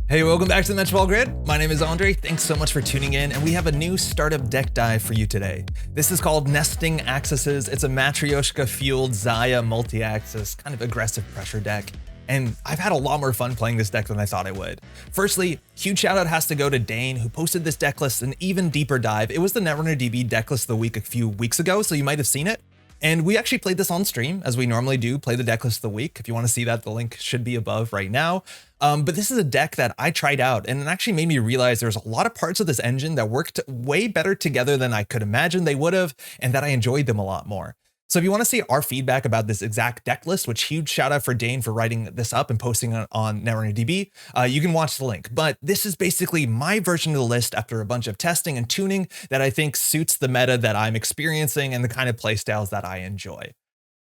Hey, welcome back to the Métropole Grid. My name is Andre. Thanks so much for tuning in, and we have a new startup deck dive for you today. This is called Nesting Axes. It's a Matryoshka fueled Zahya multi-axis, kind of aggressive pressure deck. And I've had a lot more fun playing this deck than I thought I would. Firstly, huge shout out has to go to Daine, who posted this deck list an even deeper dive. It was the Netrunner DB deck list of the week a few weeks ago, so you might have seen it. And we actually played this on stream, as we normally do, play the deck list of the week. If you want to see that, the link should be above right now. But this is a deck that I tried out, and it actually made me realize there's a lot of parts of this engine that worked way better together than I could imagine they would have, and that I enjoyed them a lot more. So if you want to see our feedback about this exact deck list, which huge shout out for Daine for writing this up and posting it on Netrunner DB, you can watch the link. But this is basically my version of the list after a bunch of testing and tuning that I think suits the meta that I'm experiencing and the kind of playstyles that I enjoy.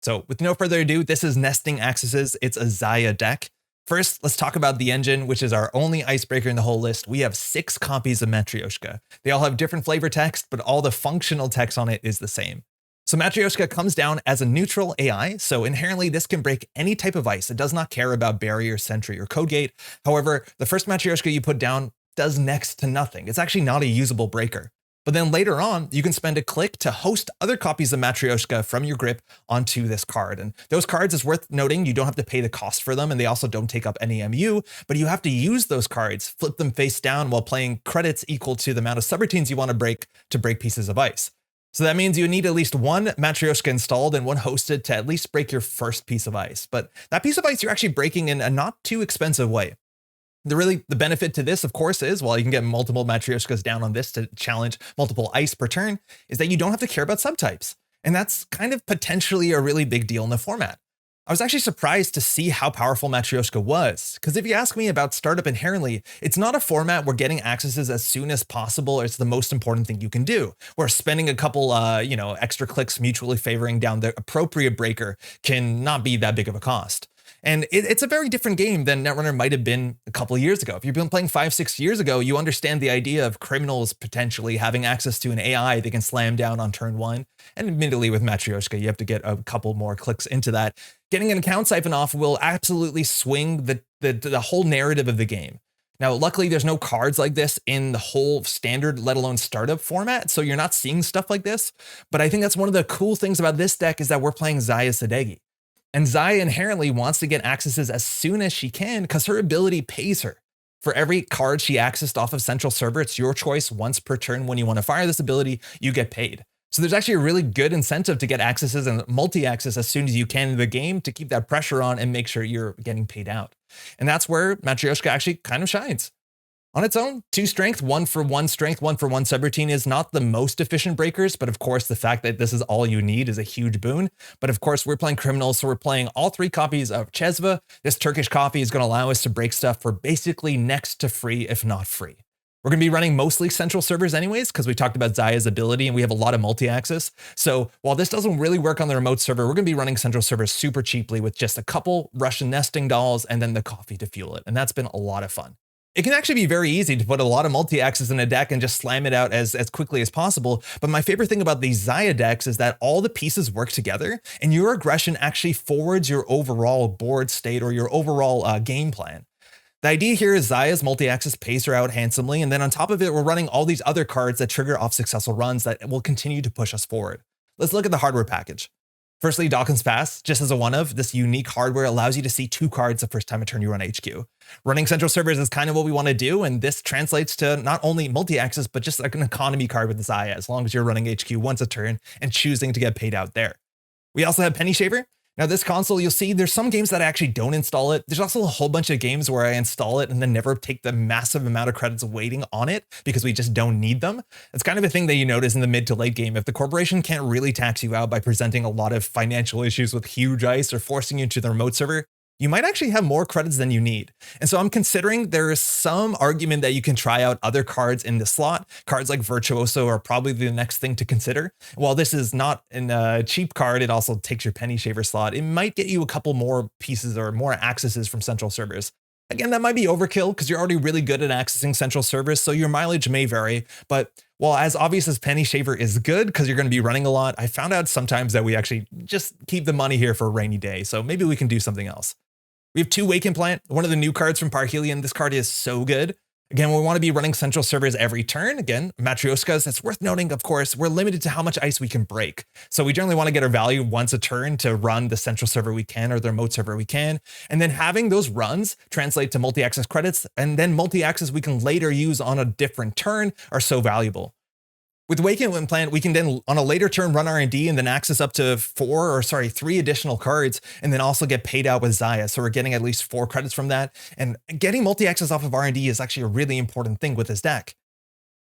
So with no further ado, this is Nesting Axes. It's a Zahya deck. First, let's talk about the engine, which is our only icebreaker in the whole list. We have 6 copies of Matryoshka. They all have different flavor text, but all the functional text on it is the same. So Matryoshka comes down as a neutral AI, so inherently this can break any type of ice. It does not care about barrier, sentry, or code gate. However, the first Matryoshka you put down does next to nothing. It's actually not a usable breaker. But then later on, you can spend a click to host other copies of Matryoshka from your grip onto this card. And those cards, is worth noting, you don't have to pay the cost for them, and they also don't take up any MU, but you have to use those cards, flip them face down while playing credits equal to the amount of subroutines you want to break pieces of ice. So that means you need at least one Matryoshka installed and one hosted to at least break your first piece of ice. But that piece of ice you're actually breaking in a not too expensive way. The benefit to this, of course, is while you can get multiple Matryoshkas down on this to challenge multiple ice per turn, is that you don't have to care about subtypes. And that's kind of potentially a really big deal in the format. I was actually surprised to see how powerful Matryoshka was, because if you ask me about startup inherently, it's not a format where getting accesses as soon as possible is the most important thing you can do, where spending a couple extra clicks mutually favoring down the appropriate breaker can not be that big of a cost. And it's a very different game than Netrunner might have been a couple of years ago. If you've been playing 5-6 years ago, you understand the idea of criminals potentially having access to an AI they can slam down on turn 1. And admittedly with Matryoshka, you have to get a couple more clicks into that. Getting an account siphon off will absolutely swing the whole narrative of the game. Now, luckily, there's no cards like this in the whole standard, let alone startup format, so you're not seeing stuff like this. But I think that's one of the cool things about this deck is that we're playing Zahya Sadegi. And Zahya inherently wants to get accesses as soon as she can because her ability pays her. For every card she accessed off of central server, it's your choice once per turn. When you want to fire this ability, you get paid. So there's actually a really good incentive to get accesses and multi-access as soon as you can in the game to keep that pressure on and make sure you're getting paid out. And that's where Matryoshka actually kind of shines. On its own, 2 strength, 1 for 1 strength, 1 for 1 subroutine is not the most efficient breakers, but of course the fact that this is all you need is a huge boon. But of course we're playing criminals, so we're playing all 3 copies of Chesva. This Turkish copy is going to allow us to break stuff for basically next to free, if not free. We're going to be running mostly central servers anyways, because we talked about Zahya's ability and we have a lot of multi-access. So while this doesn't really work on the remote server, we're going to be running central servers super cheaply with just a couple Russian nesting dolls and then the coffee to fuel it. And that's been a lot of fun. It can actually be very easy to put a lot of multi-axes in a deck and just slam it out as quickly as possible. But my favorite thing about these Zahya decks is that all the pieces work together and your aggression actually forwards your overall board state or your overall game plan. The idea here is Zahya's multi-axis pays her out handsomely, and then on top of it, we're running all these other cards that trigger off successful runs that will continue to push us forward. Let's look at the hardware package. Firstly, Dawkins Pass, just as a one-of, this unique hardware allows you to see 2 cards the first time a turn you run HQ. Running central servers is kind of what we want to do, and this translates to not only multi-axis, but just like an economy card with Zahya, as long as you're running HQ once a turn and choosing to get paid out there. We also have Penny Shaver. Now this console, you'll see there's some games that I actually don't install it. There's also a whole bunch of games where I install it and then never take the massive amount of credits waiting on it because we just don't need them. It's kind of a thing that you notice in the mid to late game. If the corporation can't really tax you out by presenting a lot of financial issues with huge ice or forcing you to the remote server, you might actually have more credits than you need. And so I'm considering there is some argument that you can try out other cards in the slot. Cards like Virtuoso are probably the next thing to consider. While this is not a cheap card, it also takes your Penny Shaver slot. It might get you a couple more pieces or more accesses from central servers. Again, that might be overkill because you're already really good at accessing central servers, so your mileage may vary. But while as obvious as Penny Shaver is good because you're going to be running a lot, I found out sometimes that we actually just keep the money here for a rainy day. So maybe we can do something else. We have 2 Wake Implant, one of the new cards from Parhelion. This card is so good. Again, we want to be running central servers every turn. Again, Matryoshkas, it's worth noting, of course, we're limited to how much ice we can break. So we generally want to get our value once a turn to run the central server we can or the remote server we can. And then having those runs translate to multi-access credits, and then multi-access we can later use on a different turn are so valuable. With Wake Implant, we can then on a later turn run R&D and then access up to 3 additional cards and then also get paid out with Zahya. So we're getting at least 4 credits from that. And getting multi-access off of R&D is actually a really important thing with this deck.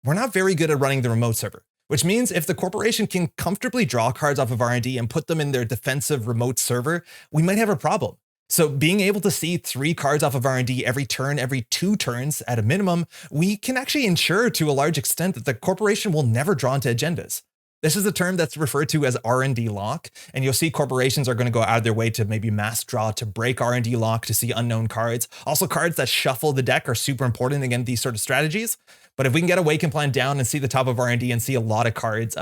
We're not very good at running the remote server, which means if the corporation can comfortably draw cards off of R&D and put them in their defensive remote server, we might have a problem. So being able to see 3 cards off of R&D every turn, every 2 turns at a minimum, we can actually ensure to a large extent that the corporation will never draw into agendas. This is a term that's referred to as R&D lock, and you'll see corporations are going to go out of their way to maybe mass draw to break R&D lock to see unknown cards. Also, cards that shuffle the deck are super important against these sort of strategies. But if we can get a Wake Implant down and see the top of R&D and see a lot of cards,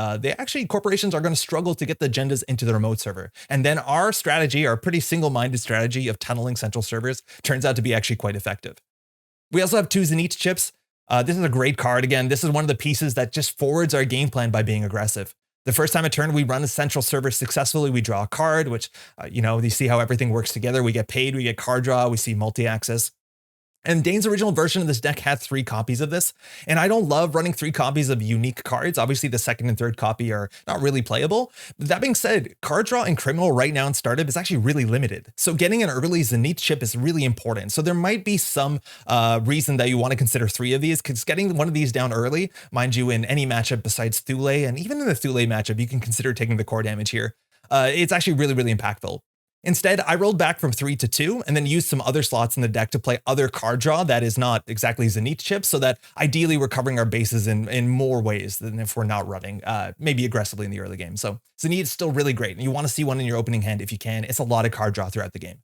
corporations are going to struggle to get the agendas into the remote server. And then our strategy, our pretty single-minded strategy of tunneling central servers, turns out to be actually quite effective. We also have 2 Zenith chips. This is a great card. Again, this is one of the pieces that just forwards our game plan by being aggressive. The first time a turn we run a central server successfully, we draw a card, which, you see how everything works together. We get paid, we get card draw, we see multi-access. And Daine's original version of this deck had 3 copies of this, and I don't love running 3 copies of unique cards. Obviously, the second and third copy are not really playable. But that being said, card draw in Criminal right now in Startup is actually really limited. So getting an early Zenith chip is really important. So there might be some reason that you want to consider 3 of these, because getting one of these down early, mind you, in any matchup besides Thule, and even in the Thule matchup, you can consider taking the core damage here. It's actually really, really impactful. Instead, I rolled back from 3 to 2 and then used some other slots in the deck to play other card draw that is not exactly Zenith chips, so that ideally we're covering our bases in more ways than if we're not running, maybe aggressively in the early game. So Zenith is still really great, and you want to see one in your opening hand if you can. It's a lot of card draw throughout the game.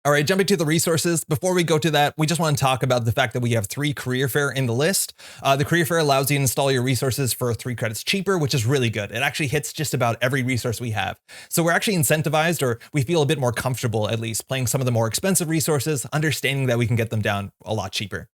All right, jumping to the resources. Before we go to that, we just want to talk about the fact that we have 3 career fair in the list. The career fair allows you to install your resources for 3 credits cheaper, which is really good. It actually hits just about every resource we have. So we're actually incentivized, or we feel a bit more comfortable at least playing some of the more expensive resources, understanding that we can get them down a lot cheaper.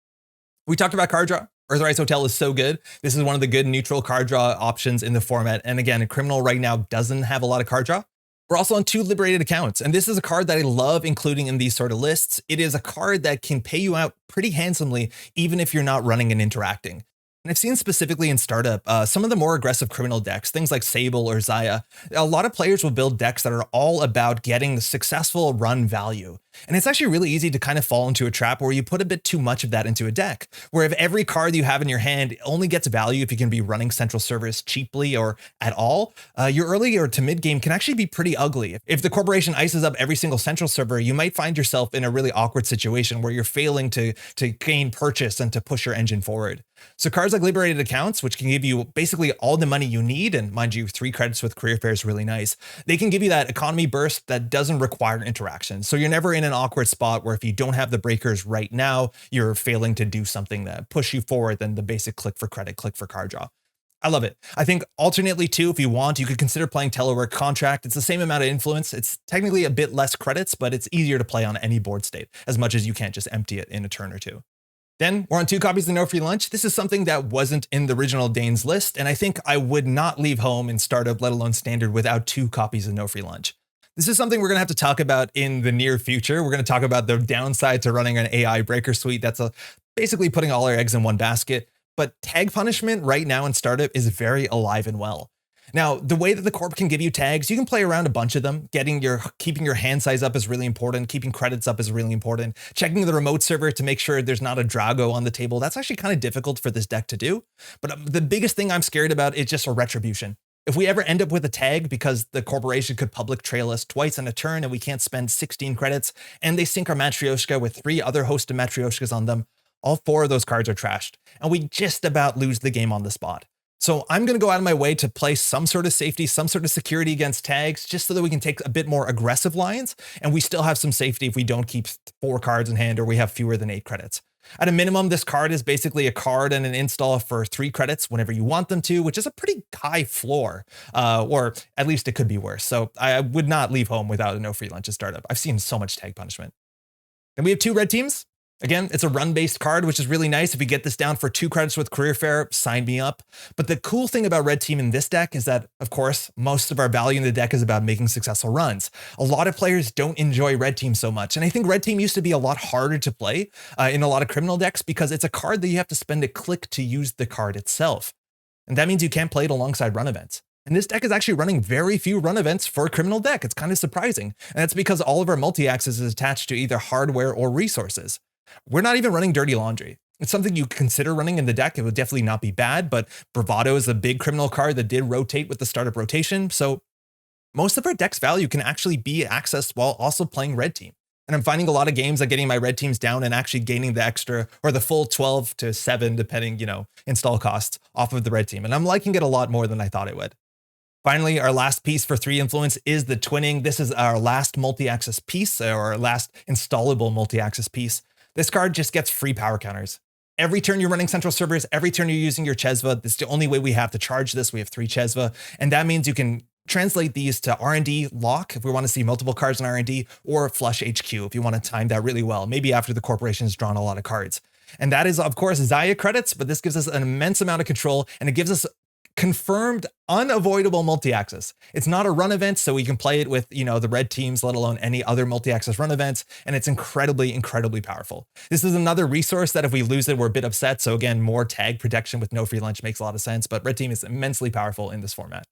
We talked about card draw. Earthrise Hotel is so good. This is one of the good neutral card draw options in the format. And again, Criminal right now doesn't have a lot of card draw. We're also on 2 liberated accounts, and this is a card that I love including in these sort of lists. It is a card that can pay you out pretty handsomely, even if you're not running and interacting. And I've seen specifically in Startup, some of the more aggressive criminal decks, things like Sable or Zahya, a lot of players will build decks that are all about getting the successful run value. And it's actually really easy to kind of fall into a trap where you put a bit too much of that into a deck, where if every card you have in your hand only gets value if you can be running central servers cheaply or at all, your early or to mid game can actually be pretty ugly. If the corporation ices up every single central server, you might find yourself in a really awkward situation where you're failing to gain purchase and to push your engine forward. So cards like liberated accounts, which can give you basically all the money you need, and mind you, 3 credits with career fair is really nice. They can give you that economy burst that doesn't require interaction. So you're never in an awkward spot where if you don't have the breakers right now, you're failing to do something that push you forward than the basic click for credit, click for card draw. I love it. I think alternately too, if you want, you could consider playing Telework Contract. It's the same amount of influence. It's technically a bit less credits, but it's easier to play on any board state, as much as you can't just empty it in a turn or 2. Then we're on 2 copies of No Free Lunch. This is something that wasn't in the original Daine's list, and I think I would not leave home in Startup, let alone Standard, without 2 copies of No Free Lunch. This is something we're going to have to talk about in the near future. We're going to talk about the downside to running an AI breaker suite. That's basically putting all our eggs in one basket. But tag punishment right now in Startup is very alive and well. Now, the way that the corp can give you tags, you can play around a bunch of them. Keeping your hand size up is really important. Keeping credits up is really important. Checking the remote server to make sure there's not a Drago on the table. That's actually kind of difficult for this deck to do. But the biggest thing I'm scared about is just a retribution. If we ever end up with a tag because the corporation could public trail us twice in a turn and we can't spend 16 credits, and they sync our Matryoshka with 3 other host of Matryoshkas on them, all 4 of those cards are trashed, and we just about lose the game on the spot. So I'm going to go out of my way to play some sort of safety, some sort of security against tags, just so that we can take a bit more aggressive lines, and we still have some safety if we don't keep 4 cards in hand or we have fewer than 8 credits. At a minimum, this card is basically a card and an install for 3 credits whenever you want them to, which is a pretty high floor, or at least it could be worse. So I would not leave home without a No Free Lunch at Startup. I've seen so much tag punishment. And we have 2 red teams. Again, it's a run-based card, which is really nice. If you get this down for 2 credits with Career Fair, sign me up. But the cool thing about red team in this deck is that, of course, most of our value in the deck is about making successful runs. A lot of players don't enjoy red team so much. And I think red team used to be a lot harder to play in a lot of criminal decks because it's a card that you have to spend a click to use the card itself. And that means you can't play it alongside run events. And this deck is actually running very few run events for a criminal deck. It's kind of surprising. And that's because all of our multi-axis is attached to either hardware or resources. We're not even running Dirty Laundry. It's something you consider running in the deck. It would definitely not be bad, but Bravado is a big criminal card that did rotate with the startup rotation. So most of our deck's value can actually be accessed while also playing red team. And I'm finding a lot of games like getting my red teams down and actually gaining the extra or the full 12 to 7, depending, install costs off of the red team. And I'm liking it a lot more than I thought it would. Finally, our last piece for 3 influence is the twinning. This is our last multi-axis piece, or our last installable multi-axis piece. This card just gets free power counters. Every turn you're running central servers, every turn you're using your Chesva, this is the only way we have to charge this. We have 3 Chesva, and that means you can translate these to R&D lock if we want to see multiple cards in R&D, or flush HQ if you want to time that really well, maybe after the corporation has drawn a lot of cards. And that is, of course, Zahya credits, but this gives us an immense amount of control, and it gives us confirmed unavoidable multi-axis. It's not a run event, so we can play it with, the red teams, let alone any other multi-axis run events, and it's incredibly, incredibly powerful. This is another resource that if we lose it, we're a bit upset. So again, more tag protection with no free lunch makes a lot of sense, but red team is immensely powerful in this format.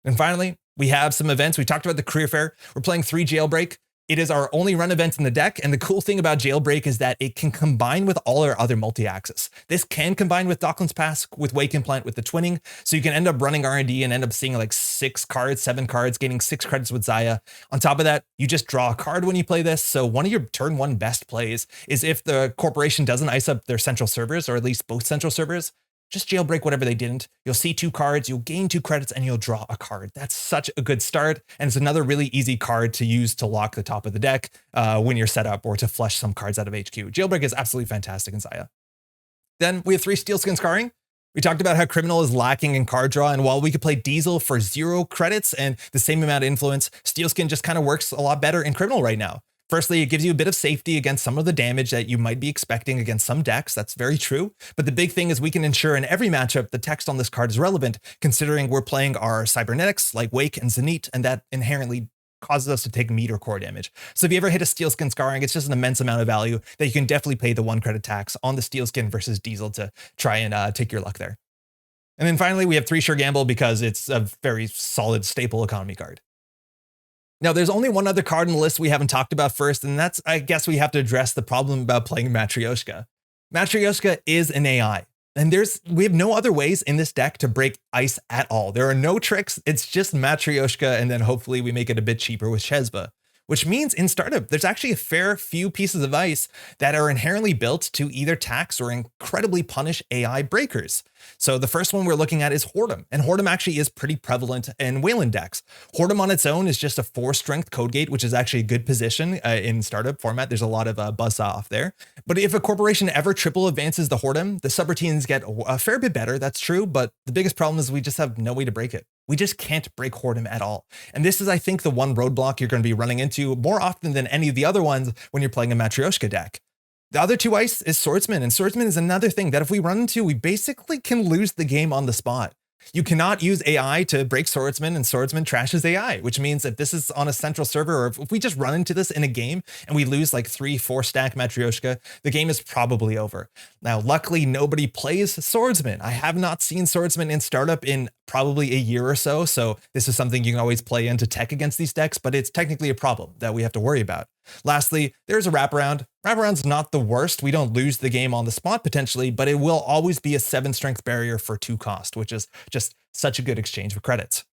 And finally, we have some events. We talked about the Career Fair. We're playing 3 Jailbreak. It is our only run event in the deck, and the cool thing about Jailbreak is that it can combine with all our other multi-axis. This can combine with Decklist's Pass, with Wake Implant, with the twinning, so you can end up running R&D and end up seeing like 6 cards, 7 cards, gaining 6 credits with Zahya. On top of that, you just draw a card when you play this, so one of your turn 1 best plays is if the corporation doesn't ice up their central servers, or at least both central servers, just Jailbreak whatever they didn't. You'll see 2 cards, you'll gain 2 credits, and you'll draw a card. That's such a good start, and it's another really easy card to use to lock the top of the deck when you're set up, or to flush some cards out of HQ. Jailbreak is absolutely fantastic in Zahya. Then we have 3 Steelskin Scarring. We talked about how Criminal is lacking in card draw, and while we could play Diesel for 0 credits and the same amount of influence, Steelskin just kind of works a lot better in Criminal right now. Firstly, it gives you a bit of safety against some of the damage that you might be expecting against some decks. That's very true. But the big thing is we can ensure in every matchup the text on this card is relevant, considering we're playing our cybernetics like Wake and Zenith, and that inherently causes us to take meat or core damage. So if you ever hit a Steelskin Scarring, it's just an immense amount of value that you can definitely pay the 1 credit tax on the Steelskin versus Diesel to try and take your luck there. And then finally, we have 3 Sure Gamble because it's a very solid staple economy card. Now, there's only one other card in the list we haven't talked about first, and that's, I guess we have to address the problem about playing Matryoshka. Matryoshka is an AI, and we have no other ways in this deck to break ice at all. There are no tricks. It's just Matryoshka, and then hopefully we make it a bit cheaper with Chesva. Which means in Startup, there's actually a fair few pieces of ice that are inherently built to either tax or incredibly punish AI breakers. So the first one we're looking at is Whoredom, and Whoredom actually is pretty prevalent in Wayland decks. Whoredom on its own is just a 4-strength code gate, which is actually a good position in Startup format. There's a lot of buzzsaw off there. But if a corporation ever triple advances the Whoredom, the subroutines get a fair bit better, that's true, but the biggest problem is we just have no way to break it. We just can't break Whoredom at all. And this is, I think, the one roadblock you're going to be running into more often than any of the other ones when you're playing a Matryoshka deck. The other 2 ice is Swordsman, and Swordsman is another thing that if we run into, we basically can lose the game on the spot. You cannot use AI to break Swordsman, and Swordsman trashes AI, which means if this is on a central server, or if we just run into this in a game and we lose like 3-4 stack Matryoshka, the game is probably over. Now, luckily, nobody plays Swordsman. I have not seen Swordsman in Startup in probably a year or so, so this is something you can always play into tech against these decks, but it's technically a problem that we have to worry about. Lastly, there's a wraparound. Wraparound's not the worst. We don't lose the game on the spot potentially, but it will always be a 7-strength barrier for 2 cost, which is just such a good exchange for credits.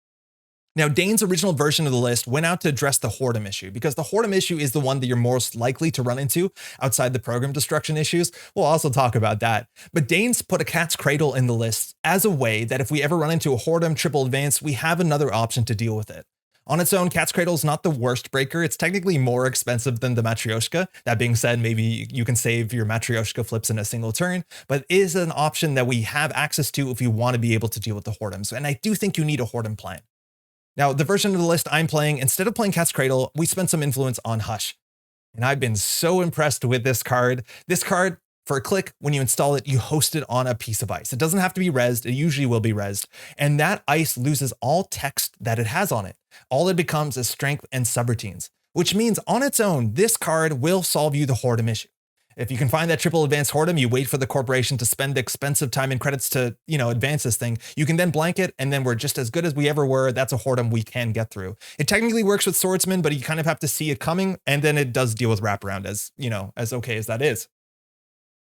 Now, Daine's original version of the list went out to address the Whoredom issue, because the Whoredom issue is the one that you're most likely to run into outside the program destruction issues. We'll also talk about that. But Daine's put a Cat's Cradle in the list as a way that if we ever run into a Whoredom triple advance, we have another option to deal with it. On its own, Cat's Cradle is not the worst breaker. It's technically more expensive than the Matryoshka. That being said, maybe you can save your Matryoshka flips in a single turn, but it is an option that we have access to if you want to be able to deal with the Whoredoms. And I do think you need a Whoredom plan. Now, the version of the list I'm playing, instead of playing Cat's Cradle, we spent some influence on Hush. And I've been so impressed with this card. This card, for a click, when you install it, you host it on a piece of ice. It doesn't have to be rezzed. It usually will be rezzed. And that ice loses all text that it has on it. All it becomes is strength and subroutines, which means on its own, this card will solve you the Whoredom issue. If you can find that triple advanced Whoredom, you wait for the corporation to spend expensive time and credits to, advance this thing. You can then blank it, and then we're just as good as we ever were. That's a Whoredom we can get through. It technically works with Swordsman, but you kind of have to see it coming, and then it does deal with wraparound as okay as that is.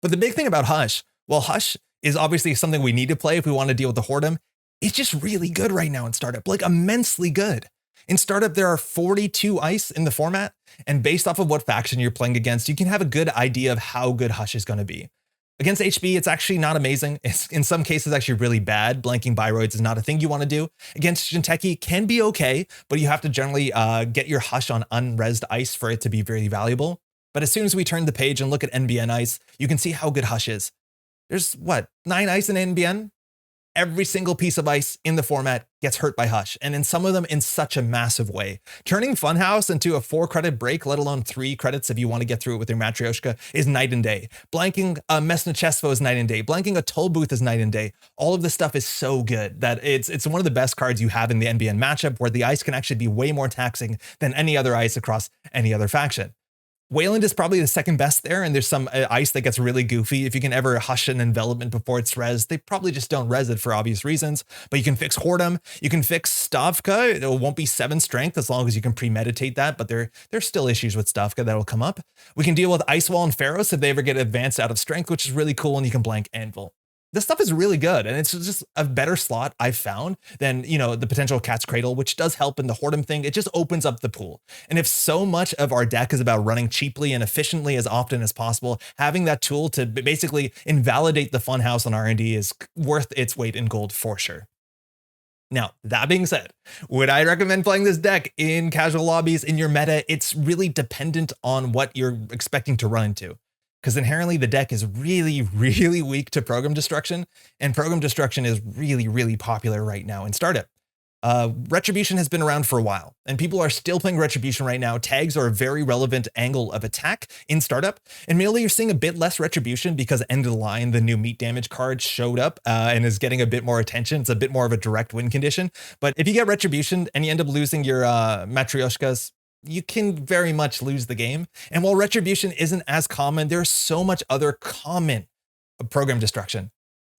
But the big thing about Hush, well, Hush is obviously something we need to play if we want to deal with the Whoredom. It's just really good right now in Startup, like immensely good. In Startup, there are 42 ice in the format, and based off of what faction you're playing against, you can have a good idea of how good Hush is going to be. Against HB, it's actually not amazing. It's in some cases actually really bad. Blanking Byroids is not a thing you want to do. Against Jinteki can be okay, but you have to generally get your Hush on unrezzed ice for it to be very valuable. But as soon as we turn the page and look at NBN ice, you can see how good Hush is. There's 9 ice in NBN? Every single piece of ice in the format gets hurt by Hush, and in some of them in such a massive way. Turning Funhouse into a 4-credit break, let alone 3 credits if you want to get through it with your Matryoshka, is night and day. Blanking a Mesnachesvo is night and day. Blanking a Tollbooth is night and day. All of this stuff is so good that it's one of the best cards you have in the NBN matchup, where the ice can actually be way more taxing than any other ice across any other faction. Wayland is probably the second best there, and there's some ice that gets really goofy. If you can ever Hush an envelopment before it's rezzed, they probably just don't rez it for obvious reasons. But you can fix Whoredom, you can fix Stavka. It won't be 7 strength as long as you can premeditate that, but there's still issues with Stavka that'll come up. We can deal with Ice Wall and Pharos if they ever get advanced out of strength, which is really cool, and you can blank Anvil. This stuff is really good, and it's just a better slot I've found than, the potential Cat's Cradle, which does help in the Whoredom thing. It just opens up the pool. And if so much of our deck is about running cheaply and efficiently as often as possible, having that tool to basically invalidate the Funhouse on R&D is worth its weight in gold for sure. Now, that being said, would I recommend playing this deck in casual lobbies in your meta? It's really dependent on what you're expecting to run into. Because inherently the deck is really, really weak to program destruction, and program destruction is really, really popular right now in Startup. Retribution has been around for a while, and people are still playing Retribution right now. Tags are a very relevant angle of attack in Startup, and mainly you're seeing a bit less Retribution because End of the Line, the new meat damage card, showed up and is getting a bit more attention. It's a bit more of a direct win condition. But if you get Retribution and you end up losing your Matryoshkas, you can very much lose the game. And while Retribution isn't as common, there's so much other common program destruction.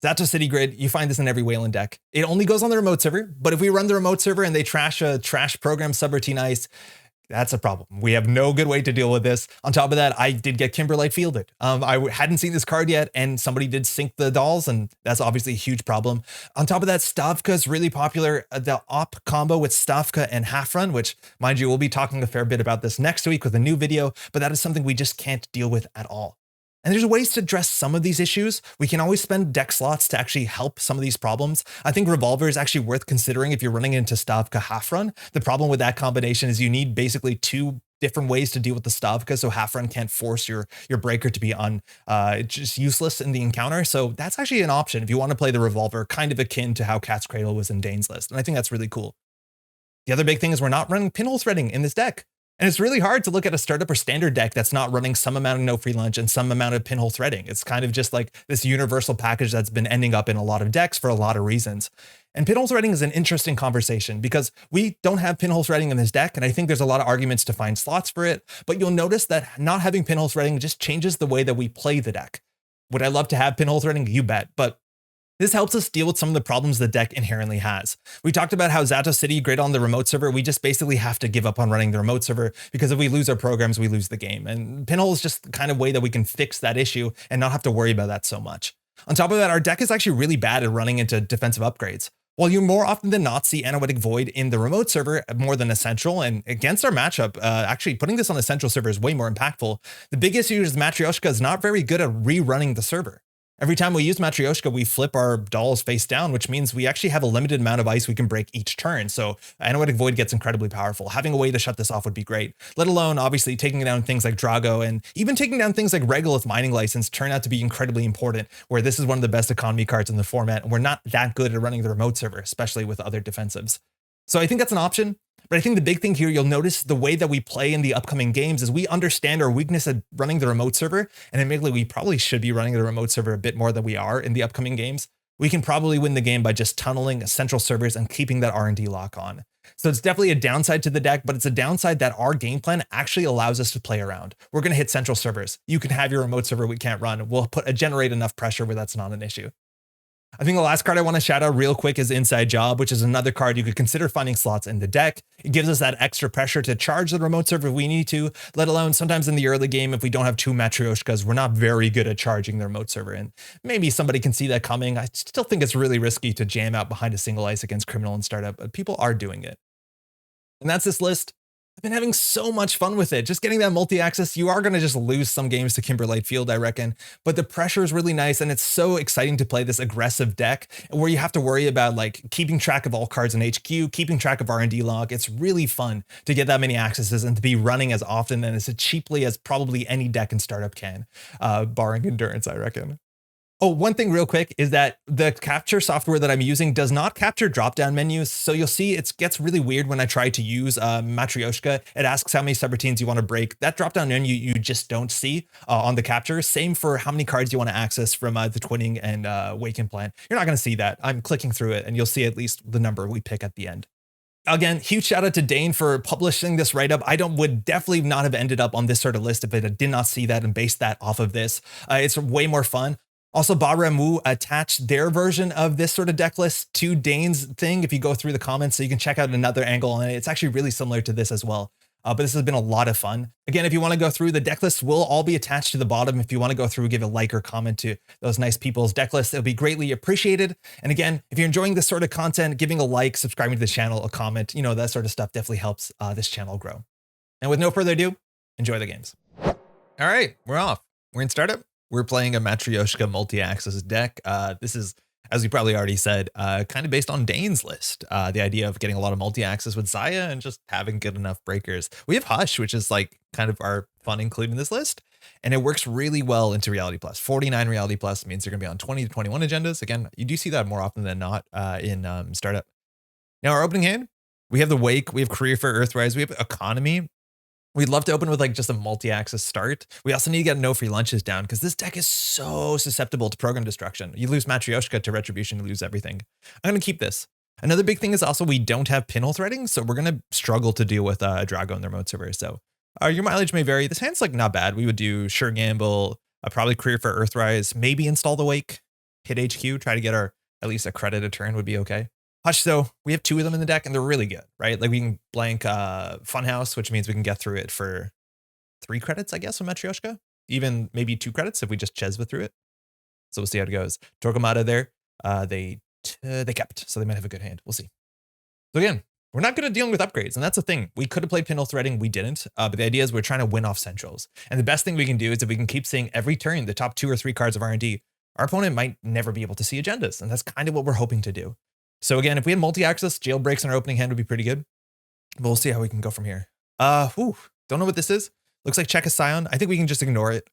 Zato City Grid, you find this in every Wayland deck. It only goes on the remote server, but if we run the remote server and they trash a trash program subroutine ice, that's a problem. We have no good way to deal with this. On top of that, I did get Kimberlite fielded. I hadn't seen this card yet, and somebody did sync the dolls, and that's obviously a huge problem. On top of that, Stavka is really popular. The op combo with Stavka and Half Run, which, mind you, we'll be talking a fair bit about this next week with a new video, but that is something we just can't deal with at all. And there's ways to address some of these issues. We can always spend deck slots to actually help some of these problems. I think Revolver is actually worth considering if you're running into Stavka Half Run. The problem with that combination is you need basically 2 different ways to deal with the Stavka, so Half Run can't force your breaker to be just useless in the encounter. So that's actually an option if you want to play the Revolver, kind of akin to how Cat's Cradle was in Daine's list. And I think that's really cool. The other big thing is we're not running pinhole threading in this deck. And it's really hard to look at a startup or standard deck that's not running some amount of no free lunch and some amount of pinhole threading. It's kind of just like this universal package that's been ending up in a lot of decks for a lot of reasons. And pinhole threading is an interesting conversation because we don't have pinhole threading in this deck, and I think there's a lot of arguments to find slots for it, but you'll notice that not having pinhole threading just changes the way that we play the deck. Would I love to have pinhole threading? You bet, but this helps us deal with some of the problems the deck inherently has. We talked about how Zato City Grid on the remote server, we just basically have to give up on running the remote server because if we lose our programs, we lose the game. And Pinhole is just the kind of way that we can fix that issue and not have to worry about that so much. On top of that, our deck is actually really bad at running into defensive upgrades. While you more often than not see Analytic Void in the remote server more than Essential, and against our matchup, actually putting this on Essential server is way more impactful, the big issue is Matryoshka is not very good at rerunning the server. Every time we use Matryoshka, we flip our dolls face down, which means we actually have a limited amount of ice we can break each turn. So Analytic Void gets incredibly powerful. Having a way to shut this off would be great, let alone obviously taking down things like Drago and even taking down things like Regolith Mining License turn out to be incredibly important, where this is one of the best economy cards in the format. And we're not that good at running the remote server, especially with other defensives. So I think that's an option. But I think the big thing here, you'll notice the way that we play in the upcoming games is we understand our weakness at running the remote server. And admittedly, we probably should be running the remote server a bit more than we are in the upcoming games. We can probably win the game by just tunneling central servers and keeping that R&D lock on. So it's definitely a downside to the deck, but it's a downside that our game plan actually allows us to play around. We're going to hit central servers. You can have your remote server we can't run. We'll generate enough pressure where that's not an issue. I think the last card I want to shout out real quick is Inside Job, which is another card you could consider finding slots in the deck. It gives us that extra pressure to charge the remote server if we need to, let alone sometimes in the early game, if we don't have 2 Matryoshkas, we're not very good at charging the remote server. And maybe somebody can see that coming. I still think it's really risky to jam out behind a single ice against Criminal and Startup, but people are doing it. And that's this list. I've been having so much fun with it. Just getting that multi-axis, you are going to just lose some games to Kimberlite Field, I reckon. But the pressure is really nice, and it's so exciting to play this aggressive deck where you have to worry about like keeping track of all cards in HQ, keeping track of R&D log. It's really fun to get that many accesses and to be running as often and as cheaply as probably any deck in Startup can, barring Endurance, I reckon. Oh, one thing real quick is that the capture software that I'm using does not capture drop-down menus. So you'll see it gets really weird when I try to use Matryoshka. It asks how many subroutines you want to break. That drop-down menu you just don't see on the capture. Same for how many cards you want to access from the Twinning and Waken Plan. You're not going to see that. I'm clicking through it and you'll see at least the number we pick at the end. Again, huge shout out to Daine for publishing this write-up. I would definitely not have ended up on this sort of list if I did not see that and based that off of this. It's way more fun. Also, BABW attached their version of this sort of deck list to Daine's thing if you go through the comments, so you can check out another angle on it. It's actually really similar to this as well. But this has been a lot of fun. Again, if you want to go through, the deck lists will all be attached to the bottom. If you want to go through, give a like or comment to those nice people's deck lists, it'll be greatly appreciated. And again, if you're enjoying this sort of content, giving a like, subscribing to the channel, a comment, that sort of stuff definitely helps this channel grow. And with no further ado, enjoy the games. All right, we're off. We're in Startup. We're playing a Matryoshka multi-axis deck. This is, as we probably already said, kind of based on Daine's list. The idea of getting a lot of multi-axis with Zahya and just having good enough breakers. We have Hush, which is like kind of our fun include in this list. And it works really well into Reality Plus. 49 Reality Plus means you're going to be on 20 to 21 agendas. Again, you do see that more often than not in Startup. Now, our opening hand, we have the Wake, we have Career Fair Earthrise, we have Economy. We'd love to open with like just a multi-axis start. We also need to get no free lunches down because this deck is so susceptible to program destruction. You lose Matryoshka to Retribution, you lose everything. I'm going to keep this. Another big thing is also we don't have pinhole threading, so we're going to struggle to deal with Drago in the remote server. So your mileage may vary. This hand's like not bad. We would do Sure Gamble, probably Career for Earthrise, maybe install the Wake, hit HQ, try to get our at least a credit a turn would be okay. Hush, though, we have 2 of them in the deck and they're really good, right? Like we can blank Funhouse, which means we can get through it for 3 credits, I guess, with Matryoshka. Even maybe 2 credits if we just Chesva through it. So we'll see how it goes. Torquemada there, they kept, so they might have a good hand. We'll see. So again, we're not good at dealing with upgrades, and that's the thing. We could have played pinhole threading, we didn't. But the idea is we're trying to win off centrals. And the best thing we can do is if we can keep seeing every turn the top 2 or 3 cards of R&D, our opponent might never be able to see agendas, and that's kind of what we're hoping to do. So again, if we had multi-axis, jailbreaks in our opening hand would be pretty good. But we'll see how we can go from here. Don't know what this is. Looks like check a Scion. I think we can just ignore it.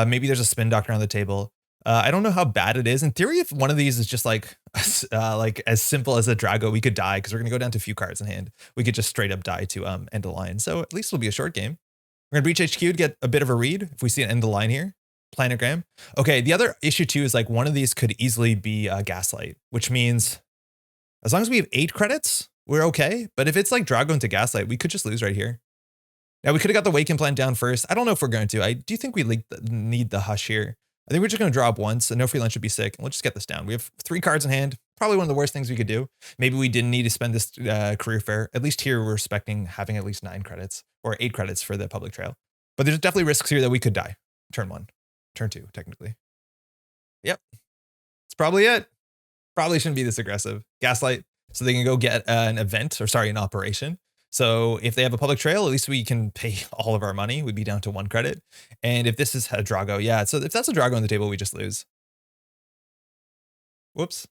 Maybe there's a Spin Doctor on the table. I don't know how bad it is. In theory, if one of these is just like as simple as a Drago, we could die because we're going to go down to a few cards in hand. We could just straight up die to end the line. So at least it'll be a short game. We're going to breach HQ to get a bit of a read if we see an end the line here. Planogram. Okay, the other issue too is like one of these could easily be Gaslight, which means as long as we have 8 credits, we're okay. But if it's like Drago into Gaslight, we could just lose right here. Now we could have got the Waken Plan down first. I don't know if we're going to. I do think we need the Hush here. I think we're just going to draw up once, and no free lunch would be sick. And we'll just get this down. We have 3 cards in hand. Probably one of the worst things we could do. Maybe we didn't need to spend this Career Fair. At least here we're expecting having at least 9 credits or 8 credits for the public trail. But there's definitely risks here that we could die. Turn 1, turn 2, technically. Yep, it's probably it. Probably shouldn't be this aggressive. Gaslight, so they can go get an operation. So if they have a public trail, at least we can pay all of our money. We'd be down to 1 credit. And if this is a Drago, yeah. So if that's a Drago on the table, we just lose. Whoops.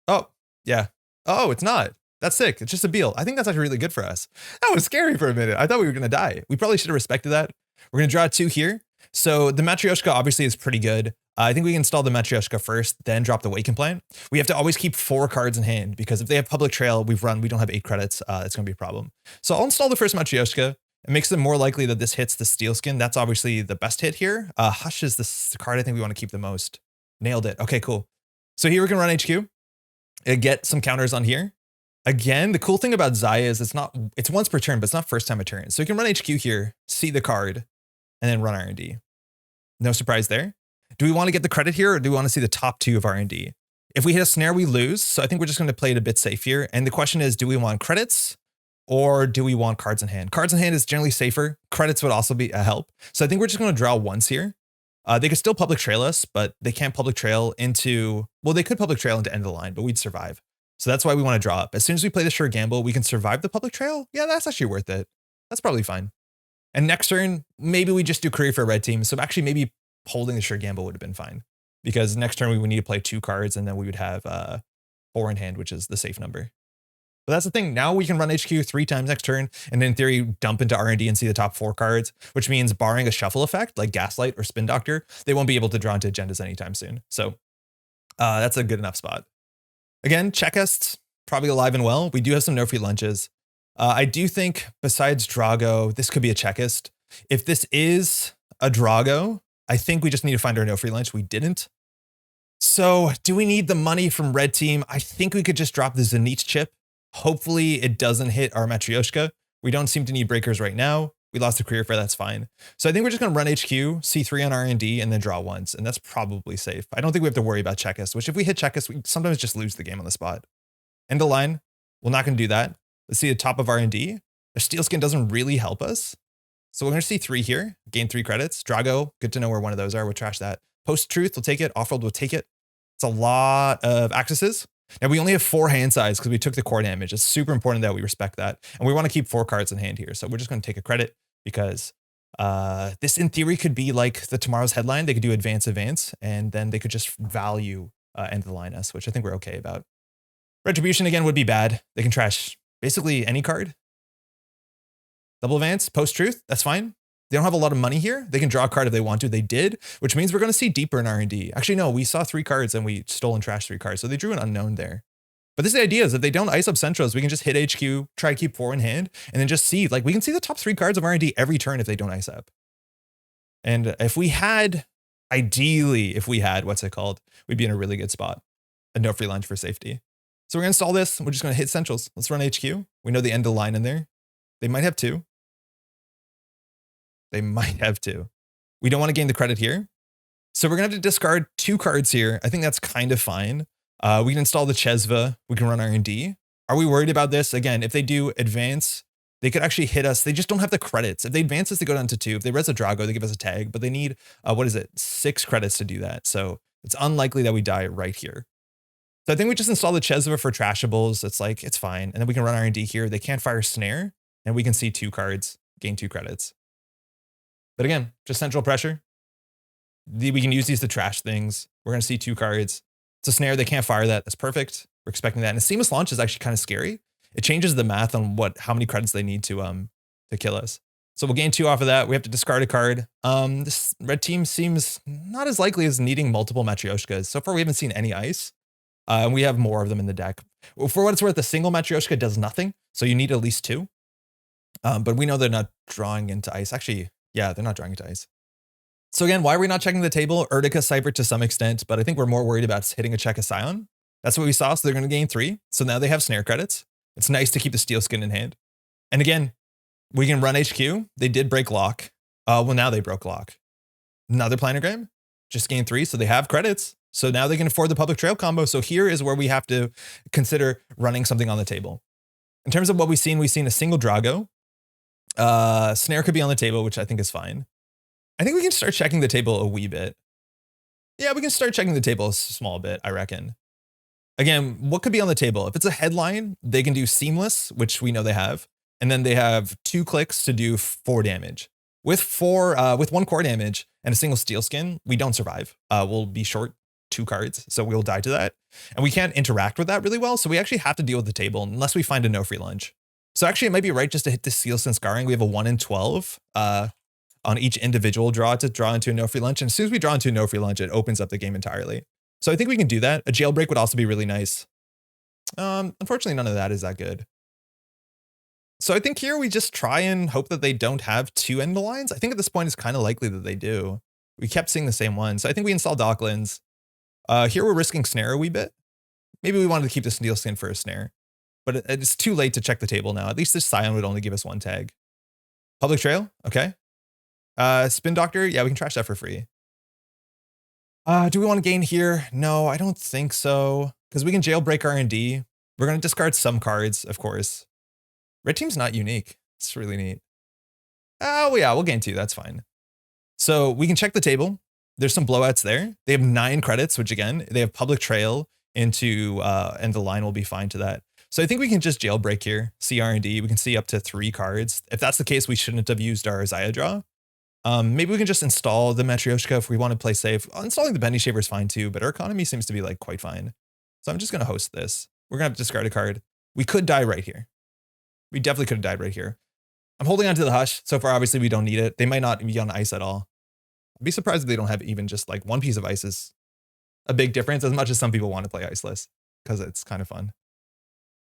Oh, yeah. Oh, it's not. That's sick. It's just a Beal. I think that's actually really good for us. That was scary for a minute. I thought we were going to die. We probably should have respected that. We're going to draw 2 here. So the Matryoshka obviously is pretty good. I think we can install the Matryoshka first, then drop the Waken Plant. We have to always keep 4 cards in hand because if they have Public Trail, we don't have 8 credits. It's going to be a problem. So I'll install the first Matryoshka. It makes it more likely that this hits the Steel Skin. That's obviously the best hit here. Hush is the card I think we want to keep the most. Nailed it. Okay, cool. So here we can run HQ. Get some counters on here. Again, the cool thing about Zahya is it's once per turn, but it's not first time a turn. So you can run HQ here, see the card, and then run R&D. No surprise there. Do we want to get the credit here or do we want to see the top 2 of R&D? If we hit a snare, we lose. So I think we're just going to play it a bit safe here. And the question is, do we want credits or do we want cards in hand? Cards in hand is generally safer. Credits would also be a help. So I think we're just going to draw once here. They could still public trail us, but they can't public trail into, well, they could public trail into end of the line, but we'd survive. So that's why we want to draw up. As soon as we play the sure gamble, we can survive the public trail. Yeah, that's actually worth it. That's probably fine. And next turn, maybe we just do career for a red team. So actually maybe holding the sure gamble would have been fine because next turn we would need to play 2 cards and then we would have 4 in hand, which is the safe number. But that's the thing. Now we can run HQ 3 times next turn and in theory dump into R&D and see the top 4 cards, which means barring a shuffle effect like Gaslight or Spin Doctor, they won't be able to draw into agendas anytime soon. So that's a good enough spot. Again, checklists probably alive and well. We do have some no free lunches. I do think besides Drago, this could be a checklist. If this is a Drago, I think we just need to find our no free lunch. We didn't. So do we need the money from red team? I think we could just drop the Zenith chip. Hopefully it doesn't hit our Matryoshka. We don't seem to need breakers right now. We lost a career fair, that's fine. So I think we're just gonna run HQ, C3 on R&D, and then draw once, and that's probably safe. I don't think we have to worry about checklist, which if we hit checklist, we sometimes just lose the game on the spot. End of line, we're not gonna do that. Let's see the top of R&D. The Steel Skin doesn't really help us. So we're gonna see 3 here, gain 3 credits. Drago, good to know where one of those are, we'll trash that. Post-Truth, we'll take it. Offworld, we'll take it. It's a lot of accesses. Now we only have 4 hand size because we took the core damage. It's super important that we respect that. And we want to keep 4 cards in hand here. So we're just going to take a credit because this in theory could be like the tomorrow's headline. They could do advance, and then they could just value end of the line us, which I think we're okay about. Retribution again would be bad. They can trash basically any card. Double advance, post-truth, that's fine. They don't have a lot of money here. They can draw a card if they want to. They did, which means we're going to see deeper in R&D. Actually, no, we saw 3 cards and we stole and trashed 3 cards. So they drew an unknown there. But this is the idea is if they don't ice up Centros, we can just hit HQ, try to keep 4 in hand, and then just see, like we can see the top 3 cards of R&D every turn if they don't ice up. And if we had, ideally, if we had, what's it called? We'd be in a really good spot. A no free lunch for safety. So we're going to install this. We're just going to hit Centrals. Let's run HQ. We know the end of the line in there. They might have 2. They might have 2. We don't want to gain the credit here. So we're going to have to discard 2 cards here. I think that's kind of fine. We can install the Chesva. We can run R&D. Are we worried about this? Again, if they do advance, they could actually hit us. They just don't have the credits. If they advance us, they go down to 2. If they res a Drago, they give us a tag, but they need, 6 credits to do that. So it's unlikely that we die right here. So I think we just install the Chesva for trashables. It's fine. And then we can run R&D here. They can't fire Snare, and we can see 2 cards, gain 2 credits. But again, just central pressure. We can use these to trash things. We're going to see 2 cards. It's a snare. They can't fire that. That's perfect. We're expecting that. And a seamless launch is actually kind of scary. It changes the math on how many credits they need to kill us. So we'll gain 2 off of that. We have to discard a card. This red team seems not as likely as needing multiple Matryoshkas. So far, we haven't seen any ice. And we have more of them in the deck. For what it's worth, a single Matryoshka does nothing. So you need at least 2. But we know they're not drawing into ice. Actually, yeah, they're not drawing into ice. So again, why are we not checking the table? Urtica Cyber to some extent, but I think we're more worried about hitting a check of Scion. That's what we saw, so they're going to gain 3. So now they have snare credits. It's nice to keep the Steel Skin in hand. And again, we can run HQ. They did break lock. Well, now they broke lock. Another planogram, just gain 3, so they have credits. So now they can afford the public trail combo. So here is where we have to consider running something on the table. In terms of what we've seen a single Drago. Snare could be on the table, which I think is fine. I think we can start checking the table a wee bit. Yeah, we can start checking the table a small bit, I reckon. Again, what could be on the table? If it's a headline, they can do seamless, which we know they have. And then they have 2 clicks to do 4 damage. With 1 core damage and a single Steel Skin, we don't survive. We'll be short 2 cards, so we'll die to that. And we can't interact with that really well, so we actually have to deal with the table unless we find a no free lunch. So actually, it might be right just to hit the Steel Skin Scarring. We have a 1 in 12. on each individual draw to draw into a no free lunch. And as soon as we draw into a no free lunch, it opens up the game entirely. So I think we can do that. A jailbreak would also be really nice. Unfortunately, none of that is that good. So I think here we just try and hope that they don't have two end lines. I think at this point it's kind of likely that they do. We kept seeing the same one. So I think we install decklist. Here we're risking snare a wee bit. Maybe we wanted to keep the steel skin for a snare, but it's too late to check the table now. At least this scion would only give us one tag. Public trail, okay. Spin doctor, yeah, we can trash that for free. Do we want to gain here? No, I don't think so. Because we can jailbreak R&D. We're going to discard some cards, of course. Red team's not unique. It's really neat. Oh, yeah, we'll gain 2. That's fine. So we can check the table. There's some blowouts there. They have 9 credits, which again, they have public trail into, and the line will be fine to that. So I think we can just jailbreak here, see R&D. We can see up to 3 cards. If that's the case, we shouldn't have used our Zahya draw. Maybe we can just install the Matryoshka if we want to play safe. Installing the Bendy Shaver is fine too, but our economy seems to be like quite fine. So I'm just going to host this. We're going to have to discard a card. We could die right here. We definitely could have died right here. I'm holding on to the Hush. So far, obviously, we don't need it. They might not be on ice at all. I'd be surprised if they don't have even just like one piece of ice is a big difference, as much as some people want to play iceless because it's kind of fun.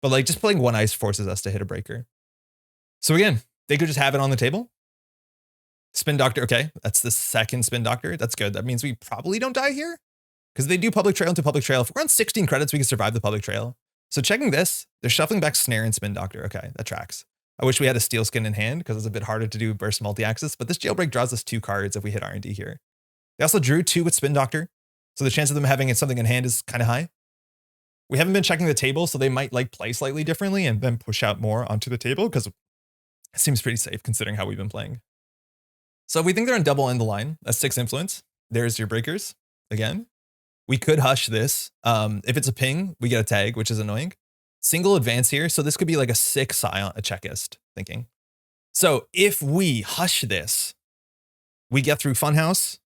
But like just playing one ice forces us to hit a breaker. So again, they could just have it on the table. Spin Doctor, okay, that's the second Spin Doctor. That's good. That means we probably don't die here because they do public trail into public trail. If we're on 16 credits, we can survive the public trail. So checking this, they're shuffling back Snare and Spin Doctor. Okay, that tracks. I wish we had a Steel Skin in hand because it's a bit harder to do burst multi-axis, but this jailbreak draws us 2 cards if we hit R&D here. They also drew 2 with Spin Doctor, so the chance of them having something in hand is kind of high. We haven't been checking the table, so they might like play slightly differently and then push out more onto the table because it seems pretty safe considering how we've been playing. So we think they're on double end the line. That's 6 influence. There's your breakers. Again, we could hush this. If it's a ping, we get a tag, which is annoying. Single advance here. So this could be like a 6 scion, a checkist thinking. So if we hush this, we get through Funhouse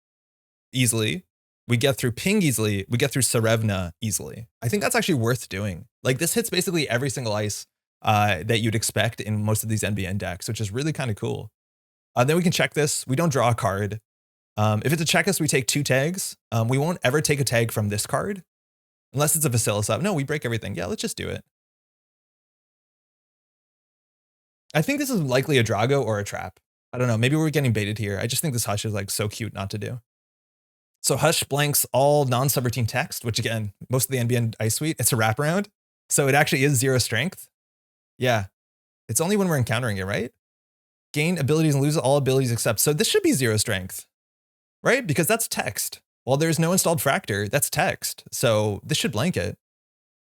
easily. We get through ping easily. We get through Serevna easily. I think that's actually worth doing. Like this hits basically every single ice that you'd expect in most of these NBN decks, which is really kind of cool. Then we can check this. We don't draw a card. If it's a checklist, we take 2 tags. We won't ever take a tag from this card unless it's a Vasilisov. No, we break everything. Yeah, let's just do it. I think this is likely a Drago or a trap. I don't know. Maybe we're getting baited here. I just think this Hush is like so cute not to do. So Hush blanks all non-subroutine text, which again, most of the NBN Ice Suite, it's a wraparound. So it actually is 0 strength. Yeah. It's only when we're encountering it, right? Gain abilities and lose all abilities except. So this should be 0 strength, right? Because that's text. While there's no installed Fractor, that's text. So this should blank it.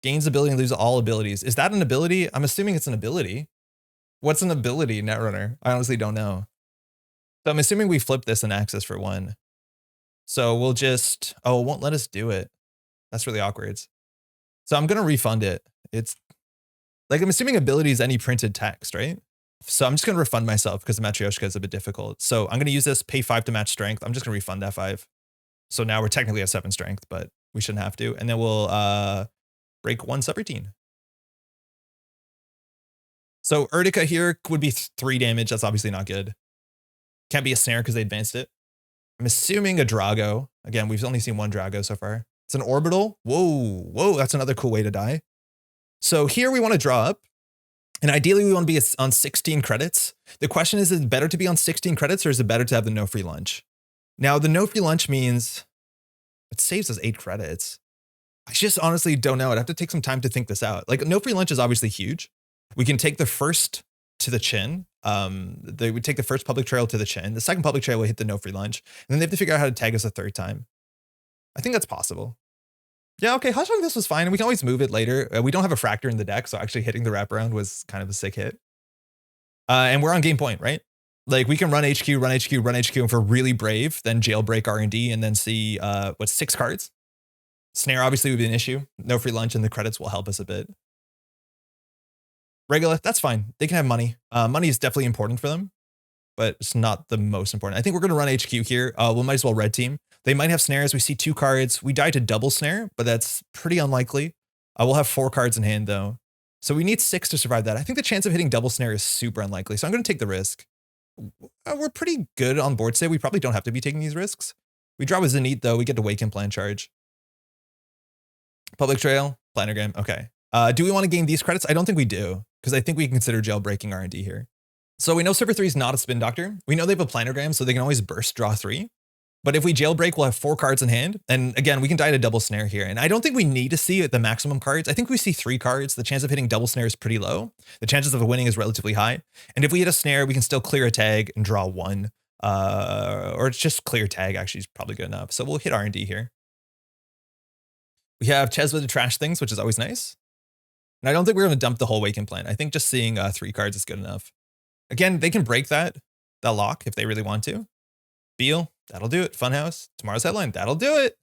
Gains ability and lose all abilities. Is that an ability? I'm assuming it's an ability. What's an ability, Netrunner? I honestly don't know. So I'm assuming we flip this and access for 1. So we'll just, oh, it won't let us do it. That's really awkward. So I'm going to refund it. It's like, I'm assuming ability is any printed text, right? So I'm just going to refund myself because the Matryoshka is a bit difficult. So I'm going to use this, pay 5 to match strength. I'm just going to refund that 5. So now we're technically at 7 strength, but we shouldn't have to. And then we'll break 1 subroutine. So Urtica here would be 3 damage. That's obviously not good. Can't be a snare because they advanced it. I'm assuming a Drago. Again, we've only seen 1 Drago so far. It's an orbital. Whoa, that's another cool way to die. So here we want to draw up. And ideally, we want to be on 16 credits. The question is it better to be on 16 credits or is it better to have the no free lunch? Now, the no free lunch means it saves us 8 credits. I just honestly don't know. I'd have to take some time to think this out. Like, no free lunch is obviously huge. We can take the first to the chin. They would take the first public trail to the chin. The second public trail will hit the no free lunch. And then they have to figure out how to tag us a 3rd time. I think that's possible. Yeah, okay, Hush on this was fine. And we can always move it later. We don't have a Fractor in the deck, so actually hitting the wraparound was kind of a sick hit. And we're on game point, right? Like we can run HQ, and if we're really brave, then jailbreak R&D and then see, 6 cards? Snare obviously would be an issue. No free lunch and the credits will help us a bit. Regolith, that's fine. They can have money. Money is definitely important for them, but it's not the most important. I think we're going to run HQ here. We might as well red team. They might have snares. We see 2 cards. We die to double snare, but that's pretty unlikely. We'll have 4 cards in hand though. So we need 6 to survive that. I think the chance of hitting double snare is super unlikely. So I'm going to take the risk. We're pretty good on board today. We probably don't have to be taking these risks. We draw with Zenith, though. We get to Waken Plan Charge. Public Trail, Planogram. Okay. Do we want to gain these credits? I don't think we do, because I think we can consider jailbreaking R&D here. So we know Server 3 is not a spin doctor. We know they have a planogram, so they can always burst draw 3. But if we jailbreak, we'll have 4 cards in hand. And again, we can die to double snare here. And I don't think we need to see the maximum cards. I think we see 3 cards. The chance of hitting double snare is pretty low. The chances of winning is relatively high. And if we hit a snare, we can still clear a tag and draw 1. Or it's just clear tag actually is probably good enough. So we'll hit R&D here. We have Cheswa to trash things, which is always nice. And I don't think we're going to dump the whole Waken Plan. I think just seeing 3 cards is good enough. Again, they can break that lock if they really want to. Beal, that'll do it. Funhouse, tomorrow's headline, that'll do it.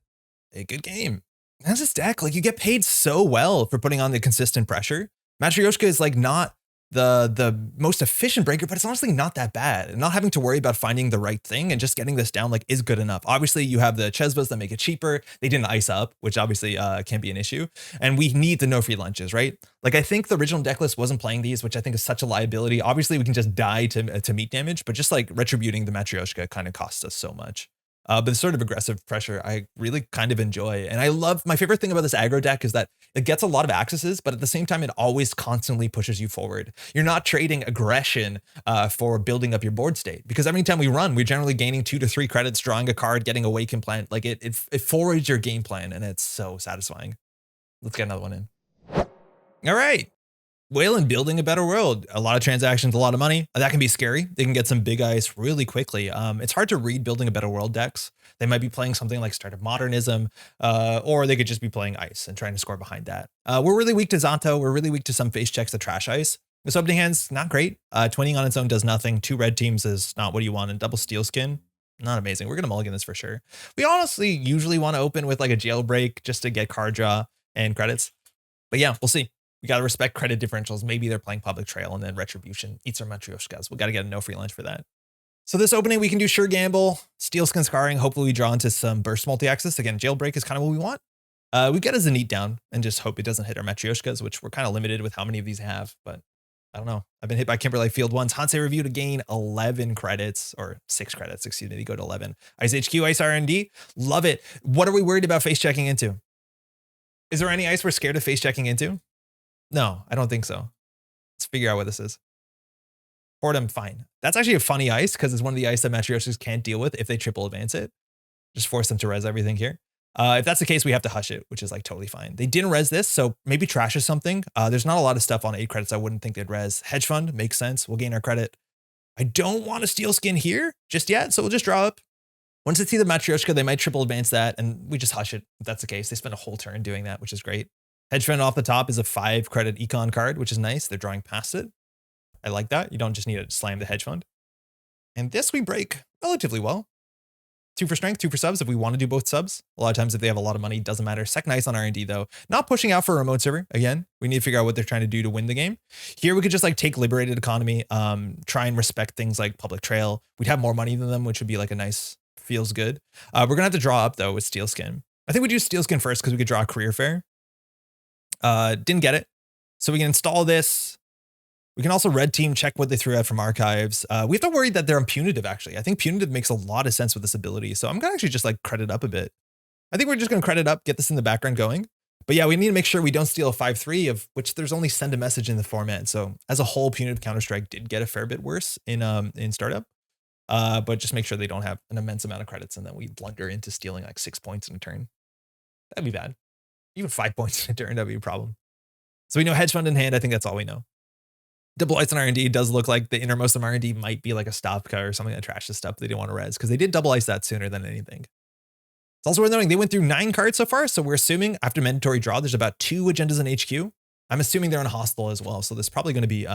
A good game. That's this deck. Like, you get paid so well for putting on the consistent pressure. Matryoshka is like not the most efficient breaker, but it's honestly not that bad. And not having to worry about finding the right thing and just getting this down like is good enough. Obviously, you have the Chesvas that make it cheaper. They didn't ice up, which obviously can be an issue. And we need the no free lunches, right? Like, I think the original deck list wasn't playing these, which I think is such a liability. Obviously, we can just die to meat damage, but just like retributing the Matryoshka kind of costs us so much. But the sort of aggressive pressure I really kind of enjoy. And I love, my favorite thing about this aggro deck is that it gets a lot of accesses, but at the same time, it always constantly pushes you forward. You're not trading aggression for building up your board state, because every time we run, we're generally gaining 2 to 3 credits, drawing a card, getting a Waken Plan. Like it forwards your game plan, and it's so satisfying. Let's get another one in. All right. Whalen building a better world. A lot of transactions, a lot of money. That can be scary. They can get some big ice really quickly. It's hard to read building a better world decks. They might be playing something like Startup Modernism, or they could just be playing ice and trying to score behind that. We're really weak to Zanto. We're really weak to some face checks that trash ice. This opening hand's not great. Twinning on its own does nothing. 2 red teams is not what you want. And double steel skin, not amazing. We're going to mulligan this for sure. We honestly usually want to open with like a jailbreak just to get card draw and credits. But yeah, we'll see. We got to respect credit differentials. Maybe they're playing Public Trail and then Retribution eats our Matryoshkas. We got to get a no free lunch for that. So this opening, we can do Sure Gamble, Steel Skin Scarring. Hopefully we draw into some burst multi-axis. Again, Jailbreak is kind of what we want. We get a Zenith down and just hope it doesn't hit our Matryoshkas, which we're kind of limited with how many of these have, but I don't know. I've been hit by Kimberlite Field once. Hansei Review to gain 11 credits, or 6 credits, excuse me, to go to 11. Ice HQ, Ice R&D, love it. What are we worried about face checking into? Is there any ice we're scared of face checking into? No, I don't think so. Let's figure out what this is. Fordham, fine. That's actually a funny ice because it's one of the ice that Matryoshkas can't deal with if they triple advance it. Just force them to res everything here. If that's the case, we have to hush it, which is like totally fine. They didn't res this, so maybe trash is something. There's not a lot of stuff on 8 credits I wouldn't think they'd res. Hedge fund makes sense. We'll gain our credit. I don't want a steel skin here just yet, so we'll just draw up. Once they see the Matryoshka, they might triple advance that, and we just hush it if that's the case. They spend a whole turn doing that, which is great. Hedge fund off the top is a 5 credit econ card, which is nice. They're drawing past it. I like that. You don't just need to slam the hedge fund. And this we break relatively well. 2 for strength, 2 for subs if we want to do both subs. A lot of times if they have a lot of money, it doesn't matter. Second ice on R&D though. Not pushing out for a remote server. Again, we need to figure out what they're trying to do to win the game. Here we could just like take liberated economy, try and respect things like Public Trail. We'd have more money than them, which would be like a nice, feels good. We're going to have to draw up though with Steel Skin. I think we do Steel Skin first because we could draw a career fair. Didn't get it. So we can install this. We can also red team, check what they threw out from archives. We have to worry that they're punitive, actually. I think punitive makes a lot of sense with this ability. So I'm going to actually just like credit up a bit. I think we're just going to credit up, get this in the background going. But yeah, we need to make sure we don't steal a 5-3 of which there's only send a message in the format. So as a whole, punitive Counter-Strike did get a fair bit worse in Startup. But just make sure they don't have an immense amount of credits and then we blunder into stealing like 6 points in a turn. That'd be bad. Even 5 points in a turn, that'd be a problem. So we know hedge fund in hand. I think that's all we know. Double ice on R&D does look like the innermost of R&D might be like a Stavka or something that trashes stuff they didn't want to res because they did double ice that sooner than anything. It's also worth noting they went through 9 cards so far. So we're assuming after mandatory draw, there's about 2 agendas in HQ. I'm assuming they're on hostile as well. So there's probably going to be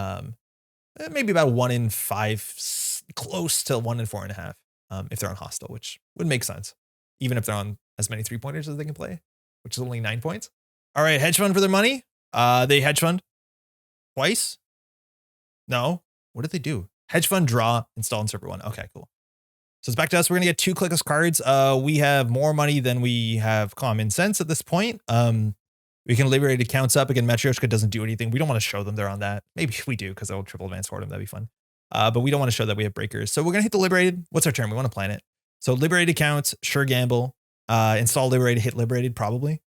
maybe about 1 in 5, close to 1 in 4.5 if they're on hostile, which would make sense. Even if they're on as many 3-pointers as they can play, which is only 9 points. All right, hedge fund for their money. They hedge fund twice. No, what did they do? Hedge fund draw, install in server 1. Okay, cool. So it's back to us. We're gonna get 2 clickless cards. We have more money than we have common sense at this point. We can liberate accounts up. Again, Matryoshka doesn't do anything. We don't want to show them they're on that. Maybe we do because they'll triple advance for them. That'd be fun. But we don't want to show that we have breakers. So we're going to hit the liberated. What's our turn? We want to plan it. So liberated counts, sure gamble, install liberated, hit liberated, probably.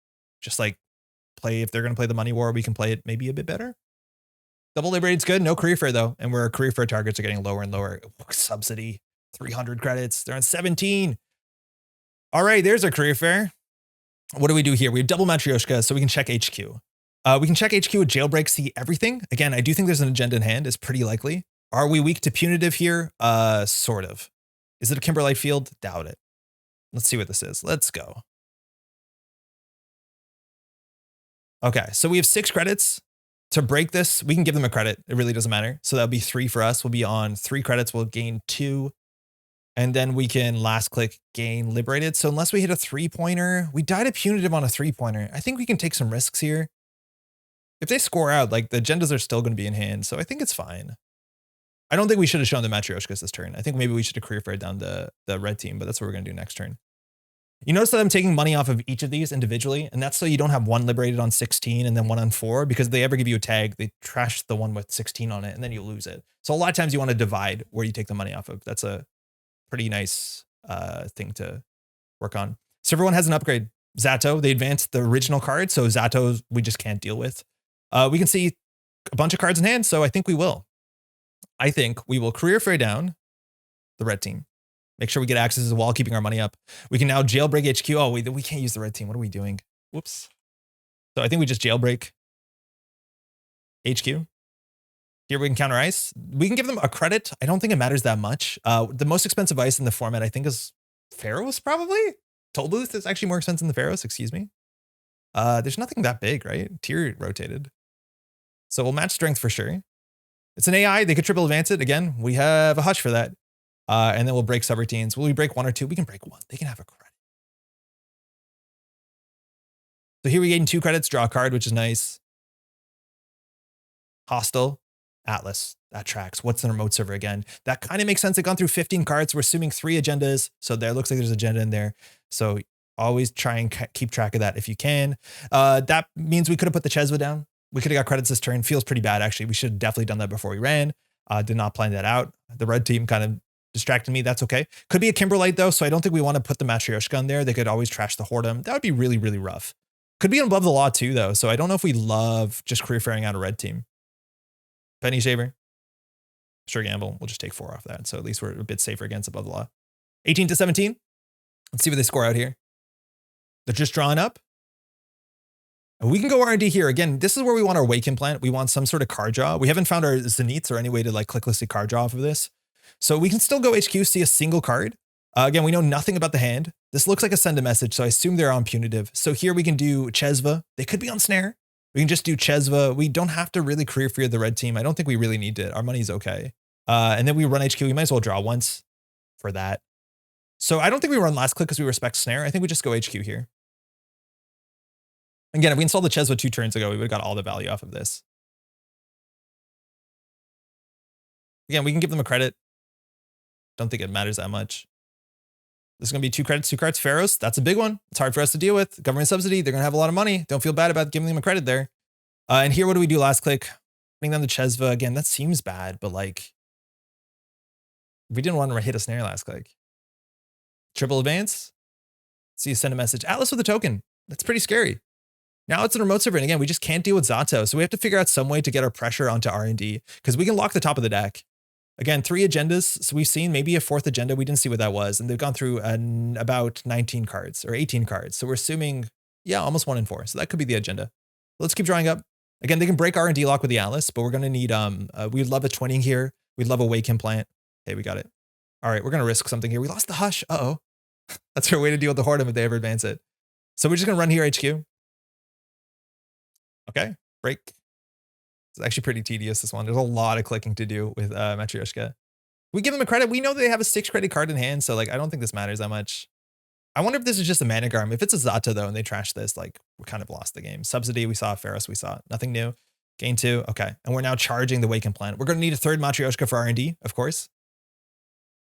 Just like play, if they're going to play the money war, we can play it maybe a bit better. Double liberated's good. No career fair though. And our career fair targets are getting lower and lower. Subsidy, 300 credits. They're on 17. All right, there's our career fair. What do we do here? We have double Matryoshka, so we can check HQ. We can check HQ with jailbreak, see everything. Again, I do think there's an agenda in hand. It's pretty likely. Are we weak to punitive here? Sort of. Is it a Kimberlite field? Doubt it. Let's see what this is. Let's go. Okay, so we have 6 credits. To break this, we can give them a credit. It really doesn't matter. So that'll be 3 for us. We'll be on 3 credits. We'll gain 2. And then we can last click gain liberated. So unless we hit a 3-pointer, we died a punitive on a 3-pointer. I think we can take some risks here. If they score out, like the agendas are still going to be in hand. So I think it's fine. I don't think we should have shown the Matryoshkas this turn. I think maybe we should have career fared down the red team, but that's what we're going to do next turn. You notice that I'm taking money off of each of these individually, and that's so you don't have one liberated on 16 and then one on 4, because if they ever give you a tag, they trash the one with 16 on it, and then you lose it. So a lot of times you want to divide where you take the money off of. That's a pretty nice thing to work on. So everyone has an upgrade. Zato, they advanced the original card, so Zato we just can't deal with. We can see a bunch of cards in hand, so I think we will. I think we will career fair down the red team. Make sure we get access to the wall, keeping our money up. We can now jailbreak HQ. Oh, we can't use the red team. What are we doing? Whoops. So I think we just jailbreak HQ. Here we can counter ice. We can give them a credit. I don't think it matters that much. The most expensive ice in the format, I think, is Pharaohs, probably. Toll Booth is actually more expensive than the Pharaohs, excuse me. There's nothing that big, right? Tier rotated. So we'll match strength for sure. It's an AI. They could triple advance it. Again, we have a hush for that. And then we'll break subroutines. Will we break 1 or 2? We can break 1. They can have a credit. So here we gain 2 credits, draw a card, which is nice. Hostile, Atlas. That tracks. What's the remote server again? That kind of makes sense. They've gone through 15 cards. We're assuming 3 agendas. So there looks like there's an agenda in there. So always try and keep track of that if you can. That means we could have put the Chesva down. We could have got credits this turn. Feels pretty bad, actually. We should have definitely done that before we ran. Did not plan that out. The red team kind of distracted me. That's okay. Could be a Kimberlite though, so I don't think we want to put the Matryoshka on there. They could always trash the Whoredom. That would be really, really rough. Could be above the law too though, so I don't know if we love just career fairing out a red team. Penny Shaver. Sure gamble. We'll just take 4 off that, so at least we're a bit safer against above the law. 18 to 17. Let's see what they score out here. They're just drawing up. And we can go R&D here. Again, this is where we want our wake implant. We want some sort of card draw. We haven't found our Zeniths or any way to like click listed card draw off of this. So we can still go HQ, see a single card. Again, we know nothing about the hand. This looks like a send a message, so I assume they're on punitive. So here we can do Chesva. They could be on snare. We can just do Chesva. We don't have to really career fear the red team. I don't think we really need it. Our money's okay. And then we run HQ. We might as well draw once for that. So I don't think we run last click because we respect snare. I think we just go HQ here. Again, if we installed the Chesva 2 turns ago, we would have got all the value off of this. Again, we can give them a credit. Don't think it matters that much. This is going to be 2 credits, 2 cards. Pharaohs, that's a big one. It's hard for us to deal with. Government subsidy, they're going to have a lot of money. Don't feel bad about giving them a credit there. And here, what do we do last click? Putting down the Chesva. Again, that seems bad, but like, we didn't want to hit a snare last click. Triple advance. See, send a message. Atlas with a token. That's pretty scary. Now it's a remote server, and again, we just can't deal with Zato, so we have to figure out some way to get our pressure onto R&D, because we can lock the top of the deck. Again, 3 agendas, so we've seen maybe a 4th agenda. We didn't see what that was, and they've gone through about 19 cards, or 18 cards. So we're assuming, yeah, almost 1 in 4. So that could be the agenda. Let's keep drawing up. Again, they can break R&D lock with the Atlas, but we're going to need, we'd love a twinning here. We'd love a wake implant. Hey, we got it. All right, we're going to risk something here. We lost the hush. Uh-oh. That's our way to deal with the Whoredom if they ever advance it. So we're just going to run here HQ. Okay, break. It's actually pretty tedious, this one. There's a lot of clicking to do with Matryoshka. We give them a credit. We know they have a 6 credit card in hand, so like I don't think this matters that much. I wonder if this is just a Managarm. If it's a Zato though, and they trash this, like we kind of lost the game. Subsidy, we saw Pharaohs, we saw nothing new. Gain 2, okay. And we're now charging the wake implant. We're going to need a 3rd Matryoshka for R&D, of course.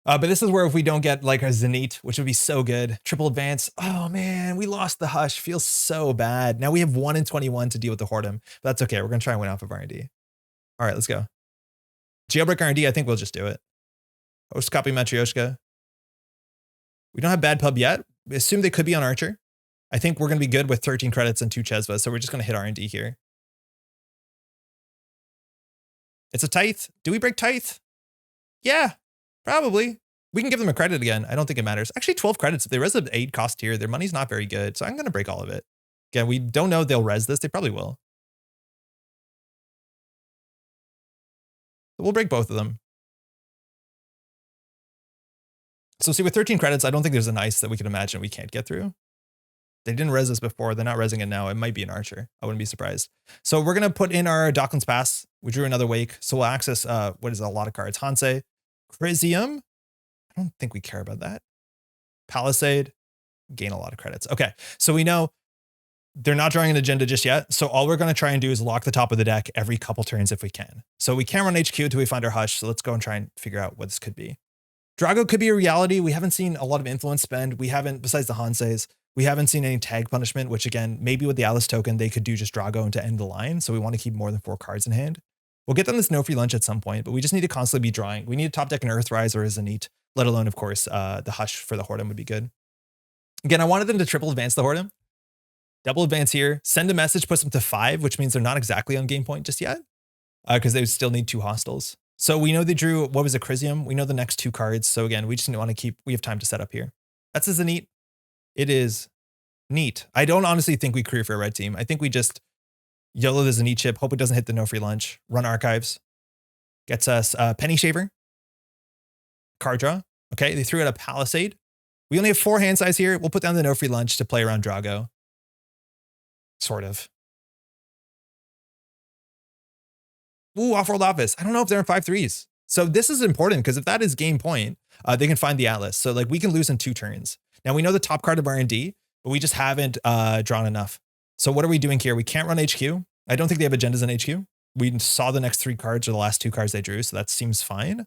But this is where if we don't get like a Zenith, which would be so good, triple advance. Oh man, we lost the hush. Feels so bad. Now we have 1 in 21 to deal with the Whoredom. But that's okay. We're going to try and win off of R&D. All right, let's go. Jailbreak R&D, I think we'll just do it. Host copy Matryoshka. We don't have bad pub yet. We assume they could be on Archer. I think we're going to be good with 13 credits and 2 Chesva, so we're just going to hit R&D here. It's a Tithe. Do we break Tithe? Yeah, probably. We can give them a credit again. I don't think it matters. Actually, 12 credits. If they res the 8 cost here, their money's not very good, so I'm going to break all of it. Again, we don't know if they'll res this. They probably will. We'll break both of them. So see, with 13 credits, I don't think there's an ice that we can imagine we can't get through. They didn't res this before. They're not resing it now. It might be an Archer. I wouldn't be surprised. So we're going to put in our Decklist Pass. We drew another Wake. So we'll access, what is a lot of cards? Hanse, Chrysium. I don't think we care about that. Palisade, gain a lot of credits. Okay, so we know they're not drawing an agenda just yet. So all we're going to try and do is lock the top of the deck every couple turns if we can. So we can't run HQ until we find our Hush. So let's go and try and figure out what this could be. Drago could be a reality. We haven't seen a lot of influence spend. We haven't, besides the Hanses, we haven't seen any tag punishment, which again, maybe with the Alice token, they could do just Drago to end the line. So we want to keep more than 4 cards in hand. We'll get them this no free lunch at some point, but we just need to constantly be drawing. We need to top deck an Earthrise or a Zenith, let alone, of course, the Hush for the Hordem would be good. Again, I wanted them to triple advance the Hordem. Double advance here, send a message, puts them to 5, which means they're not exactly on game point just yet, because they would still need 2 hostiles. So we know they drew, what was a Chrysium? We know the next 2 cards. So again, we just want to keep, we have time to set up here. That's a Zenith. It is neat. I don't honestly think we career for a red team. I think we just YOLO the Zenith chip, hope it doesn't hit the no free lunch, run Archives, gets us Penny Shaver, card draw. Okay, they threw out a Palisade. We only have 4 hand size here. We'll put down the no free lunch to play around Drago. Sort of. Ooh, off-world office. I don't know if they're in 5/3s. So this is important because if that is game point, they can find the Atlas. So like we can lose in 2 turns. Now we know the top card of R&D, but we just haven't drawn enough. So what are we doing here? We can't run HQ. I don't think they have agendas in HQ. We saw the next 3 cards or the last 2 cards they drew, so that seems fine.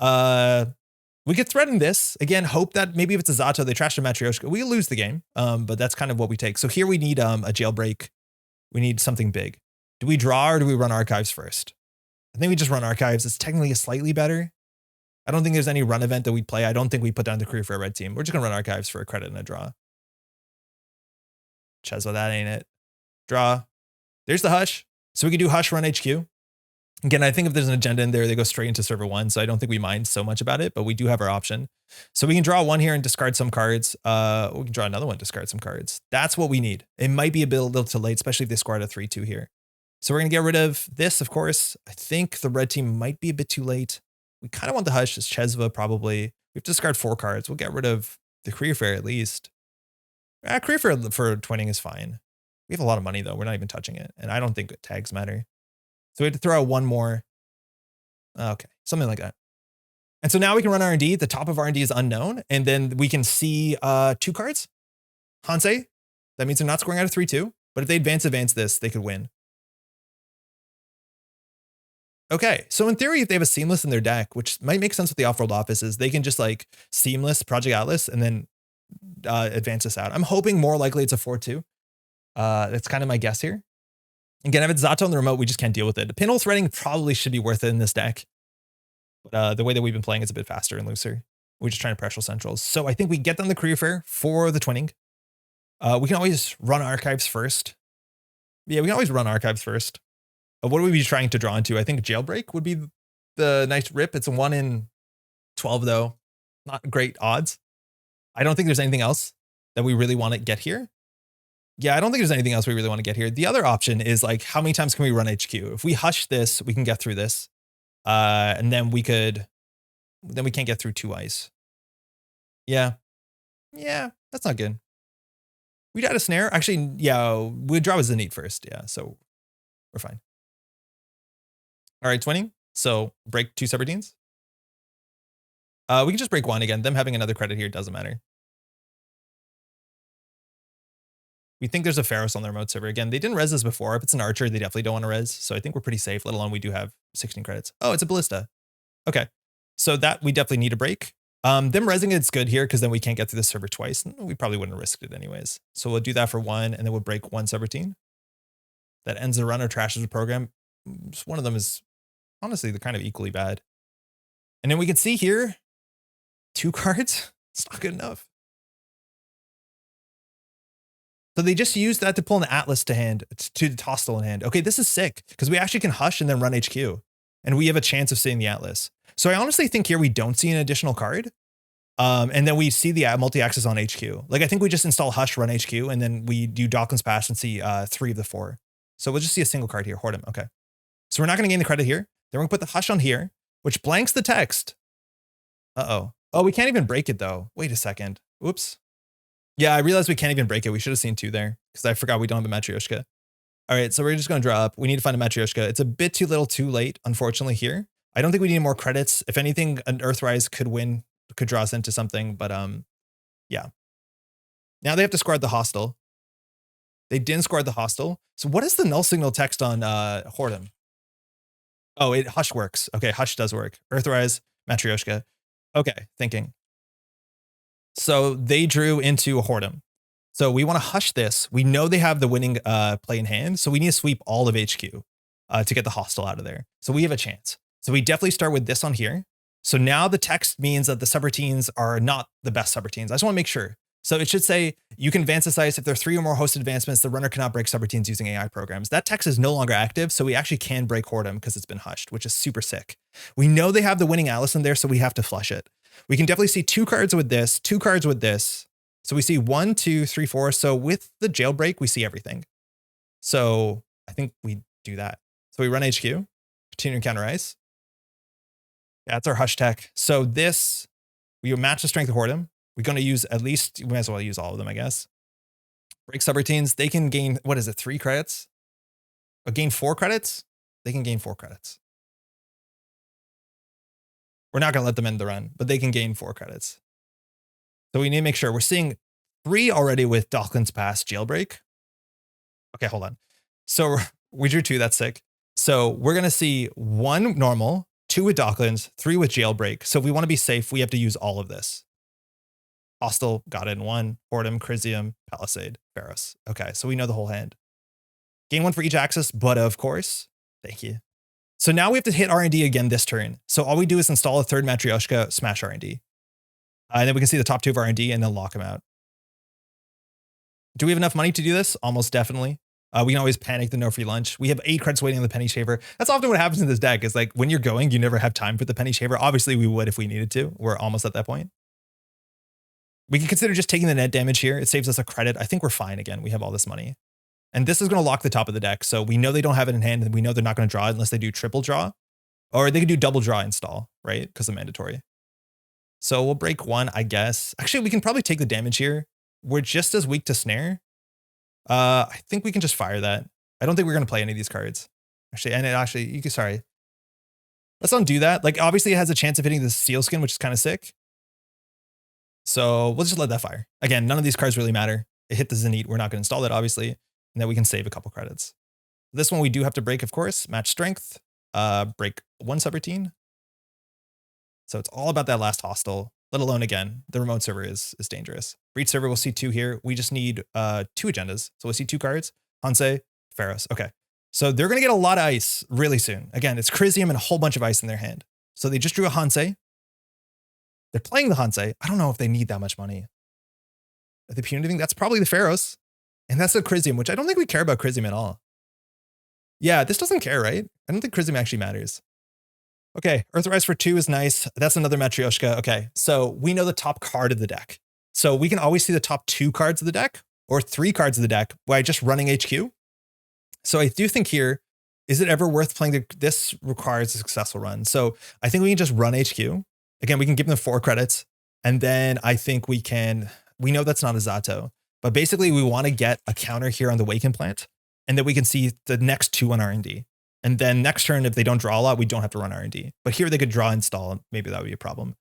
We could threaten this. Again, hope that maybe if it's a Zato, they trash a Matryoshka. We lose the game, but that's kind of what we take. So here we need a jailbreak. We need something big. Do we draw or do we run Archives first? I think we just run Archives. It's technically slightly better. I don't think there's any run event that we'd play. I don't think we put down the career for a red team. We're just going to run Archives for a credit and a draw. Chesva, that ain't it. Draw. There's the Hush. So we can do Hush, run HQ. Again, I think if there's an agenda in there, they go straight into server 1. So I don't think we mind so much about it, but we do have our option. So we can draw 1 here and discard some cards. We can draw another one, discard some cards. That's what we need. It might be a little too late, especially if they scored a 3-2 here. So we're going to get rid of this, of course. I think the red team might be a bit too late. We kind of want the Hush as Chesva, probably. We have to discard 4 cards. We'll get rid of the Career Fair at least. Career Fair for twinning is fine. We have a lot of money, though. We're not even touching it. And I don't think tags matter. So we have to throw out 1 more. Okay, something like that. And so now we can run R&D. The top of R&D is unknown. And then we can see 2 cards. Hanse. That means they're not scoring out of 3-2. But if they advance this, they could win. Okay, so in theory, if they have a Seamless in their deck, which might make sense with the off-world offices, they can just like Seamless Project Atlas and then advance this out. I'm hoping more likely it's a 4-2. That's kind of my guess here. Again, if it's Zato on the remote, we just can't deal with it. The pinhole threading probably should be worth it in this deck. But the way that we've been playing is a bit faster and looser. We're just trying to pressure centrals. So I think we get them the Career Fair for the twinning. We can always run Archives first. Yeah, we can always run Archives first. What would we be trying to draw into? I think Jailbreak would be the nice rip. It's a 1 in 12, though. Not great odds. I don't think there's anything else that we really want to get here. Yeah, I don't think there's anything else we really want to get here. The other option is like, how many times can we run HQ? If we Hush this, we can get through this. And then we can't get through 2 ice. Yeah, that's not good. We'd add a snare. Actually, yeah, we'd draw a Zenith first. Yeah, so we're fine. All right, twinning. So break 2 subroutines. We can just break 1 again. Them having another credit here doesn't matter. We think there's a Pharos on the remote server. Again, they didn't res this before. If it's an Archer, they definitely don't want to res. So I think we're pretty safe, let alone we do have 16 credits. Oh, it's a Ballista. Okay. So that we definitely need a break. Them resing it's good here because then we can't get through the server twice. We probably wouldn't have risked it anyways. So we'll do that for 1 and then we'll break 1 subroutine. That ends the run or trashes the program. Just one of them is Honestly, they're kind of equally bad. And then we can see here, 2 cards. It's not good enough. So they just used that to pull an Atlas to hand, to the hostile in hand. Okay, this is sick because we actually can hush and then run HQ. And we have a chance of seeing the Atlas. So I honestly think here we don't see an additional card. And then we see the multi-axis on HQ. Like I think we just install Hush, run HQ, and then we do Docklands Pass and see 3 of the 4. So we'll just see a single card here, Hordem. Okay. So we're not going to gain the credit here. Then we're going to put the Hush on here, which blanks the text. Uh-oh. Oh, we can't even break it though. Wait a second. Oops. Yeah, I realized we can't even break it. We should have seen 2 there because I forgot we don't have a Matryoshka. All right, so we're just going to draw up. We need to find a Matryoshka. It's a bit too little too late, unfortunately, here. I don't think we need more credits. If anything, an Earthrise could win, could draw us into something, but yeah. Now they have to squad the hostile. They didn't squad the hostile. So what is the null signal text on Hordem? Oh, Hush works. Okay, Hush does work. Earthrise, Matryoshka. Okay, thinking. So they drew into a Hordem. So we want to hush this. We know they have the winning play in hand. So we need to sweep all of HQ to get the hostile out of there. So we have a chance. So we definitely start with this on here. So now the text means that the subroutines are not the best subroutines. I just want to make sure. So it should say you can advance this ice if there are 3 or more hosted advancements. The runner cannot break subroutines using AI programs. That text is no longer active. So we actually can break Hordem because it's been hushed, which is super sick. We know they have the winning Atlas in there, so we have to flush it. We can definitely see 2 cards with this, 2 cards with this. So we see 1, 2, 3, 4. So with the jailbreak, we see everything. So I think we do that. So we run HQ, continue to counter ice. That's our hush tech. So this, we match the strength of Hordem. We're going to use at least, we might as well use all of them, I guess. Break subroutines. They can gain, what is it, 3 credits? Or gain 4 credits? They can gain 4 credits. We're not going to let them end the run, but they can gain 4 credits. So we need to make sure we're seeing 3 already with Docklands Pass jailbreak. Okay, hold on. So we drew 2, that's sick. So we're going to see 1 normal, 2 with Docklands, 3 with jailbreak. So if we want to be safe, we have to use all of this. Hostile got in 1, Hordem, Chrysium, Palisade, Pharos. Okay, so we know the whole hand. Gain 1 for each axis, but of course, thank you. So now we have to hit R&D again this turn. So all we do is install a 3rd Matryoshka, smash R&D. And then we can see the top 2 of R&D and then lock them out. Do we have enough money to do this? Almost definitely. We can always panic the no free lunch. We have 8 credits waiting on the penny shaver. That's often what happens in this deck is like when you're going, you never have time for the penny shaver. Obviously we would if we needed to. We're almost at that point. We can consider just taking the net damage here. It saves us a credit. I think we're fine again. We have all this money. And this is going to lock the top of the deck. So we know they don't have it in hand and we know they're not going to draw it unless they do triple draw. Or they could do double draw install, right? Because of mandatory. So we'll break 1, I guess. Actually, we can probably take the damage here. We're just as weak to snare. I think we can just fire that. I don't think we're going to play any of these cards. Actually, you can, sorry. Let's undo that. Like, obviously it has a chance of hitting the sealskin, which is kind of sick. So we'll just let that fire. Again, none of these cards really matter. It hit the Zenith. We're not going to install that, obviously. And then we can save a couple credits. This one we do have to break, of course. Match strength. Break 1 subroutine. So it's all about that last hostile, let alone, again, the remote server is dangerous. For each server, we'll see 2 here. We just need 2 agendas. So we'll see 2 cards. Hansei, Pharos. Okay. So they're going to get a lot of ice really soon. Again, it's Chrysium and a whole bunch of ice in their hand. So they just drew a Hansei. They're playing the Hansei. I don't know if they need that much money. The punitive, that's probably the Pharos. And that's the Chrysium, which I don't think we care about Chrysium at all. Yeah, this doesn't care, right? I don't think Chrysium actually matters. Okay, Earthrise for 2 is nice. That's another Matryoshka. Okay, so we know the top card of the deck. So we can always see the top 2 cards of the deck or 3 cards of the deck by just running HQ. So I do think here, is it ever worth playing? This requires a successful run. So I think we can just run HQ. Again, we can give them 4 credits. And then I think we know that's not a Zato, but basically we want to get a counter here on the Waken Plant and then we can see the next 2 on R&D. And then next turn, if they don't draw a lot, we don't have to run R&D. But here they could draw install, and maybe that would be a problem.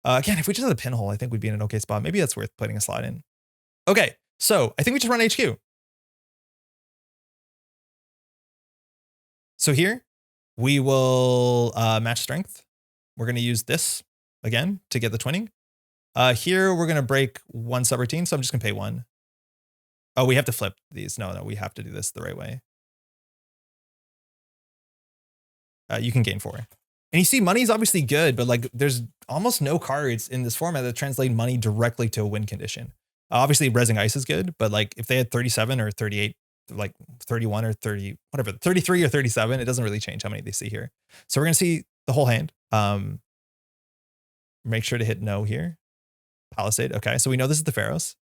Again, if we just had a pinhole, I think we'd be in an okay spot. Maybe that's worth putting a slot in. Okay, so I think we just run HQ. So here, we will match strength. We're going to use this again to get the twinning. Here, we're going to break 1 subroutine, so I'm just going to pay 1. Oh, we have to flip these. No, we have to do this the right way. you can gain 4. And you see money is obviously good, but like there's almost no cards in this format that translate money directly to a win condition. Obviously, Resing Ice is good, but like if they had 37 or 38, like 31 or 30, whatever, 33 or 37, it doesn't really change how many they see here. So we're going to see the whole hand. Make sure to hit no here. Palisade. Okay, so we know this is the Pharaohs.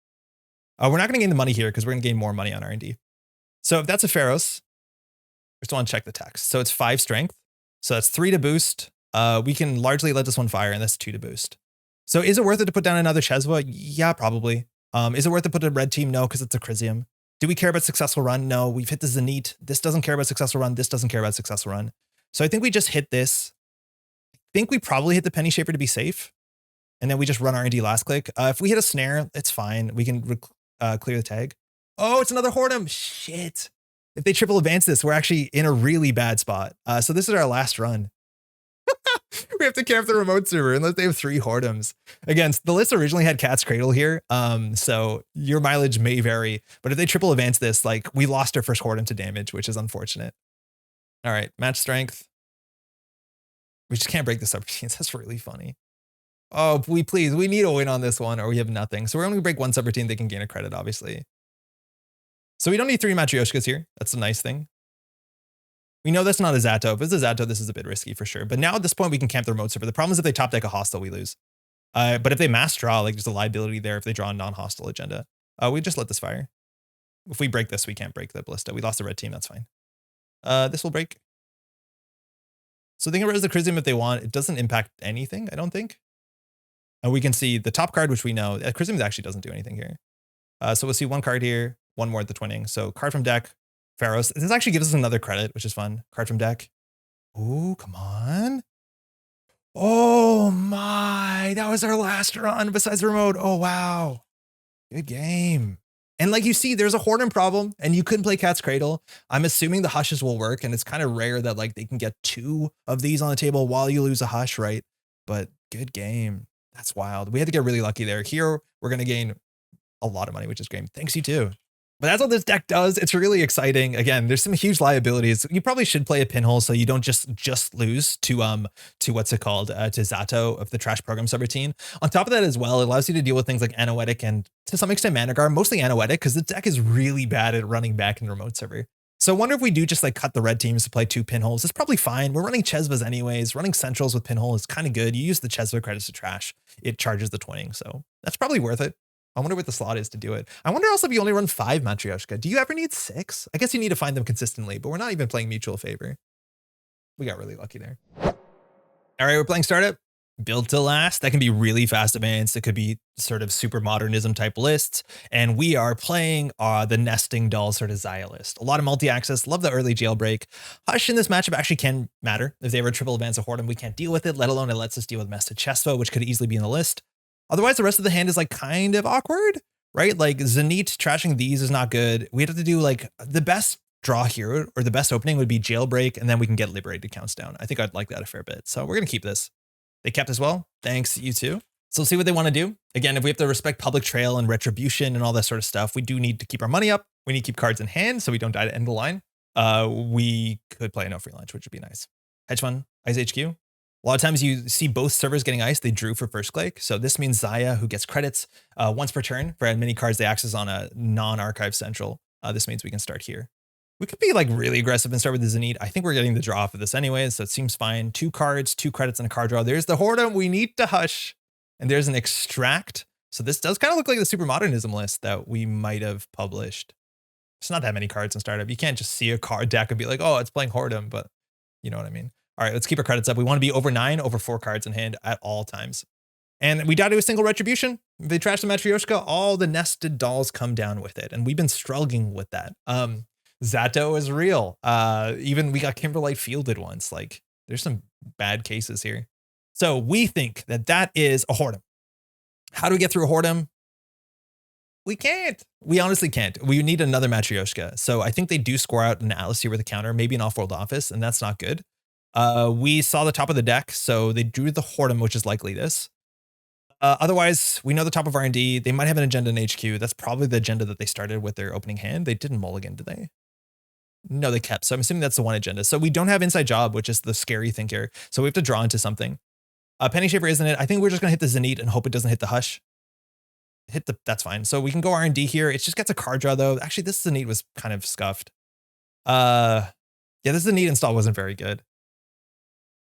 We're not going to gain the money here because we're going to gain more money on R&D. So if that's a Pharaohs, we just want to check the text. So it's 5 strength. So that's 3 to boost. We can largely let this one fire, and that's 2 to boost. So is it worth it to put down another Chesva? Yeah, probably. Is it worth it to put a red team? No, because it's a Chrysium. Do we care about successful run? No, we've hit the Zenith. This doesn't care about successful run. This doesn't care about successful run. So I think we just hit this. I think we probably hit the Penny Shaper to be safe. And then we just run R&D last click. If we hit a snare, it's fine. We can clear the tag. Oh, it's another Whoredom. Shit. If they triple advance this, we're actually in a really bad spot. So this is our last run. We have to camp the remote server unless they have 3 Whoredoms. Again, the list originally had Cat's Cradle here. So your mileage may vary. But if they triple advance this, like we lost our first Whoredom to damage, which is unfortunate. All right, match strength. We just can't break this up. That's really funny. Oh, please, we need a win on this one or we have nothing. So we're only going to break 1 subroutine. They can gain a credit, obviously. So we don't need 3 Matryoshkas here. That's a nice thing. We know that's not a Zato. If it's a Zato, this is a bit risky for sure. But now at this point, we can camp the remote server. The problem is if they top deck a hostile, we lose. But if they mass draw, like there's a liability there if they draw a non-hostile agenda. We just let this fire. If we break this, we can't break the Ballista. We lost the red team. That's fine. This will break. So they can raise the Chrysium if they want. It doesn't impact anything, I don't think. And we can see the top card, which we know. Chrysium actually doesn't do anything here. So we'll see 1 card here, 1 more at the twinning. So card from deck, Pharaohs. This actually gives us another credit, which is fun. Card from deck. Ooh, come on. Oh my, that was our last run besides the remote. Oh, wow. Good game. And like you see, there's a Whoredom problem and you couldn't play Cat's Cradle. I'm assuming the hushes will work and it's kind of rare that like they can get 2 of these on the table while you lose a hush, right? But good game. That's wild. We had to get really lucky there. Here, we're going to gain a lot of money, which is great. Thanks, you too. But that's what this deck does. It's really exciting. Again, there's some huge liabilities. You probably should play a pinhole so you don't just lose to what's it called, to Zato of the trash program subroutine. On top of that as well, it allows you to deal with things like Anoetic and to some extent Mana Guard, mostly Anoetic, because the deck is really bad at running back in the remote server. So I wonder if we do just like cut the red teams to play 2 pinholes. It's probably fine. We're running Chesvas anyways. Running centrals with pinhole is kind of good. You use the Chesva credits to trash. It charges the twinning. So that's probably worth it. I wonder what the slot is to do it. I wonder also if you only run 5 Matryoshka. Do you ever need 6? I guess you need to find them consistently, but we're not even playing mutual favor. We got really lucky there. All right, we're playing Startup. Built to last. That can be really fast advanced. It could be sort of super modernism type lists. And we are playing the nesting doll sort of Zahya list. A lot of multi-access. Love the early jailbreak. Hush in this matchup actually can matter. If they ever triple advance a Whoredom, we can't deal with it, let alone it lets us deal with Mesta Chesva, which could easily be in the list. Otherwise, the rest of the hand is like kind of awkward, right? Like Zenith trashing these is not good. We'd have to do like the best draw here or the best opening would be jailbreak, and then we can get liberated counts down. I think I'd like that a fair bit. So we're going to keep this. They kept as well. Thanks, you too. So we'll see what they want to do. Again, if we have to respect public trail and retribution and all that sort of stuff, we do need to keep our money up. We need to keep cards in hand so we don't die to end the line. We could play a no free lunch, which would be nice. Hedge fund, Ice HQ. A lot of times you see both servers getting ice. They drew for first click. So this means Zahya, who gets credits once per turn for as many cards they access on a non-archive central. This means we can start here. We could be like really aggressive and start with the Zenith. I think we're getting the draw for this anyways, so it seems fine. 2 cards, 2 credits, and a card draw. There's the Whoredom. We need to hush. And there's an extract. So this does kind of look like the super modernism list that we might have published. It's not that many cards in Startup. You can't just see a card deck and be like, oh, it's playing Whoredom, but you know what I mean. All right, let's keep our credits up. We want to be over 9, over 4 cards in hand at all times. And we die to a single retribution. If they trash the Matryoshka, all the nested dolls come down with it. And we've been struggling with that. Zato is real. Even we got Kimberlite fielded once. Like there's some bad cases here. So we think that that is a Whoredom. How do we get through a Whoredom? We can't. We honestly can't. We need another Matryoshka. So I think they do score out an Atlas here with a counter, maybe an off-world office, and that's not good. We saw the top of the deck, so they drew the Whoredom, which is likely this. Otherwise, we know the top of R&D. They might have an agenda in HQ. That's probably the agenda that they started with their opening hand. They didn't mulligan, did they? No, they kept. So I'm assuming that's the one agenda. So we don't have inside job, which is the scary thing here. So we have to draw into something. Penny Shaver isn't it? I think we're just gonna hit the Zenith and hope it doesn't hit the Hush. That's fine. So we can go R&D here. It just gets a card draw though. Actually, this Zenith was kind of scuffed. Yeah, this Zenith install wasn't very good.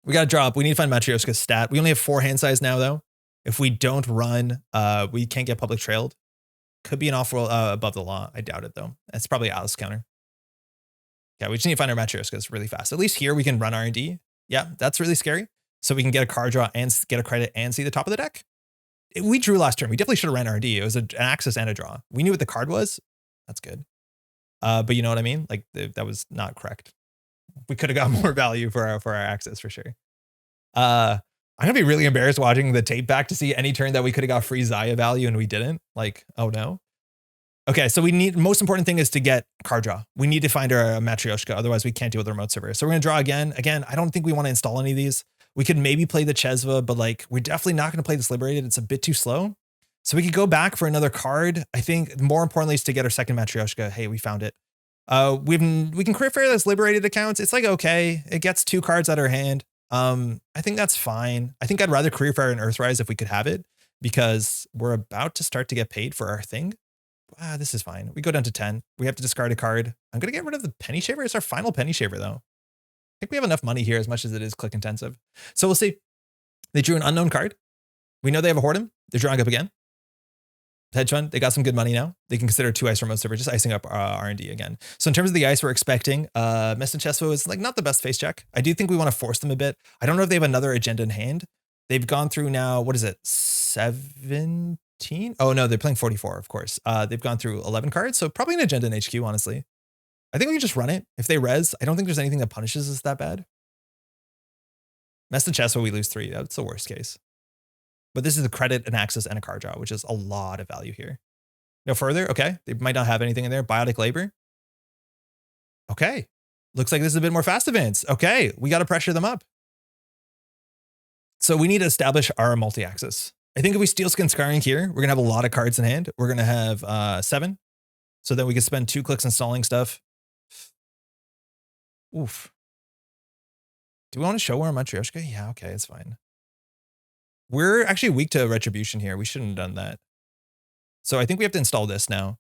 We got to drop. We need to find Matryoshka's stat. We only have 4 hand size now though. If we don't run, we can't get public trailed. Could be an off-roll above the law. I doubt it though. That's probably Alice counter. Yeah, we just need to find our Matryoshkas really fast. At least here we can run R&D. Yeah, that's really scary. So we can get a card draw and get a credit and see the top of the deck. We drew last turn. We definitely should have ran R&D. It was an access and a draw. We knew what the card was. That's good. But you know what I mean? Like that was not correct. We could have got more value for our access for sure. I'm gonna be really embarrassed watching the tape back to see any turn that we could have got free Zahya value and we didn't. Like, oh no. Okay, so we need, most important thing is to get card draw. We need to find our Matryoshka, otherwise we can't deal with the remote server. So we're gonna draw again. Again, I don't think we want to install any of these. We could maybe play the Chesva, but like we're definitely not gonna play this Liberated. It's a bit too slow. So we could go back for another card. I think more importantly is to get our second Matryoshka. Hey, we found it. We can career fair this Liberated accounts. It's like, okay, it gets 2 cards out of our hand. I think that's fine. I think I'd rather career fair and Earthrise if we could have it, because we're about to start to get paid for our thing. This is fine. We go down to 10. We have to discard a card. I'm going to get rid of the Penny Shaver. It's our final Penny Shaver though. I think we have enough money here as much as it is click intensive. So we'll see. They drew an unknown card. We know they have a Whoredom. They're drawing up again. Hedge fund, they got some good money now. They can consider 2 ice remote server, just icing up R&D again. So in terms of the ice we're expecting, Mess and Chesvo is like not the best face check. I do think we want to force them a bit. I don't know if they have another agenda in hand. They've gone through now, what is it, 17? Oh no, they're playing 44, of course. They've gone through 11 cards, so probably an agenda in HQ, honestly. I think we can just run it. If they res, I don't think there's anything that punishes us that bad. Mess and Chesvo, we lose 3. That's the worst case. But this is a credit, an access, and a card draw, which is a lot of value here. No further. Okay. They might not have anything in there. Biotic labor. Okay. Looks like this is a bit more fast advance. Okay. We got to pressure them up. So we need to establish our multi-axis. I think if we steal Skin Scarring here, we're going to have a lot of cards in hand. We're going to have 7. So then we can spend 2 clicks installing stuff. Oof. Do we want to show where Matryoshka? Yeah, okay, it's fine. We're actually weak to Retribution here. We shouldn't have done that. So I think we have to install this now.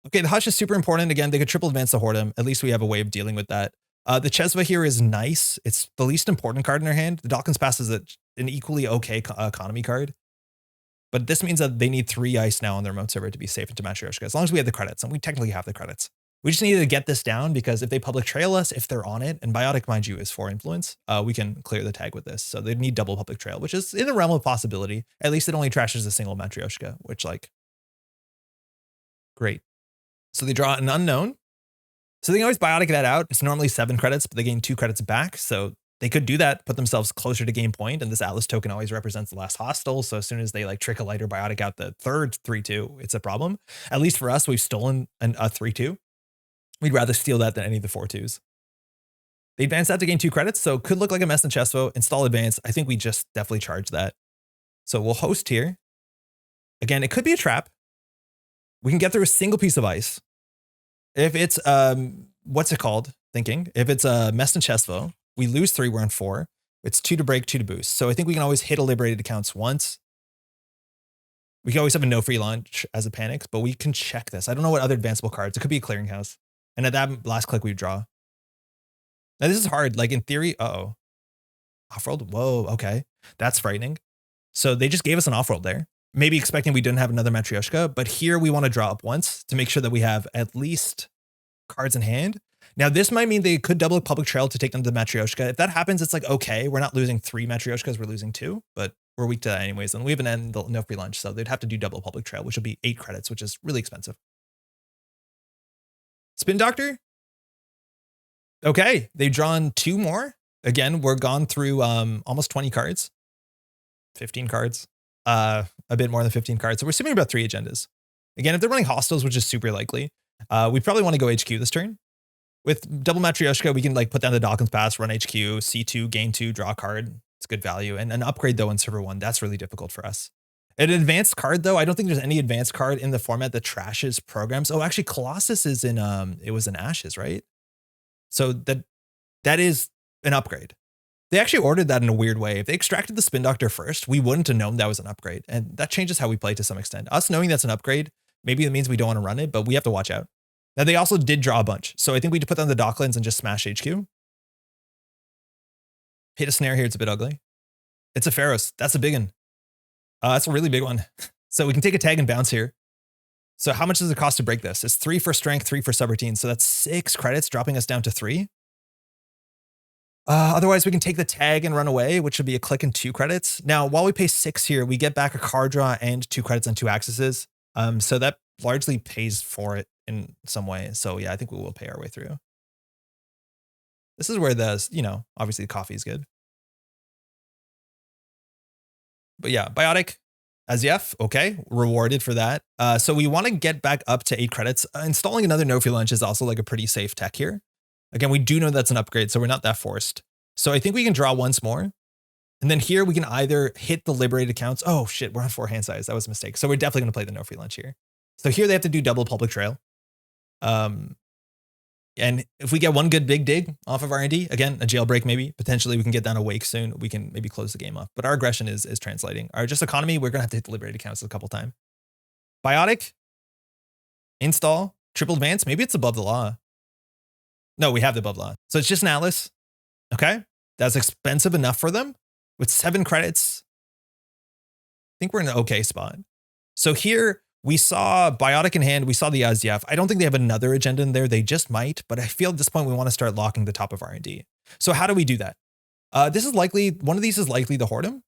Okay, the Hush is super important. Again, they could triple advance the Whoredom. At least we have a way of dealing with that. The Chesva here is nice. It's the least important card in their hand. The Dawkins Pass is an equally okay economy card. But this means that they need 3 ice now on their remote server to be safe into Matryoshka, as long as we have the credits. And we technically have the credits. We just need to get this down, because if they public trail us, if they're on it, and Biotic, mind you, is 4 influence, we can clear the tag with this. So they'd need double public trail, which is in the realm of possibility. At least it only trashes a single Matryoshka, which like, great. So they draw an unknown. So they can always Biotic that out. It's normally 7 credits, but they gain 2 credits back. So they could do that, put themselves closer to game point, and this Atlas token always represents the last hostile. So as soon as they like trick a lighter Biotic out the third 3-2, it's a problem. At least for us, we've stolen a 3-2. We'd rather steal that than any of the 4-2s. They advance that to gain 2 credits, so could look like a Mess and Chesvo. Install advance. I think we just definitely charge that. So we'll host here. Again, it could be a trap. We can get through a single piece of ice. If it's, what's it called? Thinking. If it's a Mess and Chesvo, we lose 3, we're on 4. It's 2 to break, 2 to boost. So I think we can always hit a liberated accounts once. We can always have a no free launch as a panic, but we can check this. I don't know what other advanceable cards. It could be a clearinghouse. And at that last click, we draw. Now this is hard. Like in theory, off-world. Whoa, okay. That's frightening. So they just gave us an off-world there. Maybe expecting we didn't have another Matryoshka, but here we want to draw up once to make sure that we have at least cards in hand. Now this might mean they could double public trail to take them to the Matryoshka. If that happens, it's like, okay, we're not losing 3 Matryoshkas, we're losing 2, but we're weak to that anyways. And we have an end, no free lunch, so they'd have to do double public trail, which would be 8 credits, which is really expensive. Spin Doctor. Okay, they've drawn 2 more. Again, we're gone through almost 20 cards. 15 cards. A bit more than 15 cards. So we're assuming about 3 agendas. Again, if they're running hostiles, which is super likely, we probably want to go HQ this turn. With double Matryoshka, we can like put down the Dawkins Pass, run HQ, C2, gain 2, draw a card. It's good value. And an upgrade though in server 1, that's really difficult for us. An advanced card though, I don't think there's any advanced card in the format that trashes programs. Oh, actually Colossus is in, it was in Ashes, right? So that is an upgrade. They actually ordered that in a weird way. If they extracted the Spin Doctor first, we wouldn't have known that was an upgrade. And that changes how we play to some extent. Us knowing that's an upgrade, maybe it means we don't want to run it, but we have to watch out. Now, they also did draw a bunch. So I think we need to put down the Docklands and just smash HQ. Hit a snare here. It's a bit ugly. It's a Pharaohs. That's a big one. That's a really big one. So we can take a tag and bounce here. So how much does it cost to break this? It's 3 for strength, 3 for subroutine. So that's 6 credits, dropping us down to 3. Otherwise, we can take the tag and run away, which would be a click and 2 credits. Now, while we pay 6 here, we get back a card draw and 2 credits on 2 accesses. So that largely pays for it in some way. So yeah, I think we will pay our way through. This is where the, obviously the coffee is good. But yeah, Biotic, Azyaf, okay, rewarded for that. So we want to get back up to 8 credits. Installing another No Free Lunch is also like a pretty safe tech here. Again, we do know that's an upgrade, so we're not that forced. So I think we can draw once more. And then here we can either hit the liberated counts. Oh shit, we're on 4 hand size. That was a mistake. So we're definitely going to play the No Free Lunch here. So here they have to do double public trail. And if we get one good big dig off of R&D, again, a jailbreak maybe, potentially we can get down a wake soon. We can maybe close the game up. But our aggression is translating. Our just economy, we're going to have to hit the liberated counts a couple times. Biotic, install, triple advance. Maybe it's above the law. No, we have the above law. So it's just an Atlas. Okay. That's expensive enough for them. With 7 credits, I think we're in an okay spot. So here we saw Biotic in hand. We saw the Azyaf. I don't think they have another agenda in there. They just might, but I feel at this point we want to start locking the top of R&D. So how do we do that? This is likely, one of these is likely the Whoredom.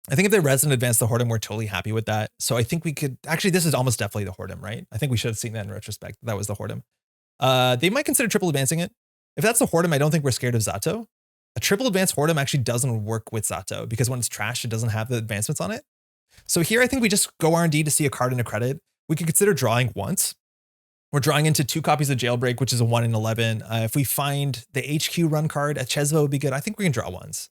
I think if they res and advance the Whoredom, we're totally happy with that. So I think we could, actually this is almost definitely the Whoredom, right? I think we should have seen that in retrospect. That was the Whoredom. They might consider triple advancing it. If that's the Whoredom, I don't think we're scared of Zato. A triple advanced Whoredom actually doesn't work with Zato because when it's trashed, it doesn't have the advancements on it. So here, I think we just go R&D to see a card and a credit. We could consider drawing once. We're drawing into 2 copies of Jailbreak, which is a 1 in 11. If we find the HQ run card, a Chesvo would be good. I think we can draw once.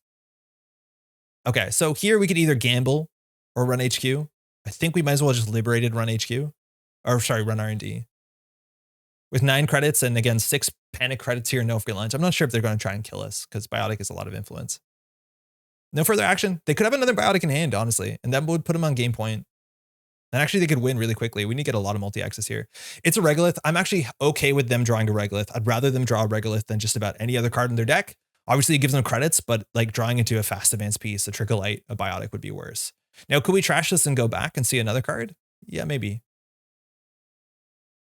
Okay, so here we could either gamble or run HQ. I think we might as well just liberated run HQ. Or sorry, run R&D. With 9 credits and again, 6 panic credits here, no free lunch. I'm not sure if they're going to try and kill us because Biotic is a lot of influence. No further action. They could have another Biotic in hand, honestly, and that would put them on game point. And actually, they could win really quickly. We need to get a lot of multi-access here. It's a Regolith. I'm actually okay with them drawing a Regolith. I'd rather them draw a Regolith than just about any other card in their deck. Obviously, it gives them credits, but like drawing into a fast advance piece, a Trickle Light, a Biotic would be worse. Now, could we trash this and go back and see another card? Yeah, maybe.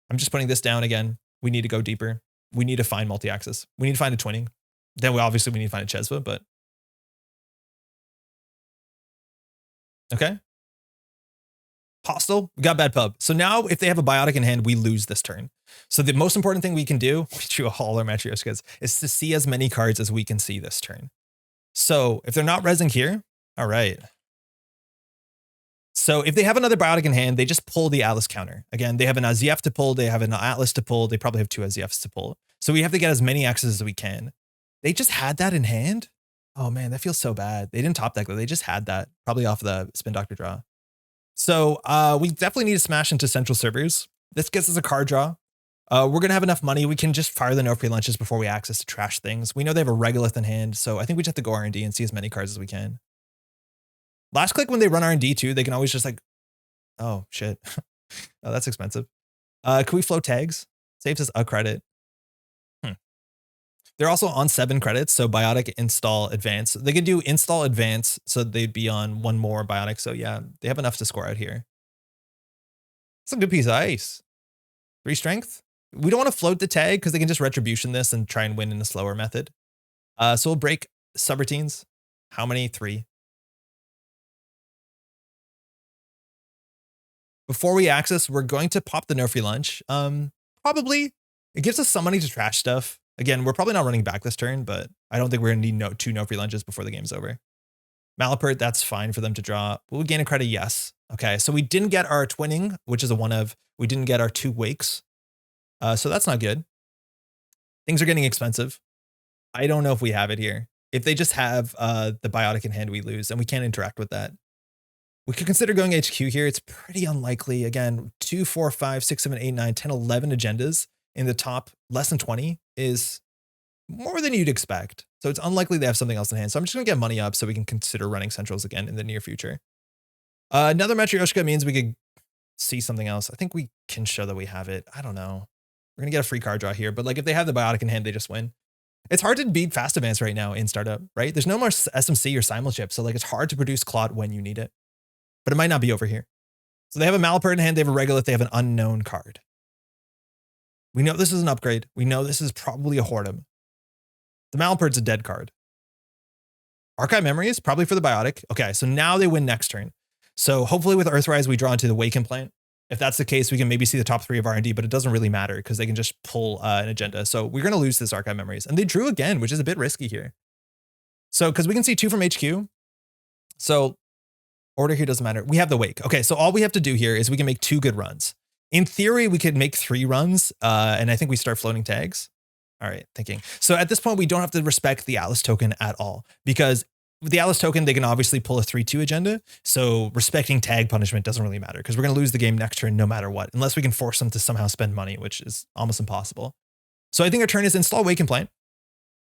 I'm just putting this down again. We need to go deeper. We need to find multi-access. We need to find a twinning. Then we need to find a Chesva, but okay. Hostile, we got bad pub. So now if they have a Biotic in hand, we lose this turn. So the most important thing we can do, we drew all our Matryoshkas, is to see as many cards as we can see this turn. So if they're not resing here, all right. So if they have another Biotic in hand, they just pull the Atlas counter. Again, they have an Azyaf to pull, they have an Atlas to pull, they probably have 2 Azyafs to pull. So we have to get as many accesses as we can. They just had that in hand? Oh man, that feels so bad. They didn't top deck though, they just had that, probably off the Spin Doctor draw. So we definitely need to smash into central servers. This gets us a card draw. We're going to have enough money. We can just fire the no free lunches before we access to trash things. We know they have a Regolith in hand, so I think we just have to go R&D and see as many cards as we can. Last click when they run R&D too, they can always just like, oh shit. Oh, that's expensive. Can we float tags? Saves us a credit. They're also on 7 credits, so Biotic, install, advance. They could do install, advance, so they'd be on 1 more Biotic. So yeah, they have enough to score out here. It's a good piece of ice. 3 strength. We don't want to float the tag because they can just retribution this and try and win in a slower method. So we'll break subroutines. How many? 3. Before we access, we're going to pop the no free lunch. Probably. It gives us some money to trash stuff. Again, we're probably not running back this turn, but I don't think we're going to need 2 no free lunches before the game's over. Malapert, that's fine for them to draw. Will we gain a credit? Yes. Okay, so we didn't get our twinning, which is a 1 of. We didn't get our 2 wakes. So that's not good. Things are getting expensive. I don't know if we have it here. If they just have the Biotic in hand, we lose, and we can't interact with that. We could consider going HQ here. It's pretty unlikely. Again, 2, 4, 5, 6, 7, 8, 9, 10, 11 agendas in the top less than 20 is more than you'd expect. So it's unlikely they have something else in hand. So I'm just gonna get money up so we can consider running centrals again in the near future. Another Matryoshka means we could see something else. I think we can show that we have it. I don't know. We're gonna get a free card draw here, but like if they have the biotic in hand, they just win. It's hard to beat fast advance right now in startup, right? There's no more SMC or simulchip, so like it's hard to produce clot when you need it. But it might not be over here. So they have a Malapert in hand, they have a Regolith, they have an unknown card. We know this is an upgrade. We know this is probably a Hortum. The Malapert's a dead card. Archive Memories, probably for the biotic. Okay, so now they win next turn. So hopefully with Earthrise, we draw into the Wake Implant. If that's the case, we can maybe see the top 3 of R&D, but it doesn't really matter because they can just pull an agenda. So we're going to lose this Archive Memories. And they drew again, which is a bit risky here. So because we can see 2 from HQ. So order here doesn't matter. We have the Wake. Okay, so all we have to do here is we can make 2 good runs. In theory, we could make 3 runs, and I think we start floating tags. All right, thinking. So at this point, we don't have to respect the Atlas token at all because with the Atlas token, they can obviously pull a 3-2 agenda. So respecting tag punishment doesn't really matter because we're going to lose the game next turn no matter what, unless we can force them to somehow spend money, which is almost impossible. So I think our turn is install Wake Implant.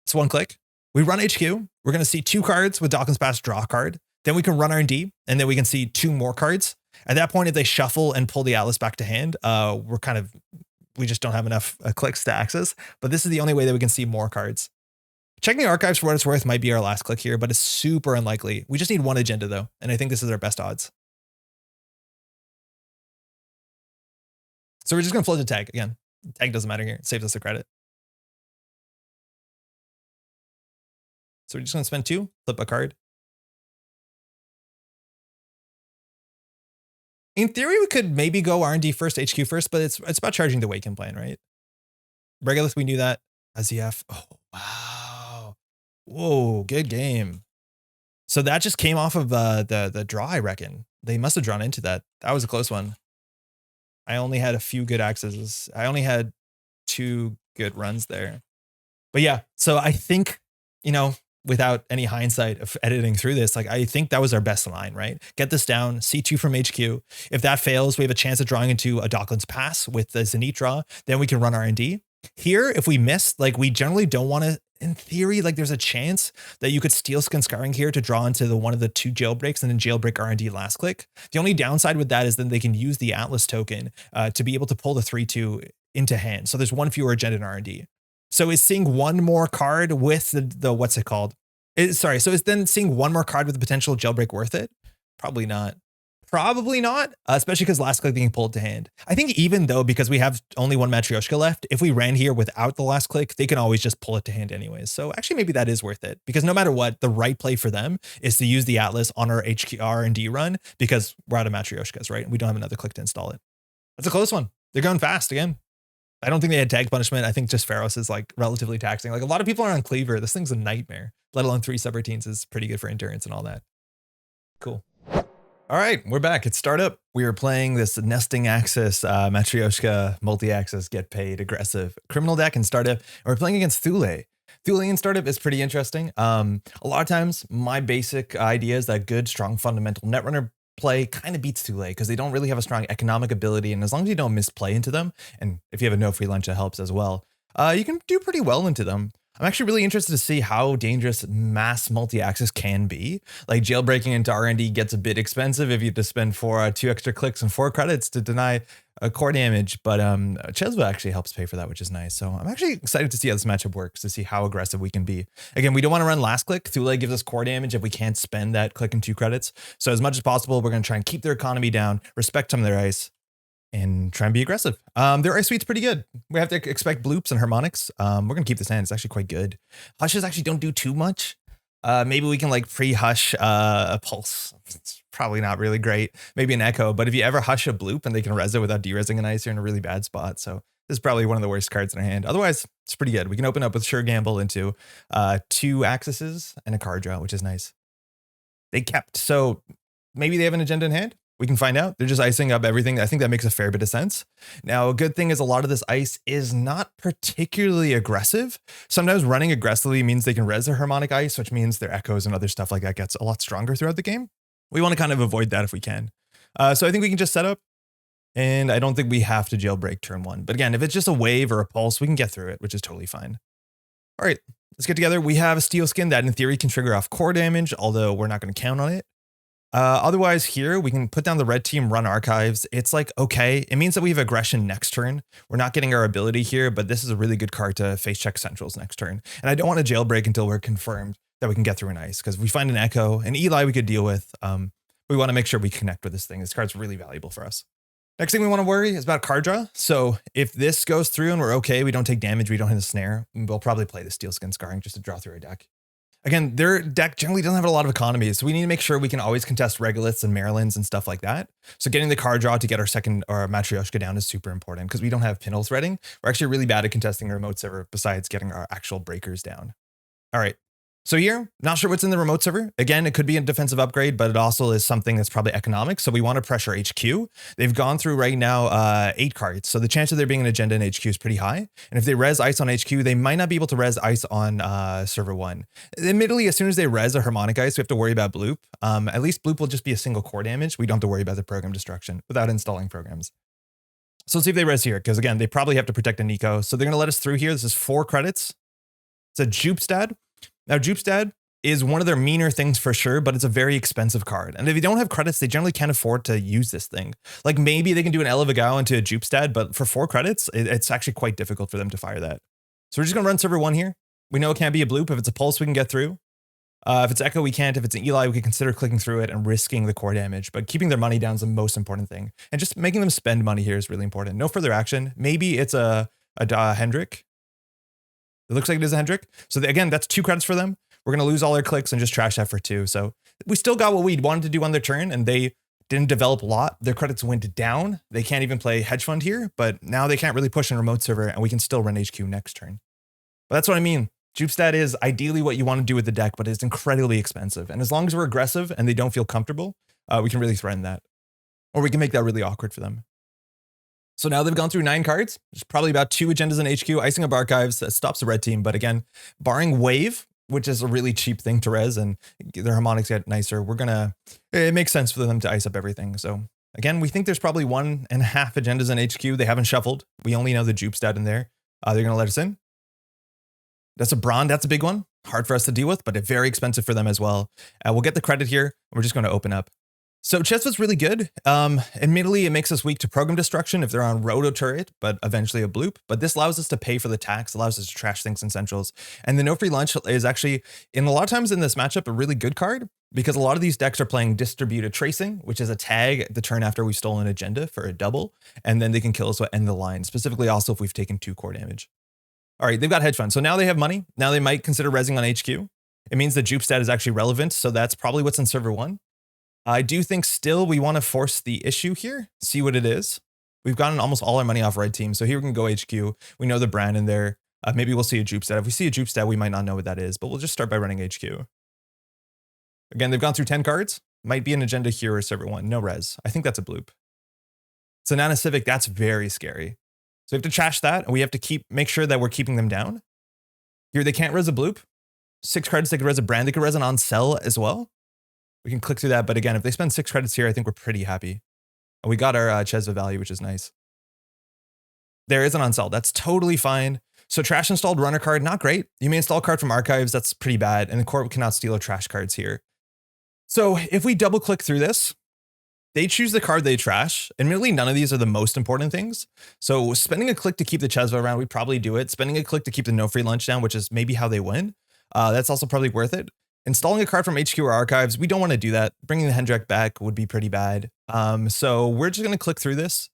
It's 1 click. We run HQ. We're going to see 2 cards with Dawkins Pass, draw a card. Then we can run R&D, and then we can see 2 more cards. At that point, if they shuffle and pull the Atlas back to hand, we just don't have enough clicks to access. But this is the only way that we can see more cards. Checking the archives for what it's worth might be our last click here, but it's super unlikely. We just need 1 agenda though, and I think this is our best odds. So we're just gonna float the tag again. Tag doesn't matter here. It saves us the credit. So we're just gonna spend 2, flip a card. In theory, we could maybe go R&D first, HQ first, but it's about charging the Wake Implant, right? Regolith, we knew that. ZF. Oh, wow. Whoa, good game. So that just came off of the draw, I reckon. They must have drawn into that. That was a close one. I only had a few good accesses. I only had 2 good runs there. But yeah, so I think, you know, without any hindsight of editing through this, like I think that was our best line, right? Get this down, C2 from HQ. If that fails, we have a chance of drawing into a Dawkins Pass with the Zenith draw. Then we can run R&D. Here, if we miss, like we generally don't want to, in theory, like there's a chance that you could steal Skin Scarring here to draw into one of the 2 jailbreaks and then jailbreak R&D last click. The only downside with that is then they can use the Atlas token to be able to pull the 3-2 into hand. So there's 1 fewer agenda in R&D. So is seeing 1 more card with the what's it called? So is then seeing 1 more card with the potential jailbreak worth it? Probably not. Probably not, especially because last click being pulled to hand. I think even though, because we have only 1 Matryoshka left, if we ran here without the last click, they can always just pull it to hand anyways. So actually maybe that is worth it because no matter what, the right play for them is to use the Atlas on our HQR and D run because we're out of Matryoshkas, right? We don't have another click to install it. That's a close one. They're going fast again. I don't think they had tag punishment. I think just Pharos is like relatively taxing. Like a lot of people are on Cleaver. This thing's a nightmare, let alone 3 subroutines is pretty good for endurance and all that. Cool. All right, we're back. It's Startup. We are playing this nesting axis, Matryoshka, multi-axis, get paid, aggressive criminal deck in Startup. And we're playing against Thule. Thule in Startup is pretty interesting. A lot of times, my basic idea is that good, strong, fundamental Netrunner play kind of beats Thule because they don't really have a strong economic ability. And as long as you don't misplay into them, and if you have a no free lunch, that helps as well, you can do pretty well into them. I'm actually really interested to see how dangerous mass multi-axis can be. Like jailbreaking into R&D gets a bit expensive if you have to spend 2 extra clicks and 4 credits to deny a core damage, but Chesva actually helps pay for that, which is nice. So I'm actually excited to see how this matchup works, to see how aggressive we can be. Again, we don't want to run last click. Thule gives us core damage if we can't spend that click and 2 credits. So as much as possible, we're going to try and keep their economy down, respect some of their ice, and try and be aggressive. Their ice suite's pretty good. We have to expect bloops and harmonics. We're gonna keep this hand. It's actually quite good. Hushes actually don't do too much. Maybe we can like pre-hush a pulse. It's probably not really great. Maybe an echo, but if you ever hush a bloop and they can res it without de-resing an ice, you're in a really bad spot. So this is probably one of the worst cards in our hand. Otherwise, it's pretty good. We can open up with Sure Gamble into 2 accesses and a card draw, which is nice. They kept, so maybe they have an agenda in hand. We can find out. They're just icing up everything. I think that makes a fair bit of sense. Now, a good thing is a lot of this ice is not particularly aggressive. Sometimes running aggressively means they can res their harmonic ice, which means their echoes and other stuff like that gets a lot stronger throughout the game. We want to kind of avoid that if we can. So I think we can just set up, and I don't think we have to jailbreak turn 1. But again, if it's just a wave or a pulse, we can get through it, which is totally fine. All right, let's get together. We have a steel skin that in theory can trigger off core damage, although we're not going to count on it. Otherwise here, we can put down the red team, run archives. It's like, okay, it means that we have aggression next turn. We're not getting our ability here, but this is a really good card to face check centrals next turn. And I don't want to jailbreak until we're confirmed that we can get through an ice, because if we find an echo, an Eli we could deal with. We want to make sure we connect with this thing. This card's really valuable for us. Next thing we want to worry is about card draw. So if this goes through and we're okay, we don't take damage, we don't hit a snare, we'll probably play the steel skin scarring just to draw through our deck. Again, their deck generally doesn't have a lot of economies, so we need to make sure we can always contest regoliths and Marylands and stuff like that. So getting the card draw to get our second or Matryoshka down is super important because we don't have pinhole threading. We're actually really bad at contesting a remote server besides getting our actual breakers down. All right. So here, not sure what's in the remote server. Again, it could be a defensive upgrade, but it also is something that's probably economic. So we want to pressure HQ. They've gone through right now 8 cards. So the chance of there being an agenda in HQ is pretty high. And if they res ice on HQ, they might not be able to res ice on server 1. Admittedly, as soon as they res a harmonic ice, we have to worry about bloop. At least bloop will just be a single core damage. We don't have to worry about the program destruction without installing programs. So let's see if they res here, because again, they probably have to protect a Nico. So they're going to let us through here. This is 4 credits. It's a Jupstad. Now, Jupstad is one of their meaner things for sure, but it's a very expensive card. And if you don't have credits, they generally can't afford to use this thing. Like maybe they can do an Elevagao into a Jupstad, but for 4 credits, it's actually quite difficult for them to fire that. So we're just going to run server 1 here. We know it can't be a bloop. If it's a pulse, we can get through. If it's echo, we can't. If it's an Eli, we can consider clicking through it and risking the core damage. But keeping their money down is the most important thing. And just making them spend money here is really important. No further action. Maybe it's a Hendrik. It looks like it is a Hendrik. So again, that's 2 credits for them. We're going to lose all our clicks and just trash that for 2. So we still got what we wanted to do on their turn, and they didn't develop a lot. Their credits went down. They can't even play hedge fund here, but now they can't really push in remote server, and we can still run HQ next turn. But that's what I mean. Jupstad is ideally what you want to do with the deck, but it's incredibly expensive. And as long as we're aggressive and they don't feel comfortable, we can really threaten that. Or we can make that really awkward for them. So now they've gone through 9 cards. There's probably about 2 agendas in HQ, icing up archives. That stops the red team. But again, barring wave, which is a really cheap thing to res and their harmonics get nicer, it makes sense for them to ice up everything. So again, we think there's probably 1.5 agendas in HQ. They haven't shuffled. We only know the Jupstad in there. They're going to let us in. That's a Braun. That's a big one. Hard for us to deal with, but very expensive for them as well. We'll get the credit here. We're just going to open up. So Chesva's really good. Admittedly, it makes us weak to program destruction if they're on roto turret, but eventually a bloop. But this allows us to pay for the tax, allows us to trash things in centrals. And the no free lunch is actually, in a lot of times in this matchup, a really good card because a lot of these decks are playing distributed tracing, which is a tag the turn after we've stolen an agenda for a double, and then they can kill us at end the line, specifically also if we've taken 2 core damage. All right, they've got hedge fund. So now they have money. Now they might consider rezzing on HQ. It means the Jupstad is actually relevant. So that's probably what's in server 1. I do think still we want to force the issue here, see what it is. We've gotten almost all our money off red team. So here we can go HQ. We know the brand in there. Maybe we'll see a Jupstad. If we see a Jupstad, we might not know what that is, but we'll just start by running HQ. Again, they've gone through 10 cards. Might be an agenda here or server 1. No res. I think that's a bloop. It's a Nana Civic. That's very scary. So we have to trash that, and we have to make sure that we're keeping them down. Here, they can't res a bloop. 6 credits, they could res a brand. They could res an on sell as well. We can click through that, but again, if they spend 6 credits here, I think we're pretty happy. And we got our Chesva value, which is nice. There is an on sell. That's totally fine. So trash installed runner card, not great. You may install a card from archives. That's pretty bad. And the core cannot steal or trash cards here. So if we double click through this, they choose the card they trash. Admittedly, none of these are the most important things. So spending a click to keep the Chesva around, we'd probably do it. Spending a click to keep the no free lunch down, which is maybe how they win. That's also probably worth it. Installing a card from HQ or archives, we don't want to do that. Bringing the Hendrik back would be pretty bad. So we're just going to click through this.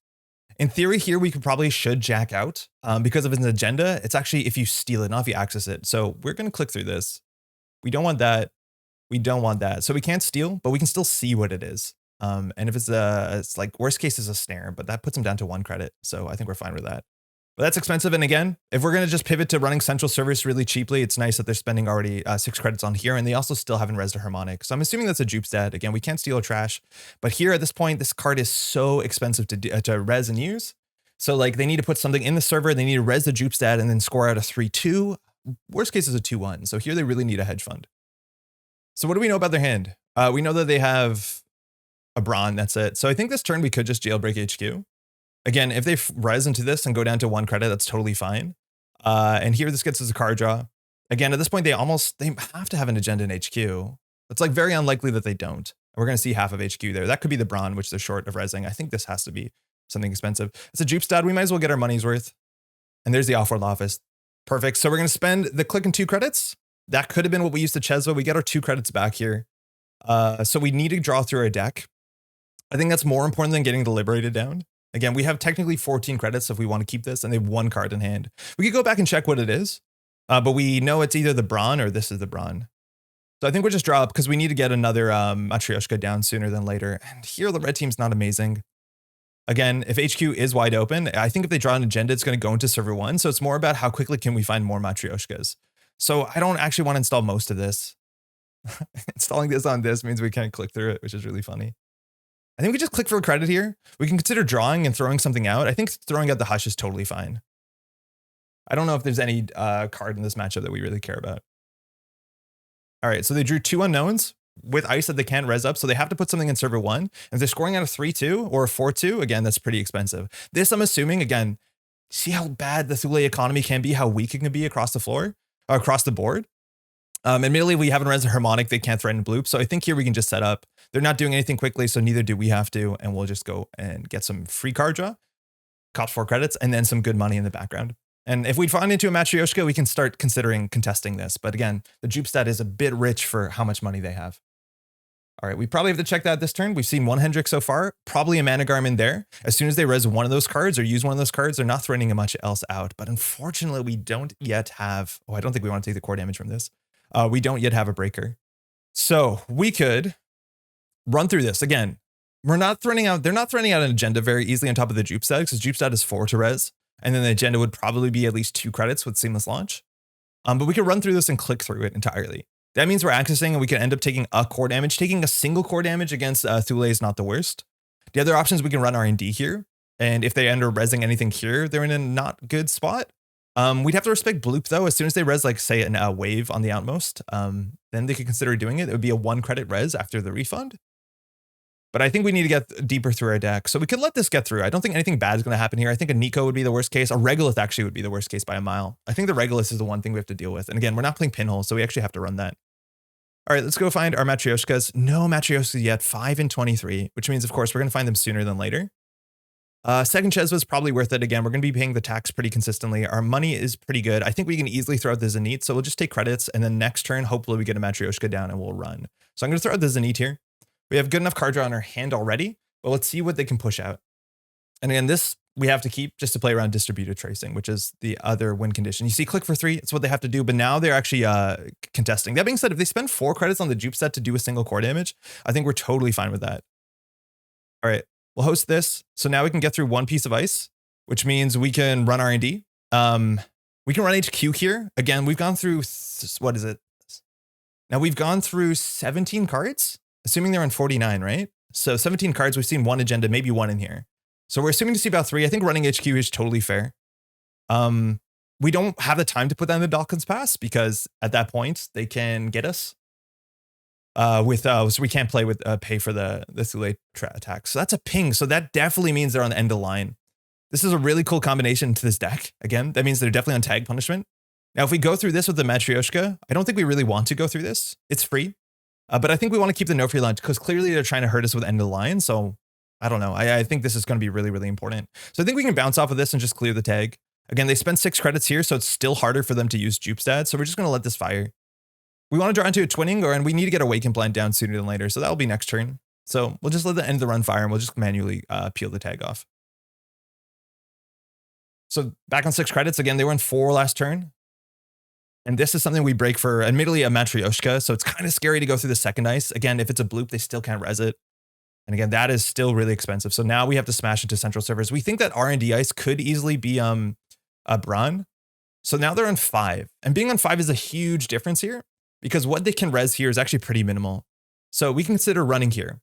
In theory here, we should jack out because of its agenda. It's actually if you steal it, not if you access it. So we're going to click through this. We don't want that. We don't want that. So we can't steal, but we can still see what it is. And if it's like worst case is a snare, but that puts them down to 1 credit. So I think we're fine with that. But that's expensive. And again, if we're going to just pivot to running central service really cheaply, it's nice that they're spending already 6 credits on here. And they also still haven't resed a harmonic. So I'm assuming that's a Jupstad. Again, we can't steal or trash. But here at this point, this card is so expensive to res and use. So like they need to put something in the server. They need to res the Jupstad and then score out a 3-2. Worst case is a 2-1. So here they really need a hedge fund. So what do we know about their hand? We know that they have a Braun. That's it. So I think this turn we could just jailbreak HQ. Again, if they res into this and go down to 1 credit, that's totally fine. And here this gets us a card draw. Again, at this point, they have to have an agenda in HQ. It's like very unlikely that they don't. We're going to see half of HQ there. That could be the Braun, which they're short of resing. I think this has to be something expensive. It's a Jupstad. We might as well get our money's worth. And there's the off-world office. Perfect. So we're going to spend the click and 2 credits. That could have been what we used to Chesva. We get our 2 credits back here. So we need to draw through our deck. I think that's more important than getting the Liberated down. Again, we have technically 14 credits if we want to keep this, and they have 1 card in hand. We could go back and check what it is, but we know it's either the Braun or this is the Braun. So I think we'll just draw up because we need to get another Matryoshka down sooner than later. And here the red team's not amazing. Again, if HQ is wide open, I think if they draw an agenda, it's going to go into server 1. So it's more about how quickly can we find more Matryoshkas. So I don't actually want to install most of this. Installing this on this means we can't click through it, which is really funny. I think we just click for a credit here. We can consider drawing and throwing something out. I think throwing out the Hush is totally fine. I don't know if there's any card in this matchup that we really care about. All right, so they drew 2 unknowns with ice that they can't res up, so they have to put something in server 1. If they're scoring out of 3-2 or 4-2, again, that's pretty expensive. This, I'm assuming, again, see how bad the Thule economy can be, how weak it can be across the floor, or across the board. Admittedly, we haven't res a Harmonic, they can't threaten bloop, so I think here we can just set up. They're not doing anything quickly, so neither do we have to, and we'll just go and get some free card draw, cost 4 credits, and then some good money in the background. And if we find into a Matryoshka, we can start considering contesting this. But again, the Jupstad is a bit rich for how much money they have. All right, we probably have to check that this turn. We've seen 1 Hendrik so far, probably a Mana Garmin there. As soon as they res one of those cards or use one of those cards, they're not threatening much else out. But unfortunately, we don't yet have, I don't think we want to take the core damage from this. We don't yet have a breaker. So we could run through this. Again, they're not threatening out an agenda very easily on top of the Jupstad because Jupstad is 4 to res. And then the agenda would probably be at least 2 credits with seamless launch. But we could run through this and click through it entirely. That means we're accessing and we can end up taking a core damage. Taking a single core damage against Thule is not the worst. The other options, we can run R&D here. And if they end up resing anything here, they're in a not good spot. We'd have to respect bloop though. As soon as they res, like say a wave on the outmost, then they could consider doing it. It would be a 1 credit res after the refund. But I think we need to get deeper through our deck. So we could let this get through. I don't think anything bad is going to happen here. I think a Nico would be the worst case. A Regolith actually would be the worst case by a mile. I think the Regolith is the one thing we have to deal with. And again, we're not playing Pinhole, so we actually have to run that. All right, let's go find our Matryoshkas. No Matryoshkas yet, 5 and 23, which means, of course, we're going to find them sooner than later. Second Chesva is probably worth it. Again, we're going to be paying the tax pretty consistently. Our money is pretty good. I think we can easily throw out the Zenith. So we'll just take credits. And then next turn, hopefully we get a Matryoshka down and we'll run. So I'm going to throw out the Zenith here. We have good enough card draw in our hand already, but let's see what they can push out. And again, this we have to keep just to play around distributed tracing, which is the other win condition. You see click for 3, it's what they have to do, but now they're actually contesting. That being said, if they spend 4 credits on the Jupe set to do a single core damage, I think we're totally fine with that. All right, we'll host this. So now we can get through 1 piece of ice, which means we can run R&D. We can run HQ here. Again, we've gone through, what is it? Now we've gone through 17 cards. Assuming they're on 49, right? So 17 cards, we've seen 1 agenda, maybe 1 in here. So we're assuming to see about 3. I think running HQ is totally fair. We don't have the time to put that in the Dawkins Pass because at that point they can get us so we can't play with pay for the Thule attack. So that's a ping. So that definitely means they're on the end of the line. This is a really cool combination to this deck. Again, that means they're definitely on tag punishment. Now, if we go through this with the Matryoshka, I don't think we really want to go through this. It's free. But I think we want to keep the no free lunch because clearly they're trying to hurt us with end of the line. So I don't know. I think this is going to be really, really important. So I think we can bounce off of this and just clear the tag. Again, they spent 6 credits here, so it's still harder for them to use Jupestad. So we're just going to let this fire. We want to draw into a twinning, and we need to get Awaken Plant down sooner than later. So that'll be next turn. So we'll just let the end of the run fire and we'll just manually peel the tag off. So back on 6 credits. Again, they were in 4 last turn. And this is something we break for, admittedly, a Matryoshka. So it's kind of scary to go through the second ice. Again, if it's a bloop, they still can't res it. And again, that is still really expensive. So now we have to smash into central servers. We think that R&D ice could easily be a Braun. So now they're on 5. And being on 5 is a huge difference here because what they can res here is actually pretty minimal. So we can consider running here.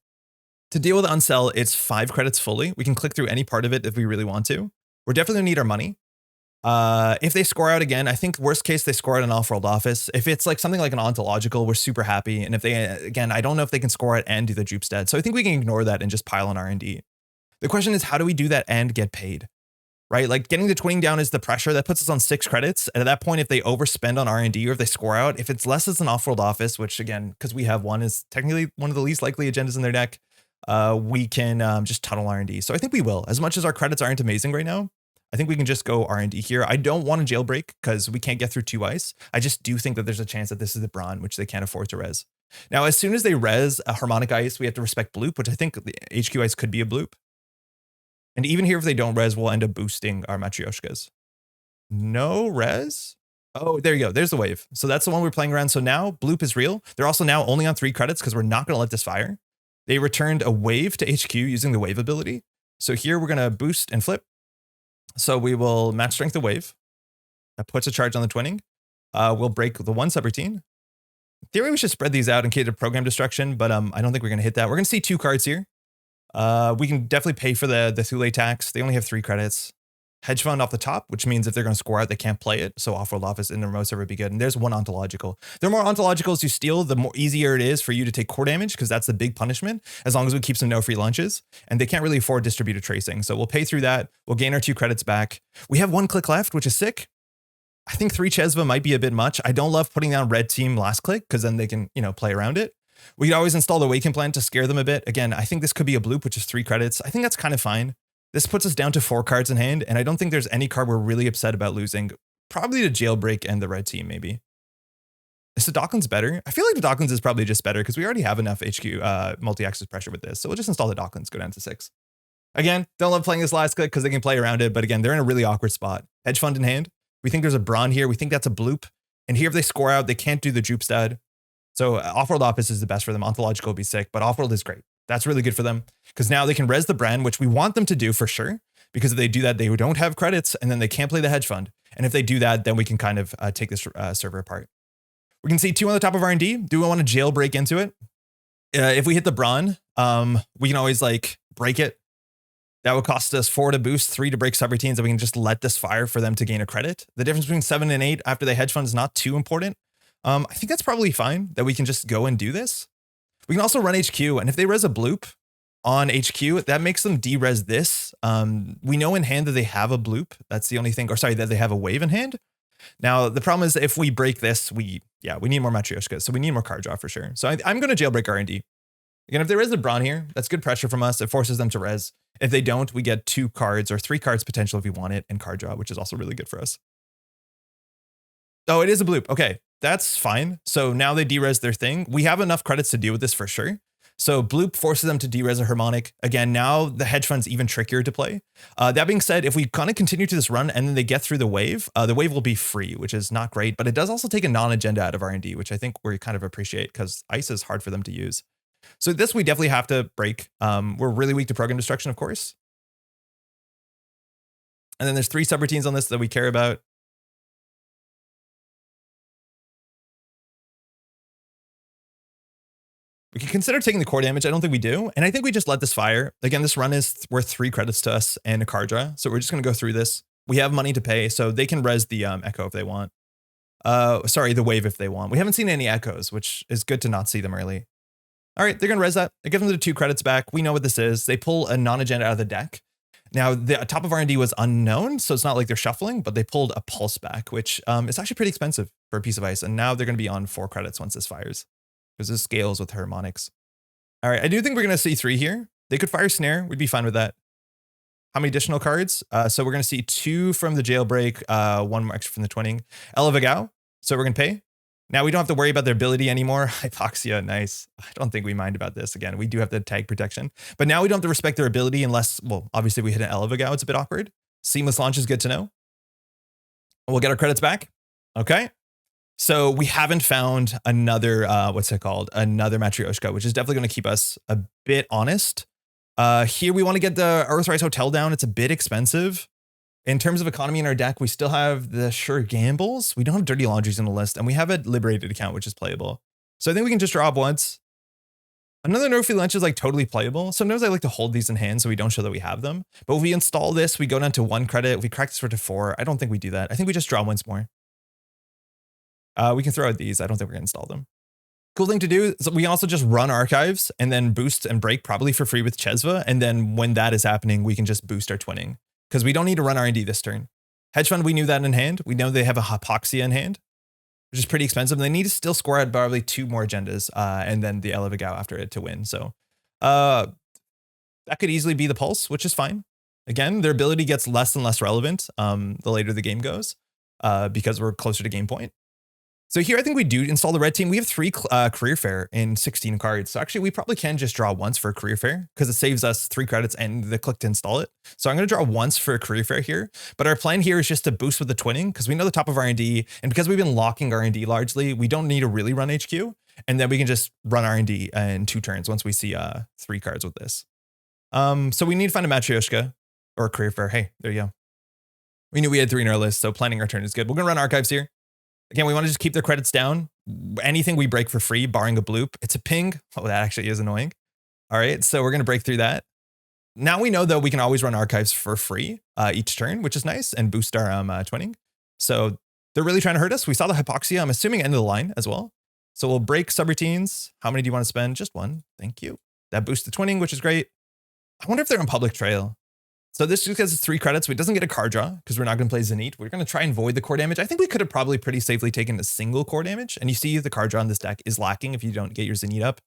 To deal with unsell, it's 5 credits fully. We can click through any part of it if we really want to. We're definitely gonna need our money. If they score out again, I think worst case, they score out an off-world office. If it's like something like an ontological, we're super happy. And if they, again, I don't know if they can score out and do the Jupestad. So I think we can ignore that and just pile on R&D. The question is, how do we do that and get paid? right? Like getting the twinning down is the pressure that puts us on 6 credits. And at that point, if they overspend on R&D or if they score out, if it's less as an off-world office, which again, because we have one, is technically one of the least likely agendas in their deck, we can just tunnel R&D. So I think we will. As much as our credits aren't amazing right now, I think we can just go R&D here. I don't want to jailbreak because we can't get through 2 ice. I just do think that there's a chance that this is the Brawn, which they can't afford to res. Now, as soon as they res a harmonic ice, we have to respect bloop, which I think the HQ ice could be a bloop. And even here, if they don't res, we'll end up boosting our Matryoshkas. No res? Oh, there you go. There's the wave. So that's the one we're playing around. So now bloop is real. They're also now only on 3 credits because we're not going to let this fire. They returned a wave to HQ using the wave ability. So here we're going to boost and flip. So we will match strength the wave. That puts a charge on the twinning. We'll break the 1 subroutine. In theory, we should spread these out in case of program destruction, but I don't think we're going to hit that. We're going to see 2 cards here. We can definitely pay for the Thule tax. They only have 3 credits. Hedge fund off the top, which means if they're going to score out, they can't play it. So off-world office in the remote server would be good. And there's 1 ontological. The more ontologicals you steal, the more easier it is for you to take core damage because that's the big punishment, as long as we keep some no free lunches. And they can't really afford distributed tracing. So we'll pay through that. We'll gain our 2 credits back. We have 1 click left, which is sick. I think 3 Chesva might be a bit much. I don't love putting down red team last click because then they can, play around it. We could always install the Awaken Plan to scare them a bit. Again, I think this could be a bloop, which is 3 credits. I think that's kind of fine. This puts us down to 4 cards in hand, and I don't think there's any card we're really upset about losing. Probably the Jailbreak and the red team, maybe. Is the Decklist better? I feel like the Decklist is probably just better because we already have enough HQ multi-axis pressure with this. So we'll just install the Decklist, go down to 6. Again, don't love playing this last click because they can play around it, but again, they're in a really awkward spot. Hedge fund in hand. We think there's a Brawn here. We think that's a bloop. And here, if they score out, they can't do the Jupe stud. So off-world office is the best for them. Ontological would be sick, but off-world is great. That's really good for them because now they can res the Bran, which we want them to do for sure. Because if they do that, they don't have credits and then they can't play the hedge fund. And if they do that, then we can kind of take this server apart. We can see 2 on the top of R&D. Do we want to jailbreak into it? If we hit the Brawn, we can always break it. That would cost us 4 to boost, 3 to break subroutines, and we can just let this fire for them to gain a credit. The difference between 7 and 8 after the hedge fund is not too important. I think that's probably fine that we can just go and do this. We can also run HQ, and if they res a bloop on HQ, that makes them de-res this. We know in hand that they have a bloop. That's the only thing, or sorry, that they have a wave in hand. Now, the problem is if we break this, we need more Matryoshka, so we need more card draw for sure. So I'm going to jailbreak R&D. Again, if there is a Brawn here, that's good pressure from us. It forces them to res. If they don't, we get 2 cards or 3 cards potential if we want it, and card draw, which is also really good for us. Oh, it is a bloop. Okay, that's fine. So now they de-res their thing. We have enough credits to deal with this for sure. So bloop forces them to de-res a harmonic. Again, now the hedge fund's even trickier to play. That being said, if we kind of continue to this run and then they get through the wave will be free, which is not great, but it does also take a non-agenda out of R&D, which I think we kind of appreciate because ice is hard for them to use. So this we definitely have to break. We're really weak to program destruction, of course. And then there's 3 subroutines on this that we care about. We can consider taking the core damage. I don't think we do. And I think we just let this fire. Again, this run is worth 3 credits to us and a card draw. So we're just going to go through this. We have money to pay, so they can res the echo if they want. Sorry, the wave if they want. We haven't seen any echoes, which is good to not see them early. All right, they're going to res that. I give them the 2 credits back. We know what this is. They pull a non-agenda out of the deck. Now, the top of R&D was unknown, so it's not like they're shuffling, but they pulled a pulse back, which is actually pretty expensive for a piece of ice. And now they're going to be on 4 credits once this fires, because this scales with harmonics. All right, I do think we're going to see 3 here. They could fire snare. We'd be fine with that. How many additional cards? So we're going to see 2 from the jailbreak, 1 more extra from the twinning. Elavagao. So we're going to pay. Now we don't have to worry about their ability anymore. Hypoxia, nice. I don't think we mind about this. Again, we do have the tag protection. But now we don't have to respect their ability unless, well, obviously we hit an Elavagao. It's a bit awkward. Seamless launch is good to know. We'll get our credits back. Okay. So we haven't found another, what's it called? Another Matryoshka, which is definitely going to keep us a bit honest. Here we want to get the Earthrise Hotel down. It's a bit expensive. In terms of economy in our deck, we still have the Sure Gambles. We don't have Dirty Laundries in the list, and we have a Liberated account, which is playable. So I think we can just draw up once. Another no free lunch is totally playable. Sometimes I like to hold these in hand so we don't show that we have them. But if we install this, we go down to 1 credit. If we crack this for to 4, I don't think we do that. I think we just draw once more. We can throw out these. I don't think we're going to install them. Cool thing to do is we also just run archives and then boost and break probably for free with Chesva. And then when that is happening, we can just boost our twinning. because we don't need to run R&D this turn. Hedge fund, we knew that in hand. We know they have a hypoxia in hand, which is pretty expensive. They need to still score out probably 2 more agendas and then the Elevagao after it to win. So that could easily be the pulse, which is fine. Again, their ability gets less and less relevant the later the game goes because we're closer to game point. So here, I think we do install the red team. We have 3 career fair in 16 cards. So actually, we probably can just draw once for a career fair because it saves us 3 credits and the click to install it. So I'm going to draw once for a career fair here. But our plan here is just to boost with the twinning because we know the top of R&D. And because we've been locking R&D largely, we don't need to really run HQ. And then we can just run R&D in 2 turns once we see 3 cards with this. So we need to find a Matryoshka or a career fair. Hey, there you go. We knew we had 3 in our list, so planning our turn is good. We're going to run archives here. Again, we want to just keep their credits down. Anything we break for free, barring a bloop. It's a ping. Oh, that actually is annoying. All right, so we're going to break through that. Now we know, though, we can always run archives for free each turn, which is nice, and boost our twinning. So they're really trying to hurt us. We saw the hypoxia. I'm assuming end of the line as well. So we'll break subroutines. How many do you want to spend? Just 1. Thank you. That boosts the twinning, which is great. I wonder if they're on public trail. So this just gets 3 credits, but it doesn't get a card draw because we're not going to play Zenith. We're going to try and void the core damage. I think we could have probably pretty safely taken a single core damage. And you see the card draw on this deck is lacking if you don't get your Zenith up.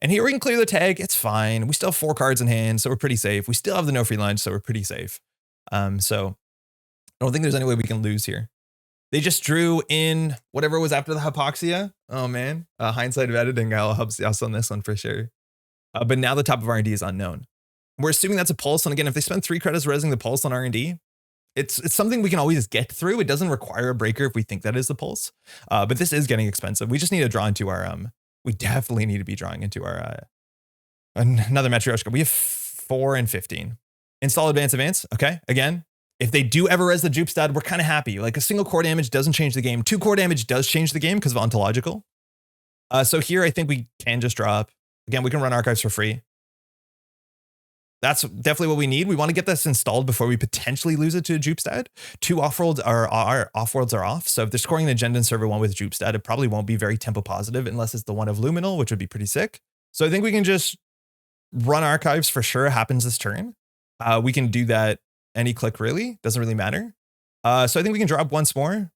And here we can clear the tag. It's fine. We still have 4 cards in hand, so we're pretty safe. We still have the no free lunch, so we're pretty safe. So I don't think there's any way we can lose here. They just drew in whatever was after the hypoxia. Oh, man. Hindsight of editing, I'll help us on this one for sure. But now the top of R&D is unknown. We're assuming that's a pulse. And again, if they spend 3 credits resing the pulse on R&D, it's something we can always get through. It doesn't require a breaker if we think that is the pulse. But this is getting expensive. We just need to draw into our, we definitely need to be drawing into our, another Matryoshka. We have 4 and 15. Install advance. Okay. Again, if they do ever res the Jupstad, we're kind of happy. Like a single core damage doesn't change the game. 2 core damage does change the game because of ontological. So here, I think we can just draw up. Again, we can run archives for free. That's definitely what we need. We want to get this installed before we potentially lose it to Jupstad. 2 offworlds are off. So if they're scoring an agenda in server 1 with Jupstad, it probably won't be very tempo positive unless it's the one of Luminal, which would be pretty sick. So I think we can just run archives for sure. Happens this turn. We can do that any click really. Doesn't really matter. So I think we can drop once more.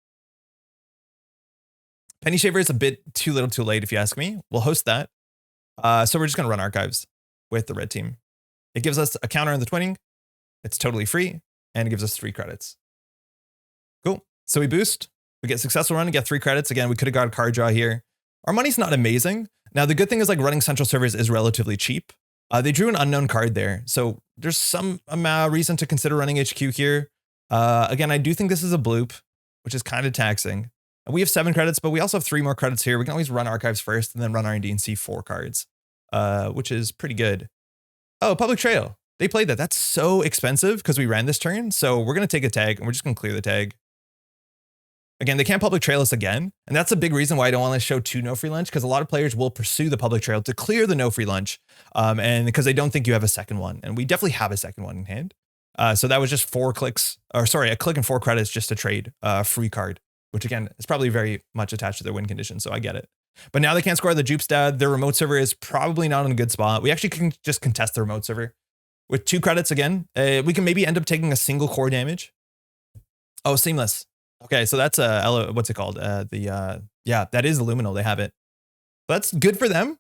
Penny Shaver is a bit too little too late if you ask me. We'll host that. So we're just going to run archives with the red team. It gives us a counter on the twinning. It's totally free. And it gives us 3 credits. Cool. So we boost. We get successful run and get 3 credits. Again, we could have got a card draw here. Our money's not amazing. Now, the good thing is like running central servers is relatively cheap. They drew an unknown card there. So there's some reason to consider running HQ here. Again, I do think this is a bloop, which is kind of taxing. And we have 7 credits, but we also have 3 more credits here. We can always run archives first and then run R&D and see 4 cards, which is pretty good. Oh, public trail. They played that. That's so expensive because we ran this turn. So we're going to take a tag and we're just going to clear the tag. Again, they can't public trail us again. And that's a big reason why I don't want to show 2 no free lunch because a lot of players will pursue the public trail to clear the no free lunch. And because they don't think you have a second one. And we definitely have a second one in hand. So that was just 4 clicks or sorry, a click and 4 credits just to trade a free card, which again is probably very much attached to their win condition. So I get it. But now they can't score the Jupstad. Their remote server is probably not in a good spot. We actually can just contest the remote server with 2 credits again. We can maybe end up taking a single core damage. Oh, seamless. Okay, so that's what's it called? Yeah, that is Luminal. They have it. That's good for them.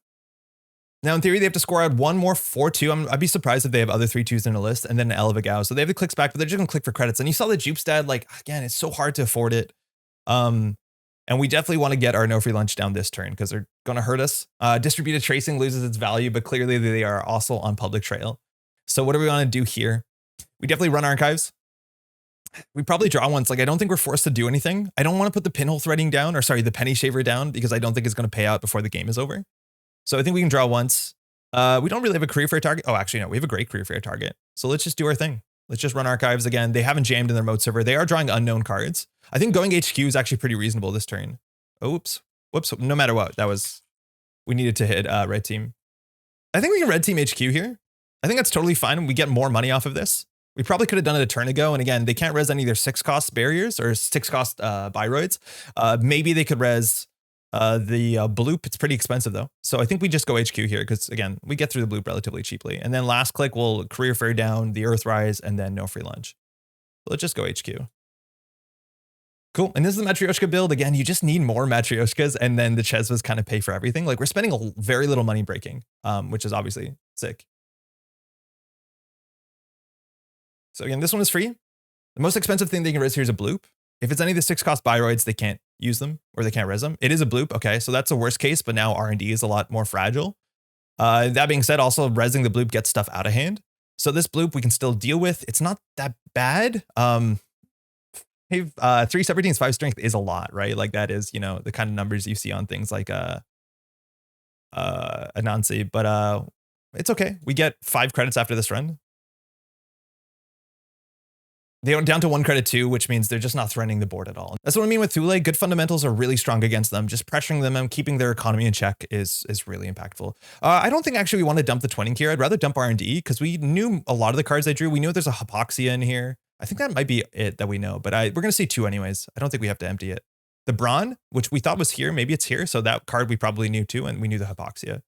Now, in theory, they have to score out 1 more 4-2. I'd be surprised if they have other 3-2s in a list and then an Elevagao. So they have the clicks back, but they're just gonna click for credits. And you saw the Jupstad, like again, it's so hard to afford it. And we definitely want to get our no free lunch down this turn because they're going to hurt us. Distributed tracing loses its value, but clearly they are also on public trail. So what do we want to do here? We definitely run archives. We probably draw once. Like, I don't think we're forced to do anything. I don't want to put the pinhole threading down or sorry, the penny shaver down because I don't think it's going to pay out before the game is over. So I think we can draw once. We don't really have a career fair target. Oh, actually, no, we have a great career fair target. So let's just do our thing. Let's just run archives again. They haven't jammed in their remote server. They are drawing unknown cards. I think going HQ is actually pretty reasonable this turn. Oops. Whoops. No matter what, we needed to hit red team. I think we can red team HQ here. I think that's totally fine. We get more money off of this. We probably could have done it a turn ago. And again, they can't res any of their 6-cost barriers or 6-cost biroids. Maybe they could res the bloop. It's pretty expensive though. So I think we just go HQ here because again, we get through the bloop relatively cheaply. And then last click, we'll career fair down, the Earthrise, and then no free lunch. Let's just go HQ. Cool. And this is the Matryoshka build. Again, you just need more Matryoshkas, and then the Chesvas kind of pay for everything. Like we're spending very little money breaking, which is obviously sick. So again, this one is free. The most expensive thing they can res here is a bloop. If it's any of the 6-cost Bioroids, they can't use them or they can't res them. It is a bloop. Okay, so that's the worst case, but now R&D is a lot more fragile. That being said, also resing the bloop gets stuff out of hand. So this bloop we can still deal with. It's not that bad. Hey, 3 separate teams, 5 strength is a lot, right? Like that is, you know, the kind of numbers you see on things like Anansi, but it's okay. We get 5 credits after this run. They are down to 1 credit too, which means they're just not threatening the board at all. That's what I mean with Thule. Good fundamentals are really strong against them. Just pressuring them and keeping their economy in check is really impactful. I don't think actually we want to dump the twinning here. I'd rather dump R&D because we knew a lot of the cards they drew. We knew there's a hypoxia in here. I think that might be it that we know, but we're going to see 2 anyways. I don't think we have to empty it. The Brawn, which we thought was here, maybe it's here. So that card we probably knew too, and we knew the hypoxia.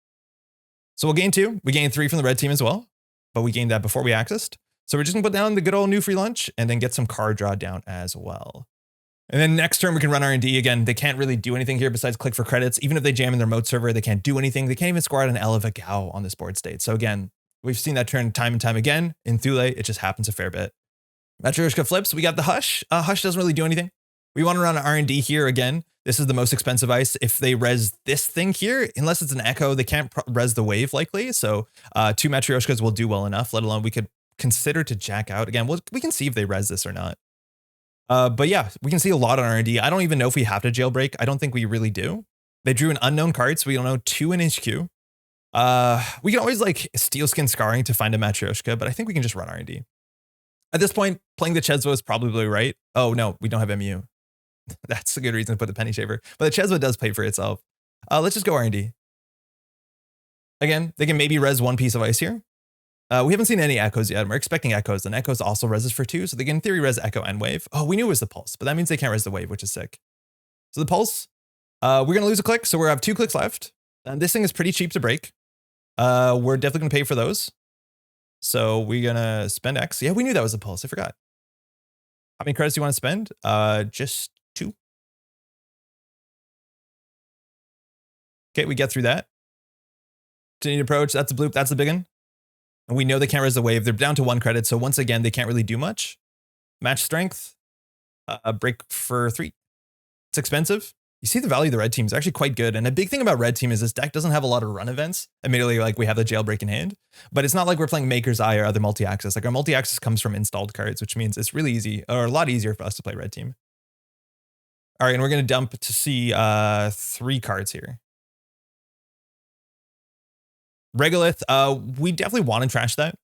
So we'll gain 2. We gained 3 from the red team as well, but we gained that before we accessed. So we're just gonna put down the good old new free lunch and then get some card draw down as well. And then next turn we can run R&D again. They can't really do anything here besides click for credits. Even if they jam in their remote server, they can't do anything. They can't even score out an L of a Gao on this board state. So again, we've seen that turn time and time again. In Thule, it just happens a fair bit. Matryoshka flips, we got the Hush. Hush doesn't really do anything. We want to run R&D here again. This is the most expensive ice. If they res this thing here, unless it's an Echo, they can't res the wave likely. So 2 Matryoshkas will do well enough, let alone we could consider to jack out. Again, we can see if they res this or not. But yeah, we can see a lot on R&D. I don't even know if we have to jailbreak. I don't think we really do. They drew an unknown card, so we don't know 2 in HQ. We can always like steel skin scarring to find a Matryoshka, but I think we can just run R&D. At this point, playing the Chesva is probably right. Oh no, we don't have MU. That's a good reason to put the Penny Shaver. But the Chesva does pay for itself. Let's just go R&D. Again, they can maybe res 1 piece of ice here. We haven't seen any Echoes yet. We're expecting Echoes, and Echoes also reses for 2, so they can in theory res Echo and Wave. Oh, we knew it was the Pulse, but that means they can't res the Wave, which is sick. So the Pulse, we're going to lose a click, so we have 2 clicks left. And this thing is pretty cheap to break. We're definitely going to pay for those. So we're going to spend X. Yeah, we knew that was the Pulse. I forgot. How many credits do you want to spend? Just 2. Okay, we get through that. Continued approach. That's a bloop. That's a big one. And we know they can't res the wave. They're down to 1 credit. So once again, they can't really do much. Match strength. Break for 3. It's expensive. You see the value of the red team is actually quite good. And a big thing about red team is this deck doesn't have a lot of run events. Immediately, like we have the jailbreak in hand. But it's not like we're playing Maker's Eye or other multi-access. Like our multi-access comes from installed cards, which means it's really easy or a lot easier for us to play red team. All right, and we're going to dump to see 3 cards here. Regolith, we definitely want to trash that.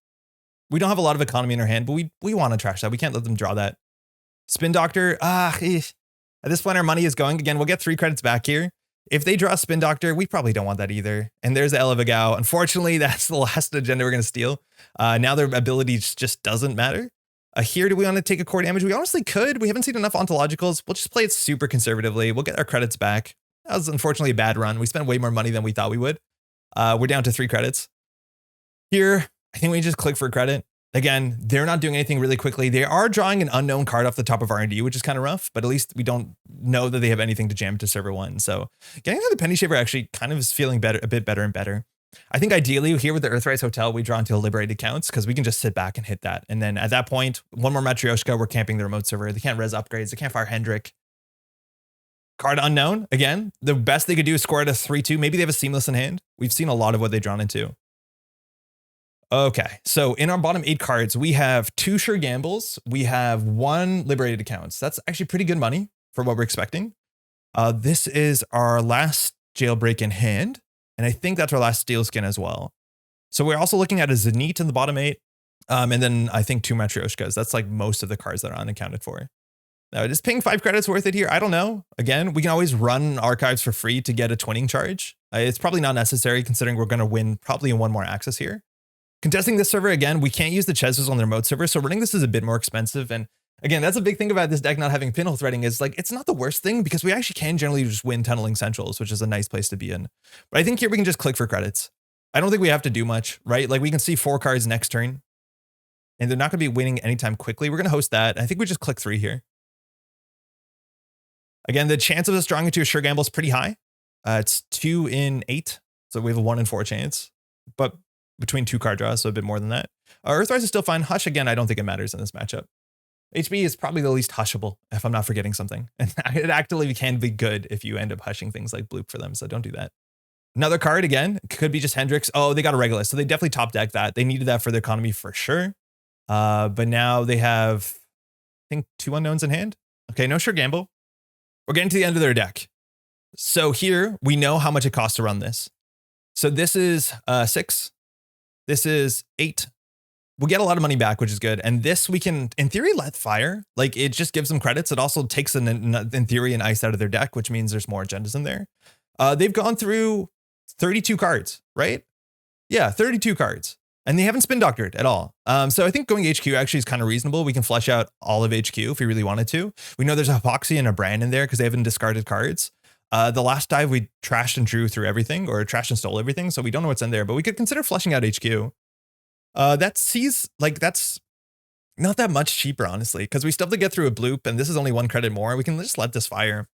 We don't have a lot of economy in our hand, but we want to trash that. We can't let them draw that. Spin Doctor, at this point our money is going. Again, we'll get 3 credits back here. If they draw Spin Doctor, we probably don't want that either. And there's the L of a Gao. Unfortunately, that's the last agenda we're going to steal. Now their ability just doesn't matter. Here, do we want to take a core damage? We honestly could. We haven't seen enough ontologicals. We'll just play it super conservatively. We'll get our credits back. That was unfortunately a bad run. We spent way more money than we thought we would. We're down to 3 credits. Here, I think we just click for a credit. Again, they're not doing anything really quickly. They are drawing an unknown card off the top of R&D, which is kind of rough, but at least we don't know that they have anything to jam to server 1. So getting to the Penny Shaver actually kind of is feeling better, a bit better and better. I think ideally here with the Earthrise Hotel, we draw into liberated counts because we can just sit back and hit that. And then at that point, 1 more Matryoshka, we're camping the remote server. They can't res upgrades. They can't fire Hendrik. Card unknown. Again, the best they could do is score at a 3-2. Maybe they have a Seamless in hand. We've seen a lot of what they've drawn into. Okay, so in our bottom 8 cards, we have 2 sure gambles. We have 1 liberated accounts. That's actually pretty good money for what we're expecting. This is our last jailbreak in hand. And I think that's our last steel skin as well. So we're also looking at a Zenit in the bottom 8. And then I think 2 Matryoshkas. That's like most of the cards that are unaccounted for. Now, is paying 5 credits worth it here? I don't know. Again, we can always run archives for free to get a twinning charge. It's probably not necessary considering we're going to win probably in 1 more access here. Contesting this server, again, we can't use the Chesvas on the remote server, so running this is a bit more expensive. And again, that's a big thing about this deck not having pinhole threading is like, it's not the worst thing because we actually can generally just win tunneling centrals, which is a nice place to be in. But I think here we can just click for credits. I don't think we have to do much, right? Like we can see 4 cards next turn. and they're not going to be winning anytime quickly. We're going to host that. I think we just click 3 here. Again, the chance of us drawing into a sure gamble is pretty high. It's 2 in 8. So we have a 1 in 4 chance, but between 2 card draws, so a bit more than that. Earthrise is still fine. Hush, again, I don't think it matters in this matchup. HB is probably the least hushable, if I'm not forgetting something. And it actually can be good if you end up hushing things like Bloop for them, so don't do that. Another card, again, could be just Hendrix. Oh, they got a Regulus, so they definitely top deck that. They needed that for their economy for sure. But now they have, I think, 2 unknowns in hand. Okay, no sure gamble. We're getting to the end of their deck. So here, we know how much it costs to run this. So this is 6. This is 8. We'll get a lot of money back, which is good. And this we can, in theory, let fire. Like, it just gives them credits. It also takes, in theory, an ice out of their deck, which means there's more agendas in there. They've gone through 32 cards, right? Yeah, 32 cards. And they haven't spin doctored at all. So I think going HQ actually is kind of reasonable. We can flesh out all of HQ if we really wanted to. We know there's a Hypoxia and a Brand in there because they haven't discarded cards. The last dive, we trashed and drew through everything, or trashed and stole everything. So we don't know what's in there, but we could consider fleshing out HQ. That's not that much cheaper, honestly, because we still have to get through a bloop, and this is only 1 credit more. We can just let this fire.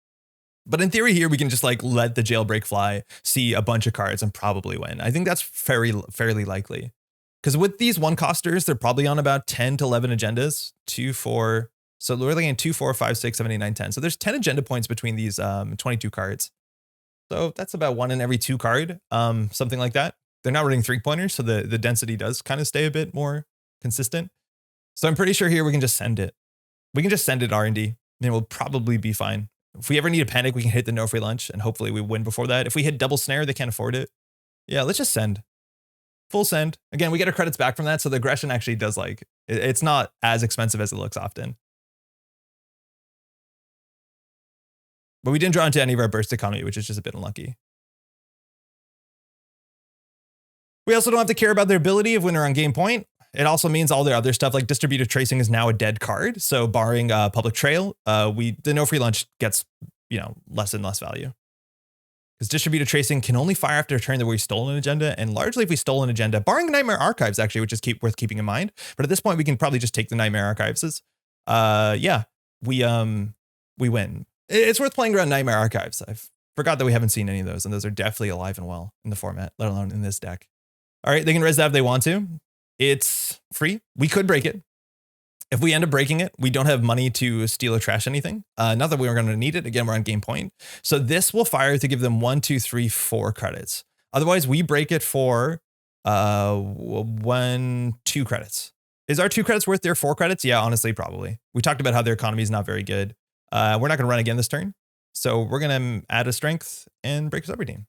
But in theory here, we can just like let the jailbreak fly, see a bunch of cards, and probably win. I think that's fairly likely. Because with these 1-costers, they're probably on about 10 to 11 agendas, 2, 4. So we're looking at 2, 4, 5, 6, 7, 8, 9, 10. So there's 10 agenda points between these 22 cards. So that's about 1 in every 2 card, something like that. They're not running 3-pointers, so the density does kind of stay a bit more consistent. So I'm pretty sure here we can just send it. We can just send it R&D, and we'll probably be fine. If we ever need a panic, we can hit the no free lunch, and hopefully we win before that. If we hit double snare, they can't afford it. Yeah, let's just send. Full send. Again, we get our credits back from that, so the aggression actually does like, it's not as expensive as it looks often. But we didn't draw into any of our burst economy, which is just a bit unlucky. We also don't have to care about their ability of when they're on game point. It also means all their other stuff like distributed tracing is now a dead card. So barring public trail, the no free lunch gets, less and less value. Because distributed tracing can only fire after a turn that we stole an agenda. And largely if we stole an agenda, barring Nightmare Archives actually, which is worth keeping in mind. But at this point, we can probably just take the Nightmare Archives. We win. It's worth playing around Nightmare Archives. I forgot that we haven't seen any of those. And those are definitely alive and well in the format, let alone in this deck. All right, they can res that if they want to. It's free. We could break it. If we end up breaking it, we don't have money to steal or trash anything. Not that we are going to need it. Again, we're on game point. So this will fire to give them 1, 2, 3, 4 credits. Otherwise, we break it for 1, 2 credits. Is our 2 credits worth their 4 credits? Yeah, honestly, probably. We talked about how their economy is not very good. We're not going to run again this turn. So we're going to add a strength and break our subroutine.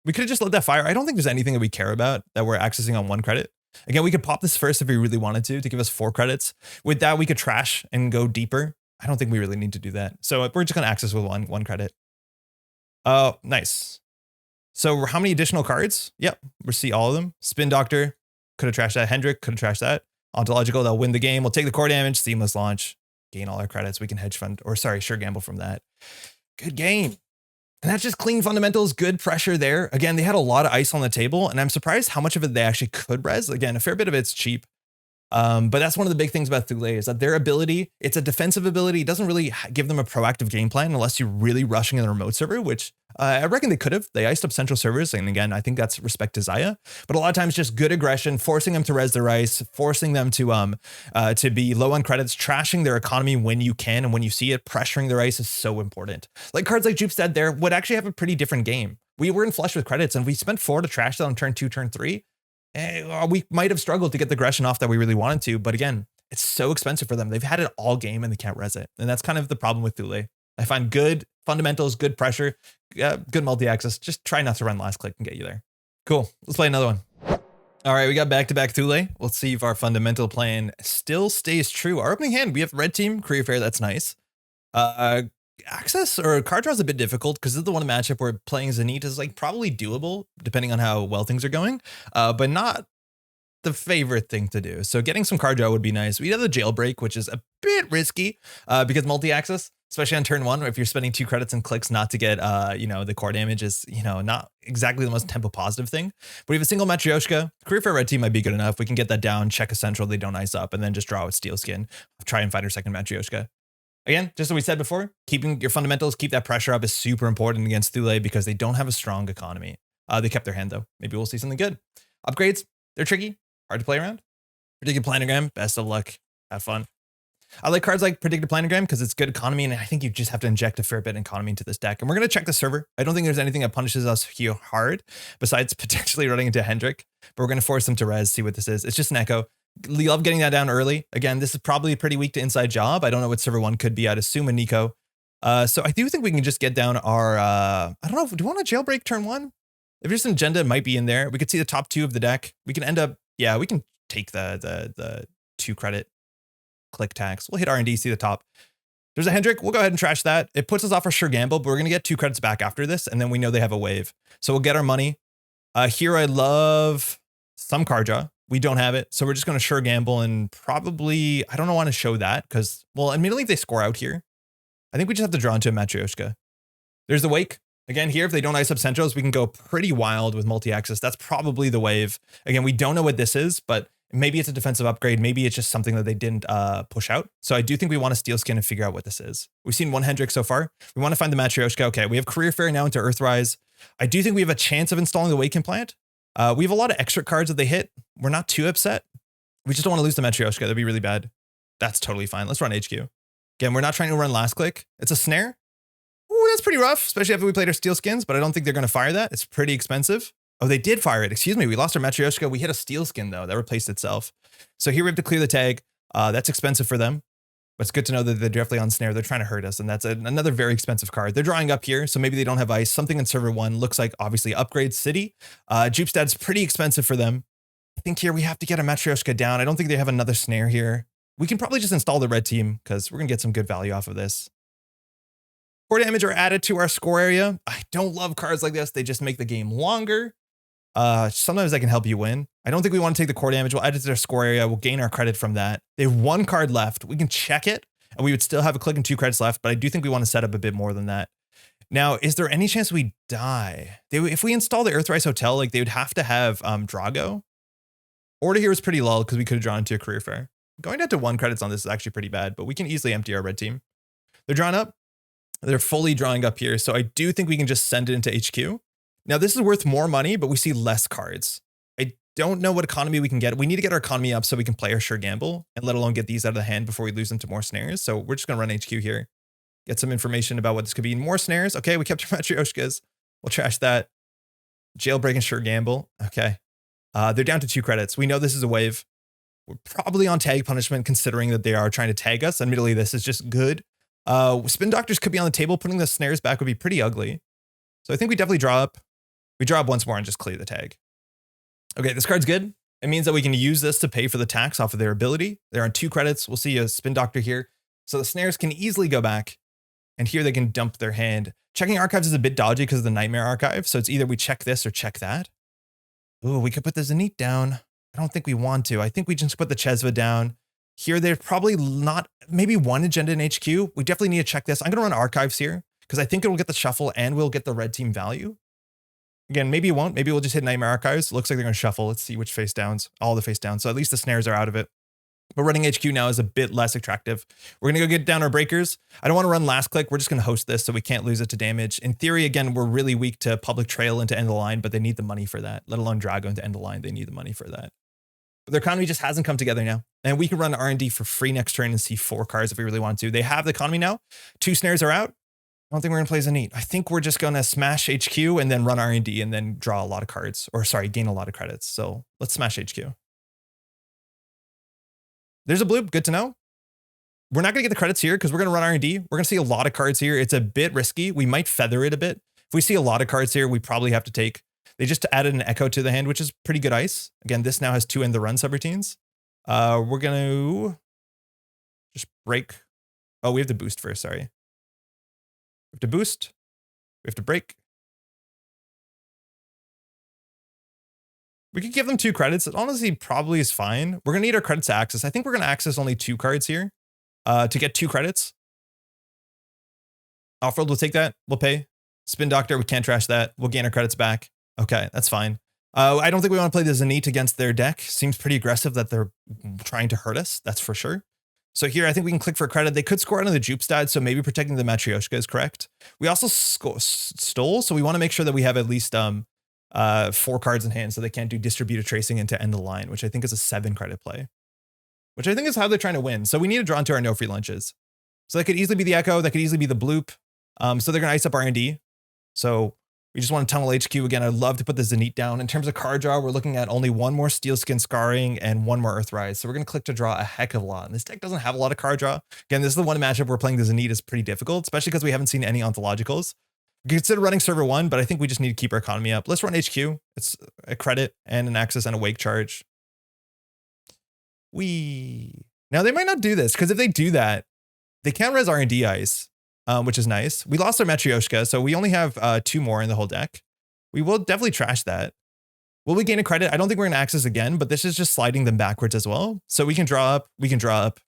We could have just let that fire. I don't think there's anything that we care about that we're accessing on 1 credit. Again, we could pop this first if we really wanted to give us 4 credits. With that, we could trash and go deeper. I don't think we really need to do that. So we're just going to access with one credit. Oh, nice. So how many additional cards? Yep, we see all of them. Spin Doctor, could have trashed that. Hendrick, could have trashed that. Ontological, they'll win the game. We'll take the core damage, seamless launch, gain all our credits. We can sure gamble from that. Good game. And that's just clean fundamentals, good pressure there. Again, they had a lot of ice on the table, and I'm surprised how much of it they actually could res. Again, a fair bit of it's cheap. But that's one of the big things about Thule is that their ability, it's a defensive ability. It doesn't really give them a proactive game plan unless you're really rushing in the remote server, which I reckon they could have. They iced up central servers. And again, I think that's respect to Zahya. But a lot of times just good aggression, forcing them to res their ice, forcing them to be low on credits, trashing their economy when you can. And when you see it, pressuring their ice is so important. Like cards like Jupestead there would actually have a pretty different game. We were in flush with credits and we spent 4 to trash that on turn 2, turn 3. We might have struggled to get the aggression off that we really wanted to, but again, it's so expensive for them. They've had it all game and they can't res it. And that's kind of the problem with Thule. I find good fundamentals, good pressure, good multi-access. Just try not to run last click and get you there. Cool. Let's play another one. All right, we got back-to-back Thule. Let's see if our fundamental plan still stays true. Our opening hand, we have red team, career fair. That's nice. Access or card draw is a bit difficult because this is the one matchup where playing Zenith is like probably doable depending on how well things are going, but not the favorite thing to do. So getting some card draw would be nice. We have the jailbreak, which is a bit risky because multi-access. especially on turn 1, if you're spending 2 credits and clicks not to get, you know, the core damage is, you know, not exactly the most tempo positive thing. But we have a single Matryoshka. Career Fair red team might be good enough. We can get that down, check a central, they don't ice up, and then just draw with Steel Skin. Try and find our second Matryoshka. Again, just as we said before, keeping your fundamentals, keep that pressure up is super important against Thule because they don't have a strong economy. They kept their hand though. Maybe we'll see something good. Upgrades, they're tricky, hard to play around. Predicted Planogram, best of luck, have fun. I like cards like Predicted Planogram because it's good economy, and I think you just have to inject a fair bit of economy into this deck. And we're going to check the server. I don't think there's anything that punishes us here hard besides potentially running into Hendrik, but we're going to force them to res, see what this is. It's just an echo. Love getting that down early. Again, this is probably pretty weak to inside job. I don't know what server 1 could be. I'd assume a Nico. So I do think we can just get down our, I don't know, do we want to jailbreak turn 1? If there's an agenda, it might be in there. We could see the top 2 of the deck. We can end up, yeah, we can take the 2 credit click tax. We'll hit R&D, see the top. There's a Hendrik. We'll go ahead and trash that. It puts us off our sure gamble, but we're going to get 2 credits back after this. And then we know they have a wave. So we'll get our money. Here I love some card draw. We don't have it. So we're just going to sure gamble and probably, I don't want to show that because, well, admittedly, if they score out here, I think we just have to draw into a Matryoshka. There's the wake. Again, here, if they don't ice up centrals, we can go pretty wild with multi-axis. That's probably the wave. Again, we don't know what this is, but maybe it's a defensive upgrade. Maybe it's just something that they didn't push out. So I do think we want to Steel Skin and figure out what this is. We've seen one Hendrik so far. We want to find the Matryoshka. Okay, we have Career Fair now into Earthrise. I do think we have a chance of installing the Wake Implant. We have a lot of extra cards that they hit. We're not too upset. We just don't want to lose the Matryoshka. That'd be really bad. That's totally fine. Let's run HQ. Again, we're not trying to run last click. It's a snare. Ooh, that's pretty rough, especially after we played our Steel Skins, but I don't think they're going to fire that. It's pretty expensive. Oh, they did fire it. Excuse me. We lost our Matryoshka. We hit a Steel Skin, though. That replaced itself. So here we have to clear the tag. That's expensive for them, but it's good to know that they're definitely on snare. They're trying to hurt us, and that's another very expensive card. They're drawing up here, so maybe they don't have ice. Something in server 1 looks like, obviously, Upgrade City. Jupestad's pretty expensive for them. I think here we have to get a Matryoshka down. I don't think they have another snare here. We can probably just install the red team because we're going to get some good value off of this. Core damage are added to our score area. I don't love cards like this. They just make the game longer. Sometimes that can help you win. I don't think we want to take the core damage. We'll add it to their score area. We'll gain our credit from that. They have 1 card left. We can check it and we would still have a click and 2 credits left, but I do think we want to set up a bit more than that. Now, is there any chance we die? If we install the Earthrise Hotel, like they would have to have Drago. Order here was pretty low because we could have drawn into a Career Fair. Going down to 1 credits on this is actually pretty bad, but we can easily empty our red team. They're drawn up. They're fully drawing up here. So I do think we can just send it into HQ. Now this is worth more money, but we see less cards. I don't know what economy we can get. We need to get our economy up so we can play our sure gamble and let alone get these out of the hand before we lose them to more snares. So we're just going to run HQ here. Get some information about what this could be. More snares. Okay, we kept our Matryoshkas. We'll trash that. Jailbreak and sure gamble. Okay. They're down to 2 credits. We know this is a wave. We're probably on tag punishment considering that they are trying to tag us. Admittedly, this is just good. Spin Doctors could be on the table. Putting the snares back would be pretty ugly. So I think we definitely draw up. We draw up once more and just clear the tag. Okay, this card's good. It means that we can use this to pay for the tax off of their ability. They're on 2 credits. We'll see a Spin Doctor here. So the snares can easily go back. And here they can dump their hand. Checking archives is a bit dodgy because of the Nightmare Archive. So it's either we check this or check that. Ooh, we could put the Zenith down. I don't think we want to. I think we just put the Chesva down. Here, they're probably not, maybe 1 agenda in HQ. We definitely need to check this. I'm going to run archives here because I think it'll get the shuffle and we'll get the red team value. Again, maybe it won't. Maybe we'll just hit Nightmare Archives. Looks like they're going to shuffle. Let's see which face downs. All the face downs. So at least the snares are out of it. But running HQ now is a bit less attractive. We're going to go get down our breakers. I don't want to run last click. We're just going to host this so we can't lose it to damage. In theory, again, we're really weak to public trail into end of the line, but they need the money for that. Let alone Drago into end of the line. They need the money for that. But their economy just hasn't come together now. And we can run R&D for free next turn and see 4 cards if we really want to. They have the economy now. 2 snares are out. I don't think we're going to play Zenith. I think we're just going to smash HQ and then run R&D and then draw a lot of cards. Or sorry, gain a lot of credits. So let's smash HQ. There's a bloop. Good to know. We're not going to get the credits here because we're going to run R&D. We're going to see a lot of cards here. It's a bit risky. We might feather it a bit. If we see a lot of cards here, we probably have to take. They just added an echo to the hand, which is pretty good ice. Again, this now has 2 end the run subroutines. We're going to just break. Oh, we have to boost first. Sorry. We have to boost. We have to break. We could give them 2 credits. It honestly probably is fine. We're going to need our credits to access. I think we're going to access only 2 cards here to get 2 credits. Off-world, we'll take that. We'll pay. Spin Doctor, we can't trash that. We'll gain our credits back. Okay, that's fine. I don't think we want to play the Zenit against their deck. Seems pretty aggressive that they're trying to hurt us. That's for sure. So here, I think we can click for credit. They could score out on the Jupstad, so maybe protecting the Matryoshka is correct. We also stole, so we want to make sure that we have at least 4 cards in hand so they can't do distributed tracing into end of line, which I think is a 7 credit play, which I think is how they're trying to win. So we need to draw into our no free lunches. So that could easily be the Echo. That could easily be the Bloop. So they're going to ice up R&D. So we just want to tunnel HQ again. I'd love to put the Zenit down. In terms of card draw, we're looking at only 1 more Steelskin Scarring and 1 more Earthrise. So we're going to click to draw a heck of a lot. And this deck doesn't have a lot of card draw. Again, this is the one matchup where playing the Zenit is pretty difficult, especially because we haven't seen any ontologicals. We can consider running server 1, but I think we just need to keep our economy up. Let's run HQ. It's a credit and an access and a wake charge. Now they might not do this, because if they do that, they can't res R&D ice. Which is nice. We lost our Matryoshka, so we only have 2 more in the whole deck. We will definitely trash that. Will we gain a credit? I don't think we're going to access again, but this is just sliding them backwards as well. So we can draw up. We can draw up.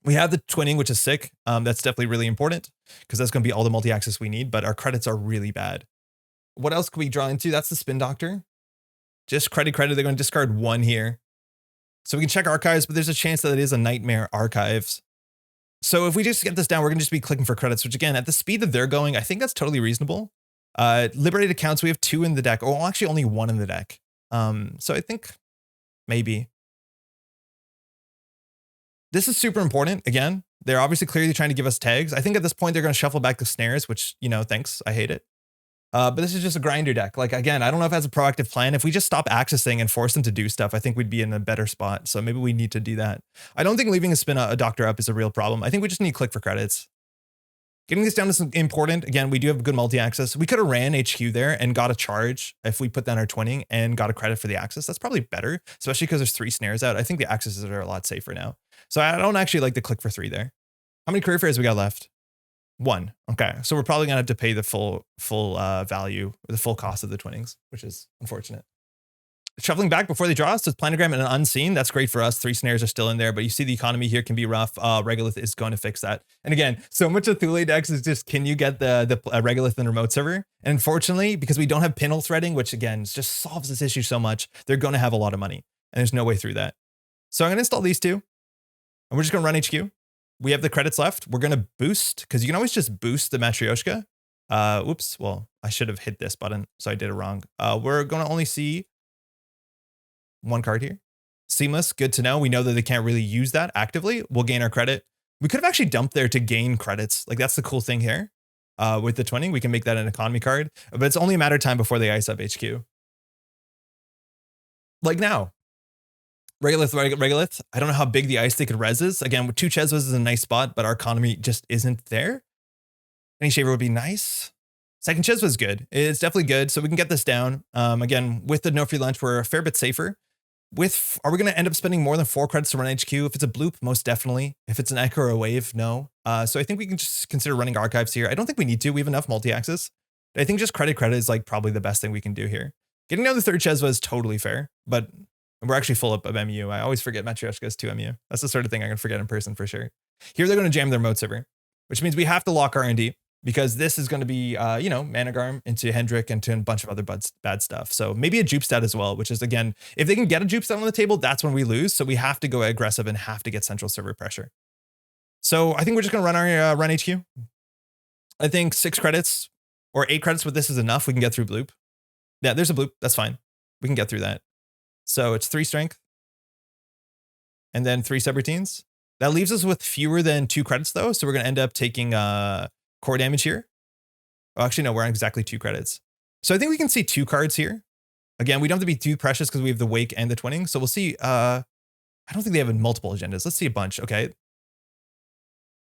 We have the twinning, which is sick. That's definitely really important because that's going to be all the multi-access we need, but our credits are really bad. What else can we draw into? That's the Spin Doctor. Just credit. They're going to discard 1 here. So we can check archives, but there's a chance that it is a nightmare archives. So if we just get this down, we're going to just be clicking for credits, which again, at the speed that they're going, I think that's totally reasonable. Liberated accounts, we have 2 in the deck. Oh, actually only 1 in the deck. So I think maybe. This is super important. Again, they're obviously clearly trying to give us tags. I think at this point, they're going to shuffle back the snares, which, you know, thanks. I hate it. But this is just a grinder deck. Like, again, I don't know if it has a proactive plan. If we just stop accessing and force them to do stuff, I think we'd be in a better spot. So maybe we need to do that. I don't think leaving a doctor up is a real problem. I think we just need to click for credits. Getting this down is important. Again, we do have good multi-access. We could have ran HQ there and got a charge if we put down our twinning and got a credit for the access. That's probably better, especially because there's 3 snares out. I think the accesses are a lot safer now. So I don't actually like the click for 3 there. How many career fairs we got left? 1. Okay, so we're probably gonna have to pay the full value, the full cost of the twinnings, which is unfortunate. Shuffling back before they draw us, so it's Planogram and an Unseen. That's great for us. 3 snares are still in there, but you see the economy here can be rough. Regolith is going to fix that. And again, so much of Thule decks is just, can you get the Regolith in remote server? And unfortunately, because we don't have pinhole threading, which again just solves this issue so much, they're going to have a lot of money, and there's no way through that. So I'm going to install these 2, and we're just going to run HQ. We have the credits left. We're going to boost, because you can always just boost the Matryoshka. Oops. Well, I should have hit this button, so I did it wrong. We're going to only see 1 card here. Seamless. Good to know. We know that they can't really use that actively. We'll gain our credit. We could have actually dumped there to gain credits. Like, that's the cool thing here. With the twinning, we can make that an economy card, but it's only a matter of time before they ice up HQ. Like now. Regolith. I don't know how big the ice they could res is. Again, with 2 Cheswas is a nice spot, but our economy just isn't there. Any Shaver would be nice. Second Cheswa is good. It's definitely good. So we can get this down. Again, with the no free lunch, we're a fair bit safer. Are we going to end up spending more than 4 credits to run HQ? If it's a bloop, most definitely. If it's an echo or a wave, no. So I think we can just consider running archives here. I don't think we need to. We have enough multi-access. I think just credit is like probably the best thing we can do here. Getting down the 3rd Cheswa is totally fair, but we're actually full up of MU. I always forget Matryoshka is 2 MU. That's the sort of thing I can forget in person for sure. Here they're going to jam their remote server, which means we have to lock R&D because this is going to be, Managarm into Hendrik and to a bunch of other bad stuff. So maybe a Jupstad as well, which is, again, if they can get a Jupstad on the table, that's when we lose. So we have to go aggressive and have to get central server pressure. So I think we're just going to run our run HQ. I think 6 credits or 8 credits with this is enough. We can get through bloop. Yeah, there's a bloop. That's fine. We can get through that. So it's 3 strength and then 3 subroutines. That leaves us with fewer than 2 credits though. So we're going to end up taking core damage here. Oh, actually, no, we're on exactly 2 credits. So I think we can see 2 cards here. Again, we don't have to be too precious because we have the wake and the twinning. So we'll see. I don't think they have multiple agendas. Let's see a bunch.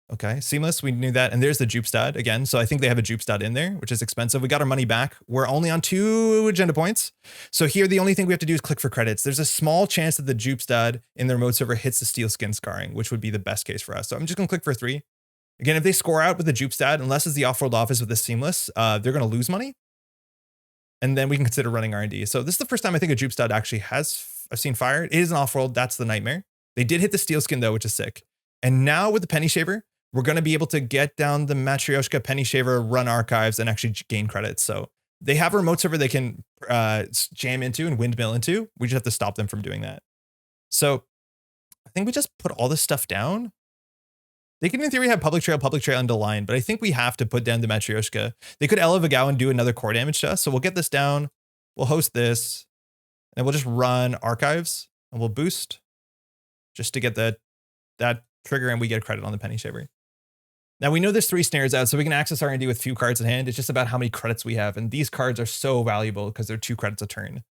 Okay, seamless. We knew that. And there's the Jupstad again. So I think they have a Jupstad in there, which is expensive. We got our money back. We're only on 2 agenda points. So here, the only thing we have to do is click for credits. There's a small chance that the Jupstad in the remote server hits the steel skin scarring, which would be the best case for us. So I'm just going to click for 3. Again, if they score out with the Jupstad, unless it's the off-world office with the seamless, they're going to lose money. And then we can consider running R&D. So this is the first time I think a Jupstad actually I've seen fired. It is an off-world. That's the nightmare. They did hit the steel skin though, which is sick. And now with the Penny Shaver, we're going to be able to get down the Matryoshka, Penny Shaver, run archives, and actually gain credits. So they have a remote server they can jam into and windmill into. We just have to stop them from doing that. So I think we just put all this stuff down. They can, in theory, have public trail underlined, but I think we have to put down the Matryoshka. They could Elevagao and do another core damage to us. So we'll get this down. We'll host this. And we'll just run archives. And we'll boost. Just to get that trigger, and we get credit on the Penny Shaver. Now we know there's 3 snares out, so we can access R&D with few cards in hand. It's just about how many credits we have. And these cards are so valuable because they're 2 credits a turn.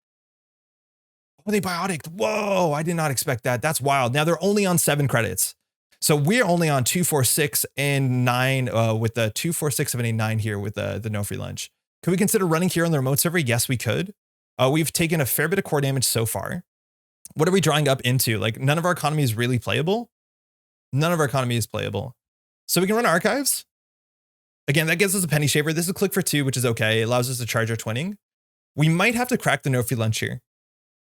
Oh, they biotic. Whoa, I did not expect that. That's wild. Now they're only on 7 credits. So we're only on 2, 4, 6, and 9 with the 2, 4, 6, 7, 8, 9 here with the no free lunch. Could we consider running here on the remote server? Yes, we could. We've taken a fair bit of core damage so far. What are we drawing up into? Like, none of our economy is really playable. None of our economy is playable. So we can run archives. Again, that gives us a Penny Shaver. This is a click for 2, which is okay. It allows us to charge our twinning. We might have to crack the no free lunch here.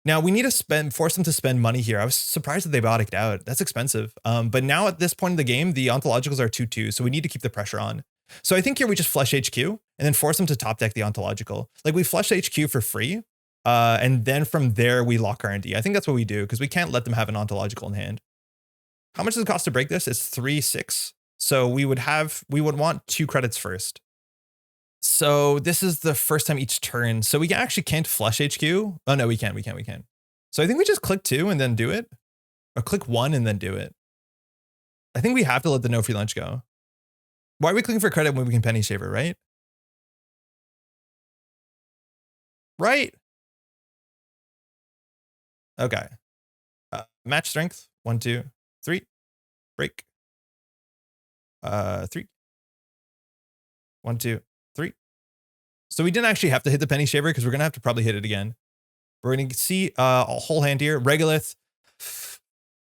Now we need to force them to spend money here. I was surprised that they biotic'd out. That's expensive. But now at this point in the game, the ontologicals are 2/2, so we need to keep the pressure on. So I think here we just flush HQ and then force them to top deck the ontological. Like, we flush HQ for free, and then from there we lock R&D. I think that's what we do, because we can't let them have an ontological in hand. How much does it cost to break this? It's 3, 6. So we would want 2 credits first. So this is the first time each turn. So we actually can't flush HQ. Oh no, we can. So I think we just click 2 and then do it, or click 1 and then do it. I think we have to let the no free lunch go. Why are we clicking for credit when we can Penny Shaver, right? Right. Okay. Match strength. 1, 2, 3. Break. 3. 1, 2, 3. So we didn't actually have to hit the Penny Shaver, because we're going to have to probably hit it again. We're going to see a whole hand here. Regolith.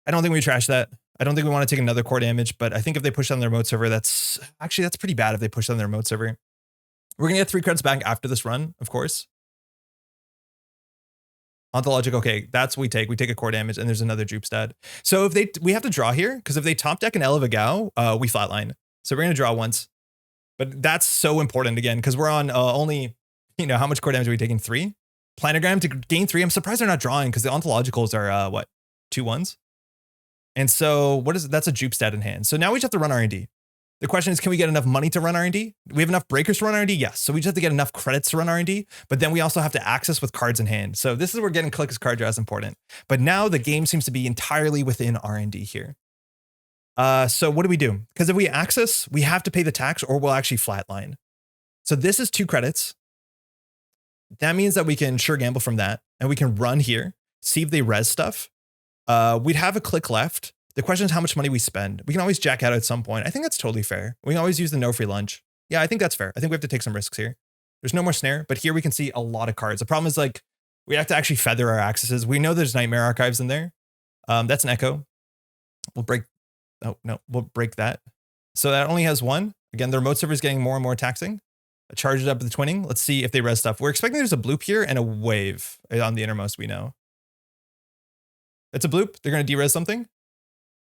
I don't think we trash that. I don't think we want to take another core damage, but I think if they push on their remote server, that's pretty bad if they push on their remote server. We're going to get 3 credits back after this run, of course. Ontologic, okay, that's what we take. We take a core damage, and there's another droop stat. So if we have to draw here, because if they top deck an Elevagao, we flatline. So we're going to draw once. But that's so important again, because we're on only, how much core damage are we taking? 3? Planogram to gain 3. I'm surprised they're not drawing, because the ontologicals are what? 2 1s? And so that's a droop stat in hand. So now we just have to run R&D. The question is, can we get enough money to run R&D? We have enough breakers to run R&D? Yes. So we just have to get enough credits to run R&D, but then we also have to access with cards in hand. So this is where getting click as card draw is important. But now the game seems to be entirely within R&D here. So what do we do? Because if we access, we have to pay the tax, or we'll actually flatline. So this is 2 credits. That means that we can sure gamble from that, and we can run here, see if they res stuff. We'd have a click left. The question is how much money we spend. We can always jack out at some point. I think that's totally fair. We can always use the no free lunch. Yeah, I think that's fair. I think we have to take some risks here. There's no more snare, but here we can see a lot of cards. The problem is, like, we have to actually feather our accesses. We know there's Nightmare Archives in there. That's an echo. We'll break. Oh, no, we'll break that. So that only has 1. Again, the remote server is getting more and more taxing. I charge it up with the twinning. Let's see if they res stuff. We're expecting there's a bloop here and a wave on the innermost, we know. It's a bloop. They're going to de-res something.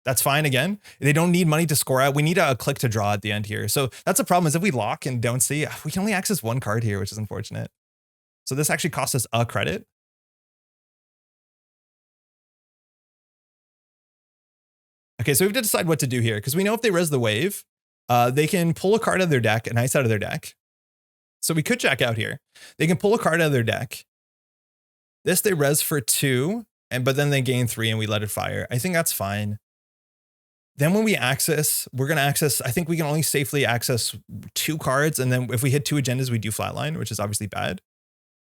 That's fine. Again, they don't need money to score out. We need a click to draw at the end here. So that's the problem, is if we lock and don't see, we can only access 1 card here, which is unfortunate. So this actually costs us a credit. Okay, so we have to decide what to do here, because we know if they res the wave, they can pull a card out of their deck, an ice out of their deck. So we could jack out here. They can pull a card out of their deck. This they res for 2, but then they gain 3 and we let it fire. I think that's fine. Then when we access, we're going to access, I think we can only safely access 2 cards. And then if we hit 2 agendas, we do flatline, which is obviously bad.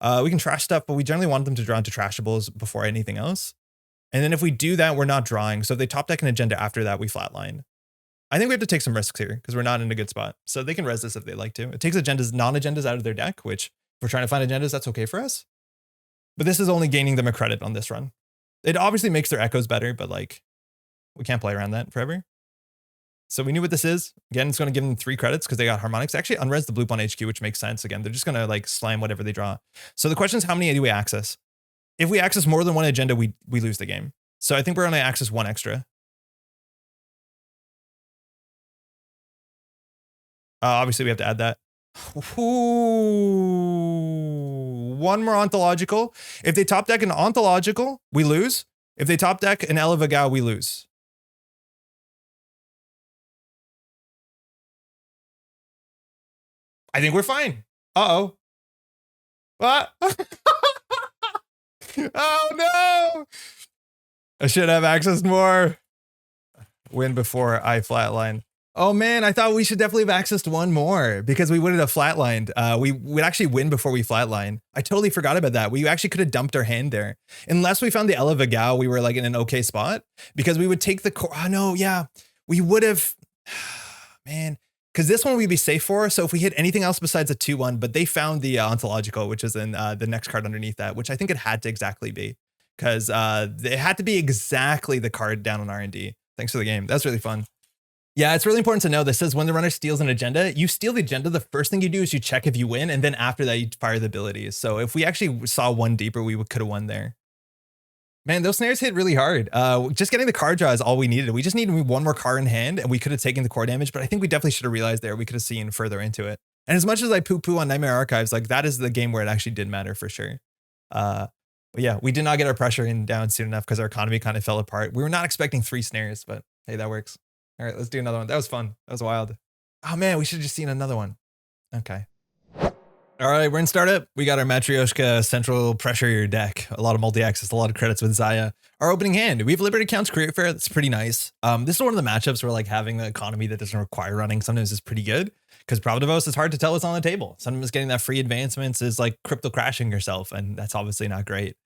We can trash stuff, but we generally want them to draw into trashables before anything else. And then if we do that, we're not drawing. So if they top deck an agenda after that, we flatline. I think we have to take some risks here, because we're not in a good spot. So they can res this if they like to. It takes agendas, non-agendas out of their deck, which if we're trying to find agendas, that's okay for us. But this is only gaining them a credit on this run. It obviously makes their echoes better, but like, we can't play around that forever. So we knew what this is. Again, it's going to give them 3 credits because they got harmonics. Actually, unres the bloop on HQ, which makes sense. Again, they're just going to like slam whatever they draw. So the question is, how many do we access? If we access more than 1 agenda, we lose the game. So I think we're going to access 1 extra. Obviously, we have to add that. Ooh, one more ontological. If they top deck an ontological, we lose. If they top deck an Elevagao, we lose. I think we're fine. Uh-oh. What? Oh, no. I should have accessed more. Win before I flatline. Oh man, I thought we should definitely have accessed one more because we wouldn't have flatlined. We would actually win before we flatline. I totally forgot about that. We actually could have dumped our hand there. Unless we found the Elevagao, we were like in an okay spot because we would take the core. Oh no, yeah. We would have, man, because this one we'd be safe for. So if we hit anything else besides a 2-1, but they found the ontological, which is in the next card underneath that, which I think it had to exactly be because it had to be exactly the card down on R&D. Thanks for the game. That's really fun. Yeah, it's really important to know this says when the runner steals an agenda, you steal the agenda. The first thing you do is you check if you win. And then after that, you fire the abilities. So if we actually saw one deeper, we could have won there. Man, those snares hit really hard. Just getting the card draw is all we needed. We just needed one more card in hand and we could have taken the core damage. But I think we definitely should have realized there. We could have seen further into it. And as much as I poo-poo on Nightmare Archives, like that is the game where it actually did matter for sure. But yeah, we did not get our pressure in down soon enough because our economy kind of fell apart. We were not expecting 3 snares, but hey, that works. All right, let's do another one. That was fun. That was wild. Oh man, we should have just seen another one. Okay. All right, we're in startup. We got our Matryoshka central pressure deck. A lot of multi-access, a lot of credits with Zahya. Our opening hand, we have Liberty Counts Career Fair. That's pretty nice. This is one of the matchups where like having the economy that doesn't require running sometimes is pretty good because Pravdivost is hard to tell what's on the table. Sometimes getting that free advancements is like crypto crashing yourself, and that's obviously not great.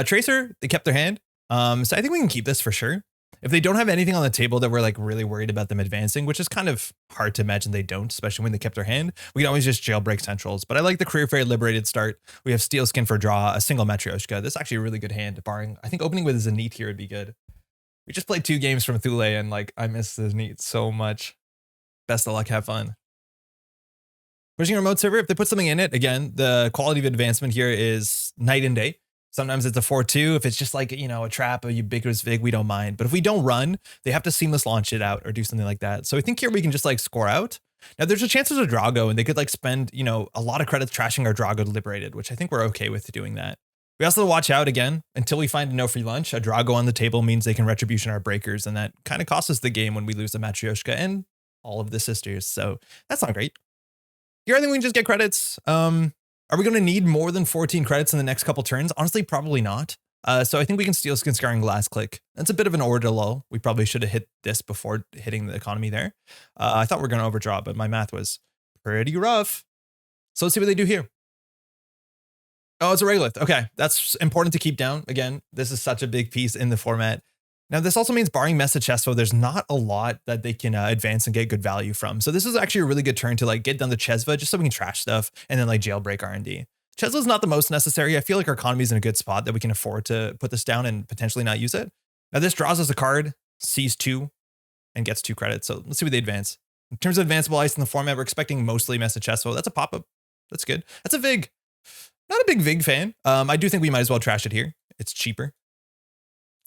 Tracer, they kept their hand. So I think we can keep this for sure. If they don't have anything on the table that we're like really worried about them advancing, which is kind of hard to imagine they don't, especially when they kept their hand, we can always just jailbreak centrals. But I like the Career Fair Liberated start. We have Steel Skin for draw, a single Matryoshka. This is actually a really good hand, barring, I think opening with Zenith here would be good. We just played 2 games from Thule and like, I miss Zenith so much. Best of luck, have fun. Pushing a remote server, if they put something in it, again, the quality of advancement here is night and day. Sometimes it's a 4-2. If it's just like, you know, a trap, a ubiquitous vig, we don't mind. But if we don't run, they have to seamless launch it out or do something like that. So I think here we can just like score out. Now there's a chance there's a Drago and they could like spend, you know, a lot of credits trashing our Drago Liberated, which I think we're okay with doing that. We also watch out again until we find a no free lunch. A Drago on the table means they can retribution our breakers. And that kind of costs us the game when we lose the Matryoshka and all of the sisters. So that's not great. Here I think we can just get credits. Are we going to need more than 14 credits in the next couple turns? Honestly, probably not. So I think we can steal Skin Scarring last click. That's a bit of an order lull. We probably should have hit this before hitting the economy there. I thought we were going to overdraw, but my math was pretty rough. So let's see what they do here. Oh, it's a regolith. Okay, that's important to keep down. Again, this is such a big piece in the format. Now, this also means barring Chesvo, there's not a lot that they can advance and get good value from. So this is actually a really good turn to like get down the Chesva just so we can trash stuff and then like jailbreak R&D. Chesva is not the most necessary. I feel like our economy is in a good spot that we can afford to put this down and potentially not use it. Now this draws us a card, sees 2 and gets 2 credits. So let's see what they advance. In terms of advanceable ice in the format, we're expecting mostly Chesvo. That's a pop-up. That's good. That's a Vig. Not a big Vig fan. I do think we might as well trash it here. It's cheaper.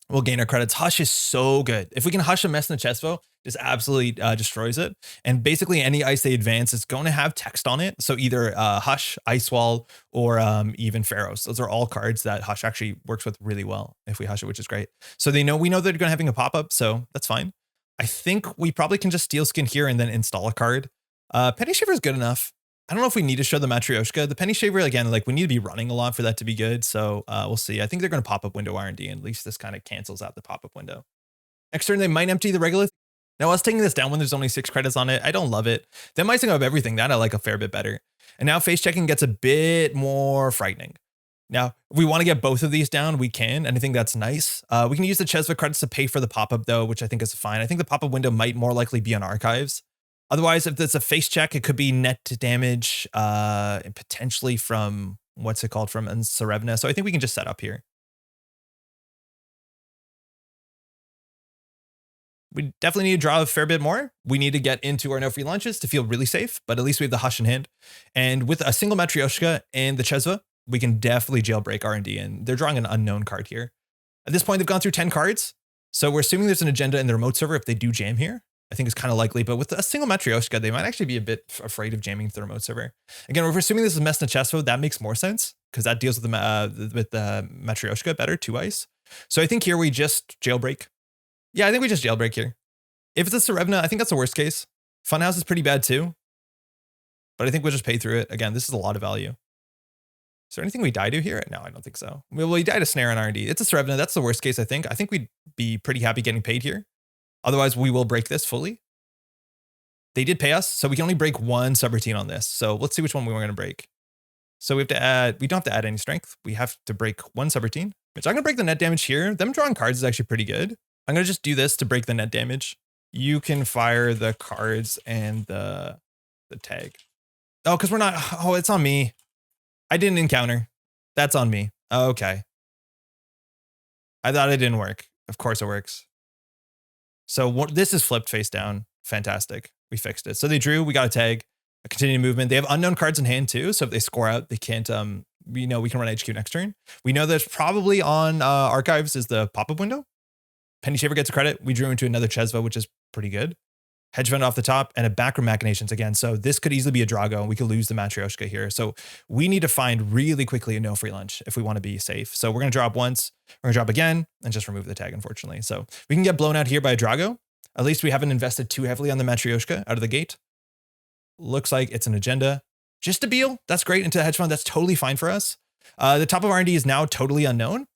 We'll gain our credits. Hush is so good. If we can hush a mess in the Chesvo, just absolutely destroys it. And basically any ice they advance is going to have text on it. So either Hush, Ice Wall, or even Pharaohs. Those are all cards that Hush actually works with really well if we Hush it, which is great. So we know they're going to having a pop-up, so that's fine. I think we probably can just steal skin here and then install a card. Penny Shaver is good enough. I don't know if we need to show the Matryoshka. The Penny Shaver, again, like we need to be running a lot for that to be good. So we'll see. I think they're going to pop up window R&D, and at least this kind of cancels out the pop-up window. Next turn, they might empty the regolith. Now, us taking this down when there's only 6 credits on it, I don't love it. Them icing up everything, that I like a fair bit better. And now face checking gets a bit more frightening. Now, if we want to get both of these down, we can, and I think that's nice. We can use the Chesva credits to pay for the pop-up, though, which I think is fine. I think the pop-up window might more likely be on archives. Otherwise, if it's a face check, it could be net damage, and potentially from, what's it called, from Sarevna. So I think we can just set up here. We definitely need to draw a fair bit more. We need to get into our no free launches to feel really safe, but at least we have the Hush in hand. And with a single Matryoshka and the Chesva, we can definitely jailbreak R&D, and they're drawing an unknown card here. At this point, they've gone through 10 cards. So we're assuming there's an agenda in the remote server if they do jam here. I think is kind of likely, but with a single Matryoshka, they might actually be a bit afraid of jamming the remote server. Again, if we're assuming this is Mesna Chesto, that makes more sense because that deals with the Matryoshka better, 2 ice. So I think here we just jailbreak. Yeah, I think we just jailbreak here. If it's a Serevna, I think that's the worst case. Funhouse is pretty bad too, but I think we'll just pay through it. Again, this is a lot of value. Is there anything we die to here? No, I don't think so. Well, we die to snare on R&D. It's a Serevna. That's the worst case, I think. I think we'd be pretty happy getting paid here. Otherwise, we will break this fully. They did pay us, so we can only break 1 subroutine on this. So let's see which one we were going to break. So we have to add, we don't have to add any strength. We have to break 1 subroutine, which I'm going to break the net damage here. Them drawing cards is actually pretty good. I'm going to just do this to break the net damage. You can fire the cards and the tag. Oh, because we're not, oh, it's on me. I didn't encounter. That's on me. Okay. I thought it didn't work. Of course it works. So this is flipped face down. Fantastic. We fixed it. So they drew, we got a tag, a continued movement. They have unknown cards in hand too. So if they score out, they can't, we know we can run HQ next turn. We know there's probably on archives is the pop-up window. Penny Shaver gets a credit. We drew into another Chesva, which is pretty good. Hedge fund off the top and a backroom machinations again. So this could easily be a Drago and we could lose the Matryoshka here. So we need to find really quickly a no free lunch if we want to be safe. So we're going to drop once, we're going to drop again and just remove the tag, unfortunately. So we can get blown out here by a Drago. At least we haven't invested too heavily on the Matryoshka out of the gate. Looks like it's an agenda. Just a Beal. That's great. Into the hedge fund. That's totally fine for us. The top of R&D is now totally unknown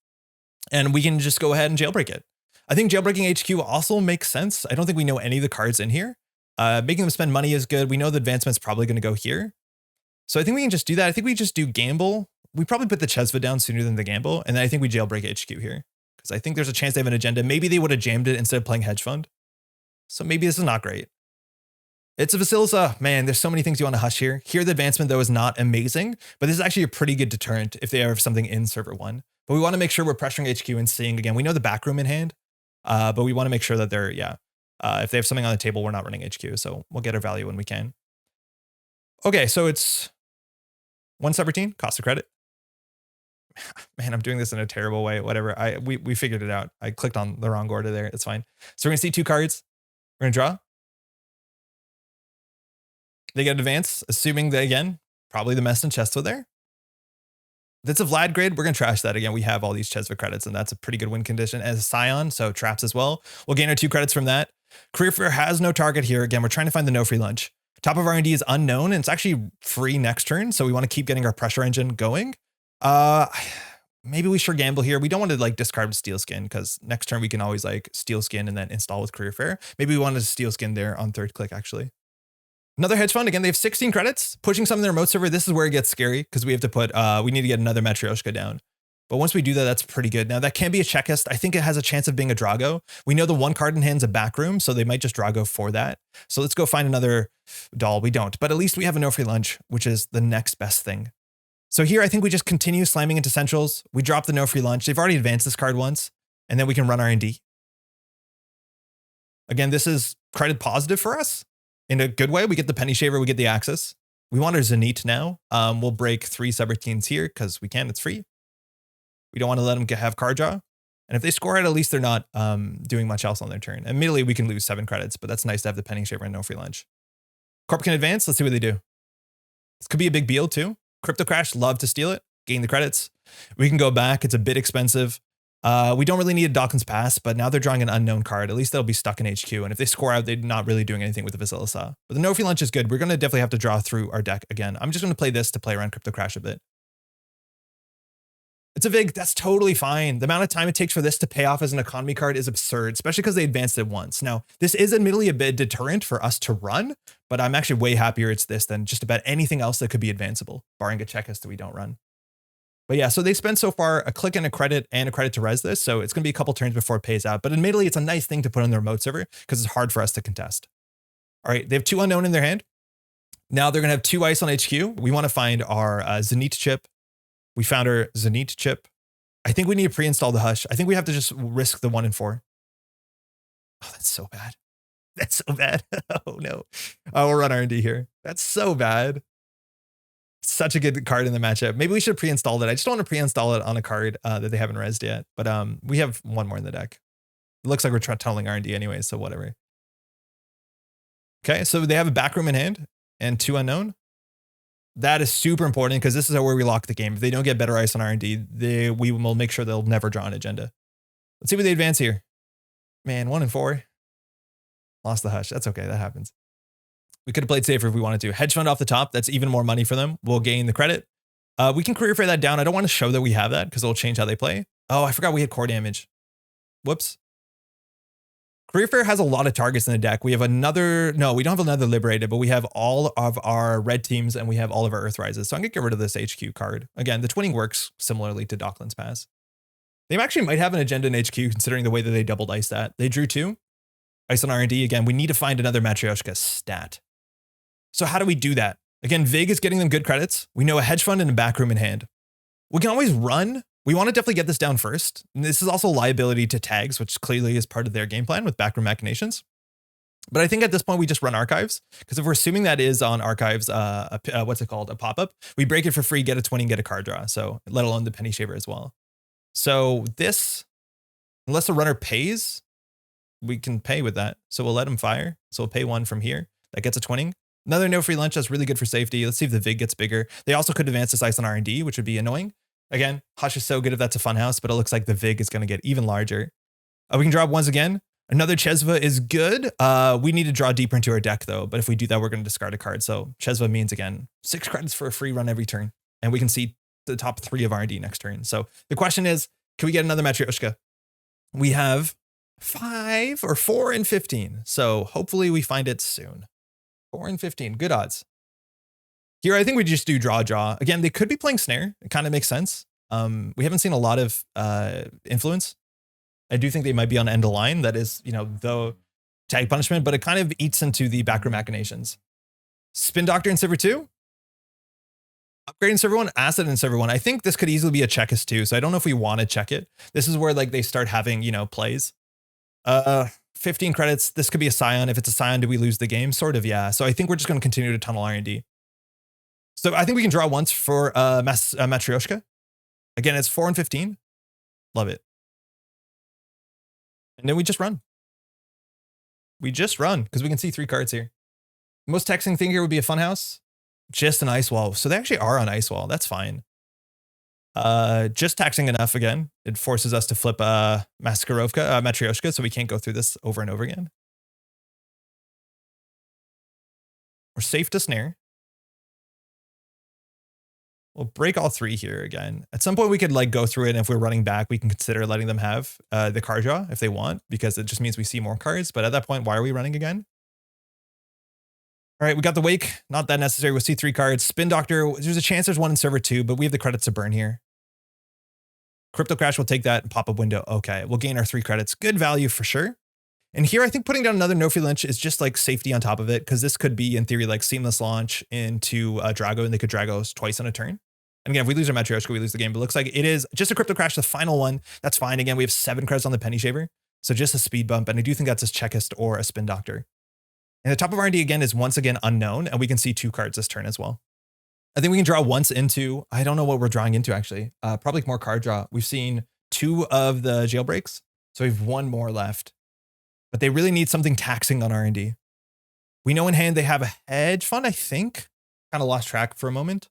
and we can just go ahead and jailbreak it. I think jailbreaking HQ also makes sense. I don't think we know any of the cards in here. Making them spend money is good. We know the advancement's probably going to go here. So I think we can just do that. I think we just do gamble. We probably put the Chesva down sooner than the gamble. And then I think we jailbreak HQ here because I think there's a chance they have an agenda. Maybe they would have jammed it instead of playing hedge fund. So maybe this is not great. It's a Vasilisa. Man, there's so many things you want to hush here. Here, the advancement, though, is not amazing, but this is actually a pretty good deterrent if they have something in server 1. But we want to make sure we're pressuring HQ and seeing, again, we know the back room in hand. But we want to make sure that they're, if they have something on the table, we're not running HQ. So we'll get our value when we can. Okay, so it's 1 subroutine, cost of credit. Man, I'm doing this in a terrible way. Whatever. We figured it out. I clicked on the wrong order there. It's fine. So we're going to see 2 cards. We're going to draw. They get advance, assuming that, again, probably the Mesna Chesto there. That's a Vlad grid. We're going to trash that again. We have all these Chesva credits, and that's a pretty good win condition as a Scion, so traps as well. We'll gain our 2 credits from that. Career Fair has no target here. Again, we're trying to find the no free lunch. Top of R&D is unknown, and it's actually free next turn, so we want to keep getting our pressure engine going. Maybe we sure gamble here. We don't want to like discard Steel Skin because next turn we can always like Steel Skin and then install with Career Fair. Maybe we wanted to Steel Skin there on 3rd click, actually. Another hedge fund. Again, they have 16 credits. Pushing some in their remote server. This is where it gets scary because we have to put, we need to get another Matryoshka down. But once we do that, that's pretty good. Now that can be a checklist. I think it has a chance of being a Drago. We know the 1 card in hand's a back room, so they might just Drago for that. So let's go find another doll. We don't, but at least we have a no free lunch, which is the next best thing. So here, I think we just continue slamming into centrals. We drop the no free lunch. They've already advanced this card once, and then we can run R&D. Again, this is credit positive for us. In a good way, we get the Penny Shaver, we get the Axis. We want our Zenith now. We'll break 3 subroutines here because we can, it's free. We don't want to let them have card draw. And if they score it, at least they're not doing much else on their turn. Admittedly, we can lose 7 credits, but that's nice to have the Penny Shaver and no free lunch. Corp can advance. Let's see what they do. This could be a big Beal too. Crypto Crash, love to steal it, gain the credits. We can go back. It's a bit expensive. We don't really need a Dawkins Pass, but now they're drawing an unknown card. At least they'll be stuck in HQ. And if they score out, they're not really doing anything with the Vasilisa. But the no free lunch is good. We're going to definitely have to draw through our deck again. I'm just going to play this to play around Crypto Crash a bit. It's a Vig. That's totally fine. The amount of time it takes for this to pay off as an economy card is absurd, especially because they advanced it once. Now, this is admittedly a bit deterrent for us to run, but I'm actually way happier it's this than just about anything else that could be advanceable, barring a checklist that we don't run. But yeah, so they spent so far a click and a credit to res this. So it's going to be a couple turns before it pays out. But admittedly, it's a nice thing to put on the remote server because it's hard for us to contest. All right, they have 2 unknown in their hand. Now they're going to have 2 ice on HQ. We want to find our Zenith chip. We found our Zenith chip. I think we need to pre-install the Hush. I think we have to just risk the 1 and 4. Oh, that's so bad. That's so bad. Oh no. Oh, we'll run R&D here. That's so bad. Such a good card in the matchup. Maybe we should pre-install it. I just don't want to pre-install it on a card that they haven't rezzed yet. But we have 1 more in the deck. It looks like we're tunneling R&D anyway, so whatever. Okay, so they have a back room in hand and 2 unknown. That is super important because this is where we lock the game. If they don't get better ice on R&D, we will make sure they'll never draw an agenda. Let's see what they advance here. Man, 1 and 4. Lost the hush. That's okay. That happens. We could have played safer if we wanted to. Hedge fund off the top. That's even more money for them. We'll gain the credit. We can career fair that down. I don't want to show that we have that because it'll change how they play. Oh, I forgot we had core damage. Whoops. Career fair has a lot of targets in the deck. We have another, no, we don't have another liberated, but we have all of our red teams and we have all of our Earthrises. So I'm going to get rid of this HQ card. Again, the twinning works similarly to Docklands Pass. They actually might have an agenda in HQ considering the way that they doubled ice that. They drew 2. Ice on R&D. Again, we need to find another Matryoshka stat. So how do we do that? Again, Vig is getting them good credits. We know a hedge fund and a back room in hand. We can always run. We want to definitely get this down first. And this is also liability to tags, which clearly is part of their game plan with backroom machinations. But I think at this point, we just run archives because if we're assuming that is on archives, what's it called? A pop-up, we break it for free, get a 20 and get a card draw. So let alone the penny shaver as well. So this, unless the runner pays, we can pay with that. So we'll let him fire. So we'll pay 1 from here. That gets a 20. Another no free lunch. That's really good for safety. Let's see if the Vig gets bigger. They also could advance this ice on R&D, which would be annoying. Again, Hush is so good if that's a fun house, but it looks like the Vig is going to get even larger. We can drop once again. Another Chesva is good. We need to draw deeper into our deck though. But if we do that, we're going to discard a card. So Chesva means again, 6 credits for a free run every turn. And we can see the top 3 of R&D next turn. So the question is, can we get another Matryoshka? We have 5 or 4 and 15. So hopefully we find it soon. 4 and 15, good odds. Here, I think we just do draw. Again, they could be playing snare. It kind of makes sense. We haven't seen a lot of influence. I do think they might be on end of line. That is, you know, the tag punishment, but it kind of eats into the backroom machinations. Spin Doctor in server 2. Upgrade in server 1, Acid in server 1. I think this could easily be a checkist too. So I don't know if we want to check it. This is where like they start having, you know, plays. 15 credits. This could be a Scion. If it's a Scion, do we lose the game? Sort of, yeah. So I think we're just going to continue to tunnel R&D. So I think we can draw once for Matryoshka. Again, it's 4 and 15. Love it. And then we just run. We just run because we can see 3 cards here. Most taxing thing here would be a funhouse. Just an ice wall. So they actually are on ice wall. That's fine. Just taxing enough again. It forces us to flip Matryoshka, so we can't go through this over and over again. We're safe to snare. We'll break all 3 here again. At some point we could like go through it. And if we're running back, we can consider letting them have the card draw if they want, because it just means we see more cards. But at that point, why are we running again? All right, we got the Wake. Not that necessary. We'll see 3 cards. Spin Doctor. There's a chance there's 1 in server 2, but we have the credits to burn here. Crypto Crash will take that and pop up window. Okay, we'll gain our 3 credits. Good value for sure. And here, I think putting down another no free lunch is just like safety on top of it, because this could be, in theory, like seamless launch into Drago, and they could Drago us twice on a turn. And again, if we lose our Matryoshka, we lose the game. But it looks like it is just a Crypto Crash, the final one. That's fine. Again, we have 7 credits on the Penny Shaver. So just a speed bump. And I do think that's a Checkist or a Spin Doctor. And the top of R&D again is once again unknown. And we can see 2 cards this turn as well. I think we can draw once into, I don't know what we're drawing into actually. Probably more card draw. We've seen 2 of the jailbreaks. So we have 1 more left. But they really need something taxing on R&D. We know in hand they have a hedge fund, I think. Kind of lost track for a moment.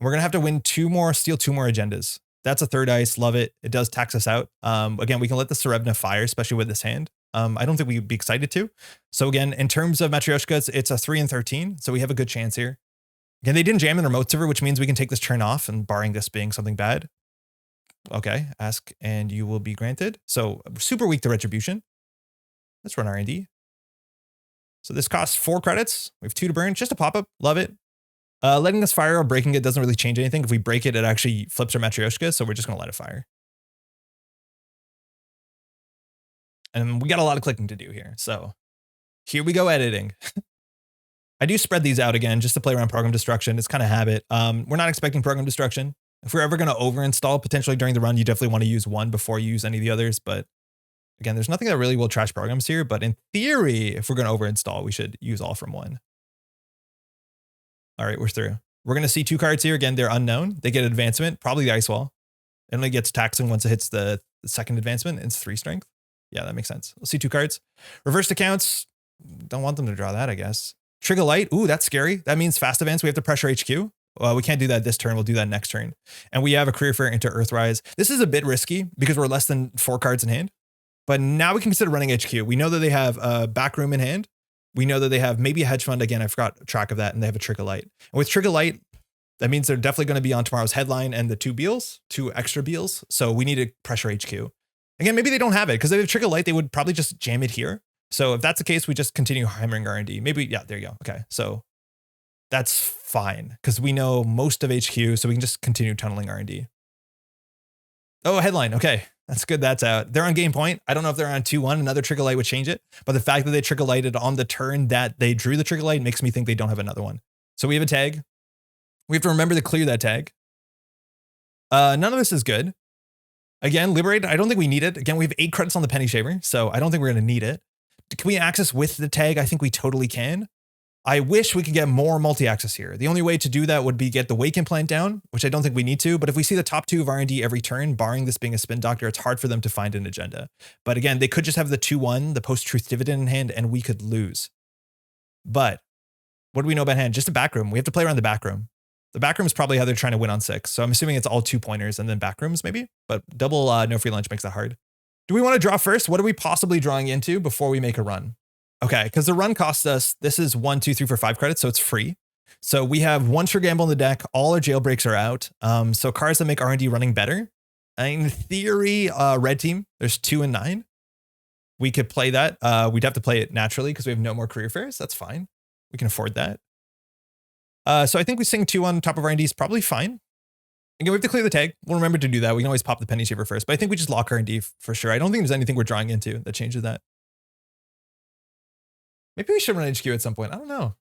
We're going to have to win 2 more, steal 2 more agendas. That's a 3rd ice. Love it. It does tax us out. Again, we can let the Serevna fire, especially with this hand. I don't think we'd be excited to. So again, in terms of Matryoshka, it's a 3 and 13. So we have a good chance here. Again, they didn't jam in the remote server, which means we can take this turn off, and barring this being something bad. Okay, ask and you will be granted. So super weak to retribution. Let's run R&D. So this costs 4 credits. We have 2 to burn. Just a pop-up. Love it. Letting us fire or breaking it doesn't really change anything. If we break it, it actually flips our Matryoshka. So we're just going to let it fire. And we got a lot of clicking to do here. So here we go editing. I do spread these out again just to play around program destruction. It's kind of habit. We're not expecting program destruction. If we're ever going to over-install potentially during the run, you definitely want to use 1 before you use any of the others. But again, there's nothing that really will trash programs here. But in theory, if we're going to over-install, we should use all from 1. All right, we're through. We're going to see 2 cards here. Again, they're unknown. They get advancement, probably the Ice Wall. It only gets taxing once it hits the 2nd advancement. It's 3 strength. Yeah, that makes sense. We'll see 2 cards. Reversed accounts. don't want them to draw that, I guess. Trigger light. Ooh, that's scary. That means fast events. We have to pressure HQ. Well, we can't do that this turn. We'll do that next turn. And we have a career fair into Earthrise. This is a bit risky because we're less than 4 cards in hand. But now we can consider running HQ. We know that they have a back room in hand. We know that they have maybe a hedge fund. Again, I forgot track of that. And they have a Trigger light. And with Trigger light, that means they're definitely going to be on tomorrow's headline and the 2 Beals, 2 extra Beals. So we need to pressure HQ. Again, maybe they don't have it because if they have Trigger light, they would probably just jam it here. So if that's the case, we just continue hammering R&D. Maybe, yeah, there you go. Okay, so that's fine because we know most of HQ, so we can just continue tunneling R&D. Oh, headline. Okay, that's good. That's out. They're on game point. I don't know if they're on 2-1. Another Trigger light would change it. But the fact that they Trigger lighted on the turn that they drew the Trigger light makes me think they don't have another one. So we have a tag. We have to remember to clear that tag. None of this is good. Again, Liberate, I don't think we need it. Again, we have 8 credits on the Penny Shaver, so I don't think we're going to need it. Can we access with the tag? I think we totally can. I wish we could get more multi-access here. The only way to do that would be get the Wake Implant down, which I don't think we need to. But if we see the top 2 of R&D every turn, barring this being a spin doctor, it's hard for them to find an agenda. But again, they could just have the 2-1, the post-truth dividend in hand, and we could lose. But what do we know about hand? Just a back room. We have to play around the back room. The back room is probably how they're trying to win on 6. So I'm assuming it's all 2 pointers and then back rooms maybe. But double no free lunch makes that hard. Do we want to draw first? What are we possibly drawing into before we make a run? Okay, because the run costs us, this is 1, 2, 3, 4, 5 credits, so it's free. So we have 1 Sure Gamble in the deck. All our jailbreaks are out. So cards that make R&D running better. In theory, red team, there's 2 and 9. We could play that. We'd have to play it naturally because we have no more career fairs. That's fine. We can afford that. So I think we sing 2 on top of R&D is probably fine. Again, we have to clear the tag. We'll remember to do that. We can always pop the Penny Shaver first, but I think we just lock R&D for sure. I don't think there's anything we're drawing into that changes that. Maybe we should run HQ at some point. I don't know.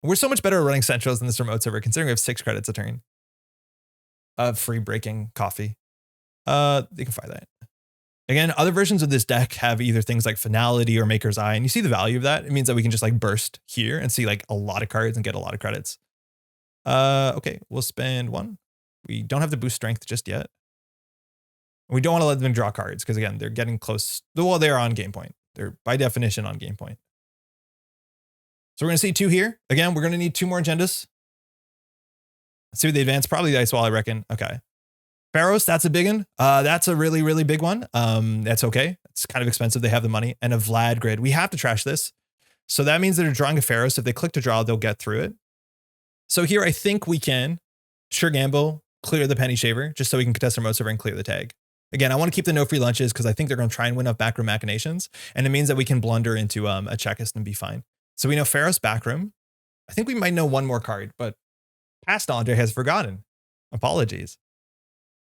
We're so much better at running centrals than this remote server, considering we have 6 credits a turn of free breaking coffee. You can find that. Again, other versions of this deck have either things like Finality or Maker's Eye, and you see the value of that. It means that we can just like burst here and see like a lot of cards and get a lot of credits. Okay, we'll spend 1. We don't have to boost strength just yet. We don't want to let them draw cards because again, they're getting close. Well, they're on game point. They're by definition on game point. So we're going to see 2 here. Again, we're going to need 2 more agendas. Let's see what they advance. Probably the Ice Wall, I reckon. Okay. Pharaohs, that's a big one. That's a really, really big one. That's okay. It's kind of expensive. They have the money. And a Vlad grid. We have to trash this. So that means they're drawing a Pharaohs. If they click to draw, they'll get through it. So here, I think we can Sure Gamble, clear the Penny Shaver, just so we can contest our remote server and clear the tag. Again, I want to keep the no free lunches because I think they're going to try and win up backroom machinations. And it means that we can blunder into a checklist and be fine. So we know Pharaoh's backroom. I think we might know 1 more card, but past Andre has forgotten. Apologies.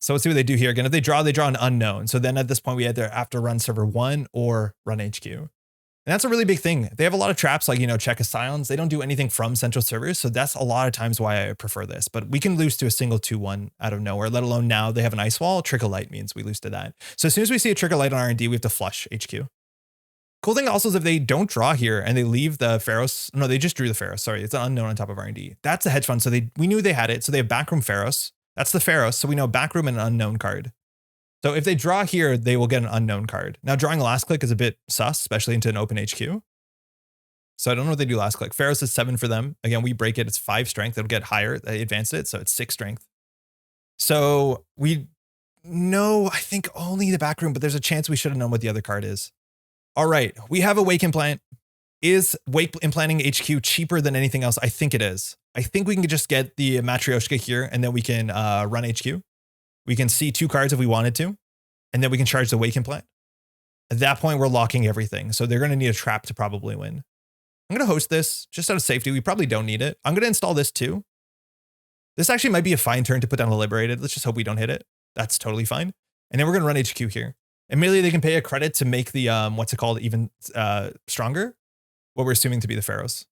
So let's see what they do here. Again, if they draw an unknown. So then at this point, we either have to run server 1 or run HQ. And that's a really big thing. They have a lot of traps like, check a silence. They don't do anything from central servers. So that's a lot of times why I prefer this. But we can lose to a single 2-1 out of nowhere, let alone now they have an Ice Wall. Trigger light means we lose to that. So as soon as we see a trigger light on R&D, we have to flush HQ. Cool thing also is if they don't draw here and they leave the Pharaohs. No, they just drew the Pharaohs. Sorry, it's an unknown on top of R&D. That's the hedge fund. So we knew they had it. So they have backroom Pharaohs. That's the Pharaohs. So we know backroom and an unknown card. So if they draw here, they will get an unknown card. Now drawing a last click is a bit sus, especially into an open HQ. So I don't know what they do last click. Pharaohs is 7 for them. Again, we break it. It's 5 strength. It'll get higher. They advanced it. So it's 6 strength. So we know, I think only the backroom, but there's a chance we should have known what the other card is. All right, we have a Wake Implant. Is Wake Implanting HQ cheaper than anything else? I think it is. I think we can just get the Matryoshka here and then we can run HQ. We can see 2 cards if we wanted to, and then we can charge the Wake Implant. At that point, we're locking everything. So they're going to need a trap to probably win. I'm going to host this just out of safety. We probably don't need it. I'm going to install this too. This actually might be a fine turn to put down a Liberated. Let's just hope we don't hit it. That's totally fine. And then we're going to run HQ here. Immediately, they can pay a credit to make the, what's it called, even stronger. What we're assuming to be the Pharaohs.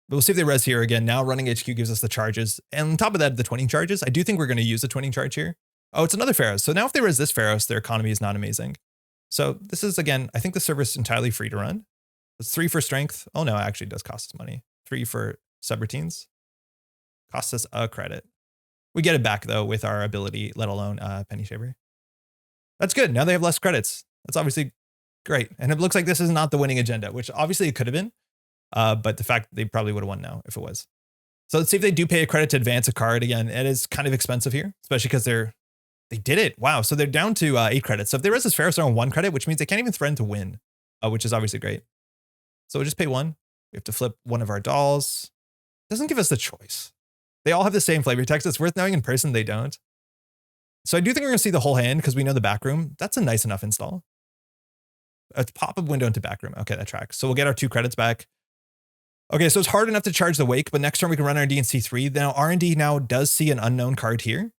But we'll see if they res here again. Now running HQ gives us the charges. And on top of that, the twinning charges. I do think we're going to use the twinning charge here. Oh, it's another Pharaohs. So now if they res this Pharaohs, their economy is not amazing. So this is, again, I think the server is entirely free to run. It's 3 for strength. Oh no, it actually does cost us money. 3 for subroutines. Costs us a credit. We get it back though with our ability, let alone Penny Shaver. That's good. Now they have less credits. That's obviously Great. And it looks like this is not the winning agenda, which obviously it could have been. But the fact they probably would have won now if it was. So let's see if they do pay a credit to advance a card. Again, it is kind of expensive here, especially because they did it. Wow. So they're down to 8 credits. So if they res this Pharaoh, they're on 1 credit, which means they can't even threaten to win, which is obviously great. So we'll just pay 1. We have to flip one of our dolls. Doesn't give us the choice. They all have the same flavor text. It's worth knowing in person. They don't. So I do think we're going to see the whole hand because we know the back room. That's a nice enough install. A pop-up window into back room. Okay, that tracks. So we'll get our 2 credits back. Okay, so it's hard enough to charge the wake, but next turn we can run R&D and C3. Now R&D now does see an unknown card here.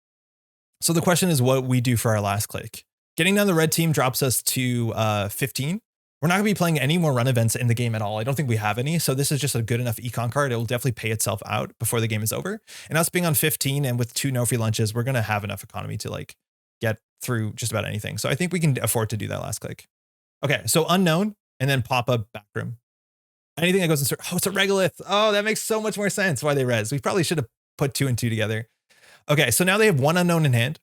So the question is what we do for our last click. Getting down the red team drops us to 15. We're not going to be playing any more run events in the game at all. I don't think we have any. So this is just a good enough econ card. It will definitely pay itself out before the game is over. And us being on 15 and with 2 no free lunches, we're going to have enough economy to like get through just about anything. So I think we can afford to do that last click. Okay, so unknown and then pop up back room. Anything that goes in, oh, it's a regolith. Oh, that makes so much more sense why they res. We probably should have put 2 and 2 together. Okay, so now they have 1 unknown in hand.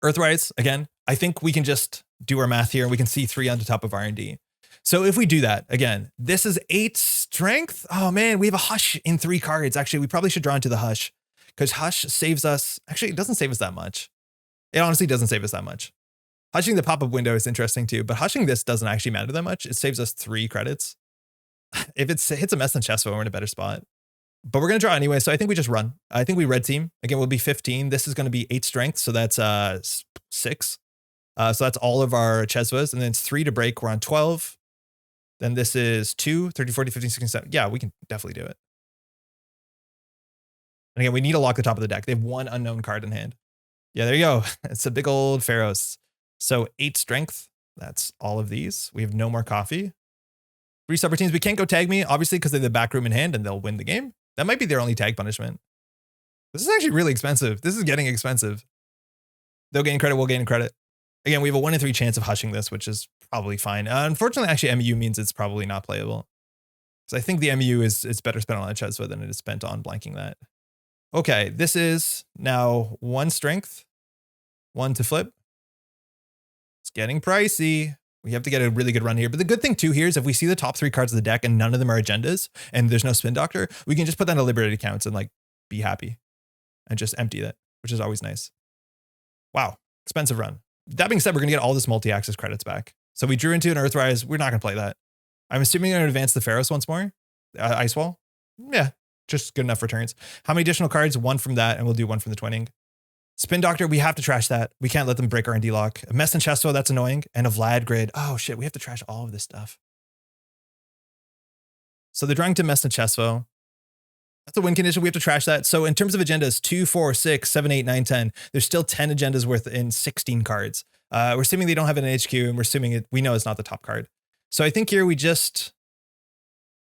Earthrise, again, I think we can just do our math here. We can see 3 on the top of R&D. So if we do that, again, this is 8 strength. Oh man, we have a hush in 3 cards. Actually, we probably should draw into the hush because hush saves us. Actually, it doesn't save us that much. It honestly doesn't save us that much. Hushing the pop-up window is interesting too, but hushing this doesn't actually matter that much. It saves us 3 credits. If it hits a mess in chest, we're in a better spot. But we're going to draw anyway, so I think we just run. I think we red team. Again, we'll be 15. This is going to be 8 strength, so that's 6. So that's all of our Chesvas, and then it's 3 to break. We're on 12. Then this is 2, 30, 40, 15, 16, 17. Yeah, we can definitely do it. And again, we need to lock the top of the deck. They have 1 unknown card in hand. Yeah, there you go. It's a big old Pharaohs. So 8 strength. That's all of these. We have no more coffee. 3 separate teams. We can't go tag me, obviously, because they have the back room in hand and they'll win the game. That might be their only tag punishment. This is actually really expensive. This is getting expensive. They'll gain credit. We'll gain credit. Again, we have a 1 in 3 chance of hushing this, which is probably fine. Unfortunately, actually, MU means it's probably not playable. So I think the MU is better spent on a Chesva than it is spent on blanking that. Okay, this is now 1 strength, 1 to flip. It's getting pricey. We have to get a really good run here. But the good thing too here is if we see the top 3 cards of the deck and none of them are agendas and there's no spin doctor, we can just put that in liberated accounts and like be happy and just empty that, which is always nice. Wow, expensive run. That being said, we're going to get all this multi-axis credits back. So we drew into an Earthrise. We're not going to play that. I'm assuming you're going to advance the Pharaohs once more. Ice Wall. Yeah, just good enough returns. How many additional cards? 1 from that, and we'll do 1 from the twinning. Spin Doctor, we have to trash that. We can't let them break R&D lock. A Mess and Chesto, that's annoying. And a Vlad grid. Oh shit, we have to trash all of this stuff. So they're drawing to Mess and Chesto. That's a win condition. We have to trash that. So in terms of agendas, 2, 4, 6, 7, 8, 9, 10. There's still 10 agendas worth in 16 cards. We're assuming they don't have an HQ, and we're assuming we know it's not the top card. So I think here we just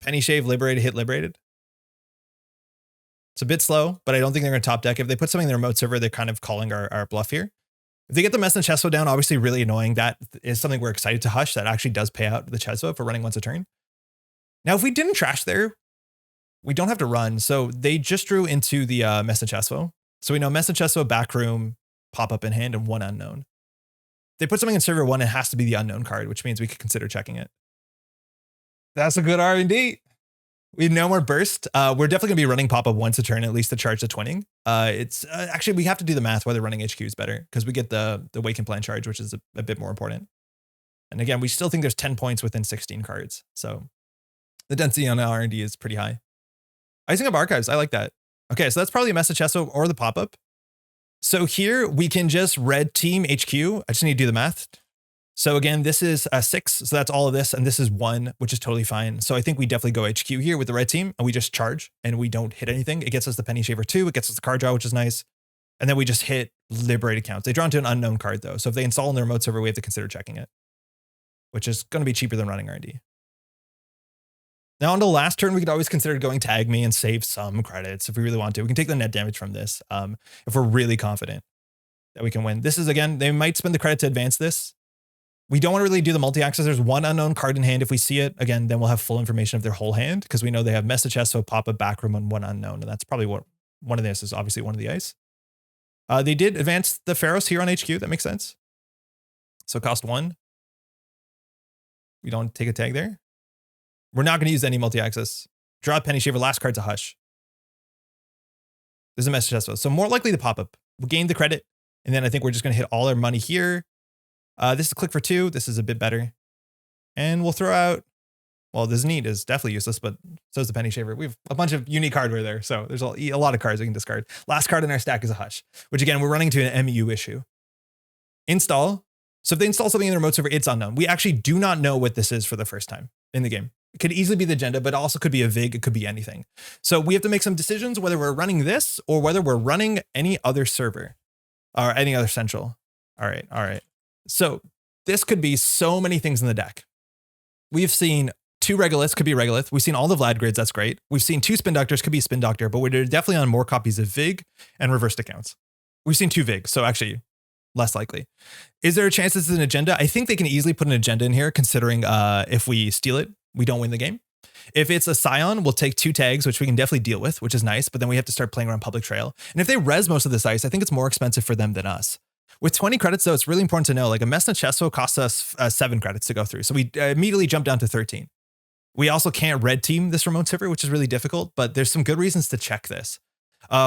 penny shave, liberated, hit liberated. It's a bit slow, but I don't think they're going to top deck. If they put something in the remote server, they're kind of calling our bluff here. If they get the Mess and Chesvo down, obviously really annoying. That is something we're excited to hush. That actually does pay out the Chesvo for running once a turn. Now, if we didn't trash there, we don't have to run. So they just drew into the Mess and Chesvo. So we know Mess and Chesvo, back room, pop up in hand, and 1 unknown. If they put something in server 1, it has to be the unknown card, which means we could consider checking it. That's a good R&D. We have no more burst. We're definitely going to be running pop-up once a turn, at least to charge the twinning. It's actually, we have to do the math whether running HQ is better because we get the wake and plan charge, which is a bit more important. And again, we still think there's 10 points within 16 cards. So the density on R&D is pretty high. Icing up archives. I like that. Okay, so that's probably a Mess Chesto or the pop-up. So here we can just red team HQ. I just need to do the math. So again, this is a 6. So that's all of this. And this is 1, which is totally fine. So I think we definitely go HQ here with the red team and we just charge and we don't hit anything. It gets us the penny shaver 2. It gets us the card draw, which is nice. And then we just hit liberated counts. They draw into an unknown card though. So if they install in the remote server, we have to consider checking it, which is going to be cheaper than running R&D. Now on the last turn, we could always consider going tag me and save some credits if we really want to. We can take the net damage from this if we're really confident that we can win. This is, again, they might spend the credit to advance this. We don't want to really do the multi-axis. There's 1 unknown card in hand. If we see it, again, then we'll have full information of their whole hand because we know they have message chest, so pop a back room and 1 unknown. And that's probably what one of this is, obviously one of the ice. They did advance the Pharaohs here on HQ. That makes sense. So cost 1. We don't take a tag there. We're not going to use any multi-access. Draw a penny shaver. Last card's a hush. There's a message as well. So more likely the pop-up. We'll gain the credit. And then I think we're just going to hit all our money here. This is a click for 2. This is a bit better. And we'll throw out, well, this need is definitely useless, but so is the penny shaver. We have a bunch of unique hardware there. So there's a lot of cards we can discard. Last card in our stack is a hush, which again, we're running into an MU issue. Install. So if they install something in the remote server, it's unknown. We actually do not know what this is for the first time in the game. It could easily be the agenda, but also could be a VIG. It could be anything. So we have to make some decisions whether we're running this or whether we're running any other server or any other central. All right. All right. So this could be so many things in the deck. We've seen 2 regoliths, could be regolith. We've seen all the Vlad grids. That's great. We've seen 2 spin doctors, could be spin doctor, but we're definitely on more copies of VIG and reversed accounts. We've seen 2 VIG. So actually less likely. Is there a chance this is an agenda? I think they can easily put an agenda in here considering if we steal it, we don't win the game. If it's a Scion, we'll take 2 tags, which we can definitely deal with, which is nice, but then we have to start playing around public trail. And if they res most of this ice, I think it's more expensive for them than us. With 20 credits though, it's really important to know, like a Messna Chesto costs us 7 credits to go through. So we immediately jump down to 13. We also can't red team this remote server, which is really difficult, but there's some good reasons to check this.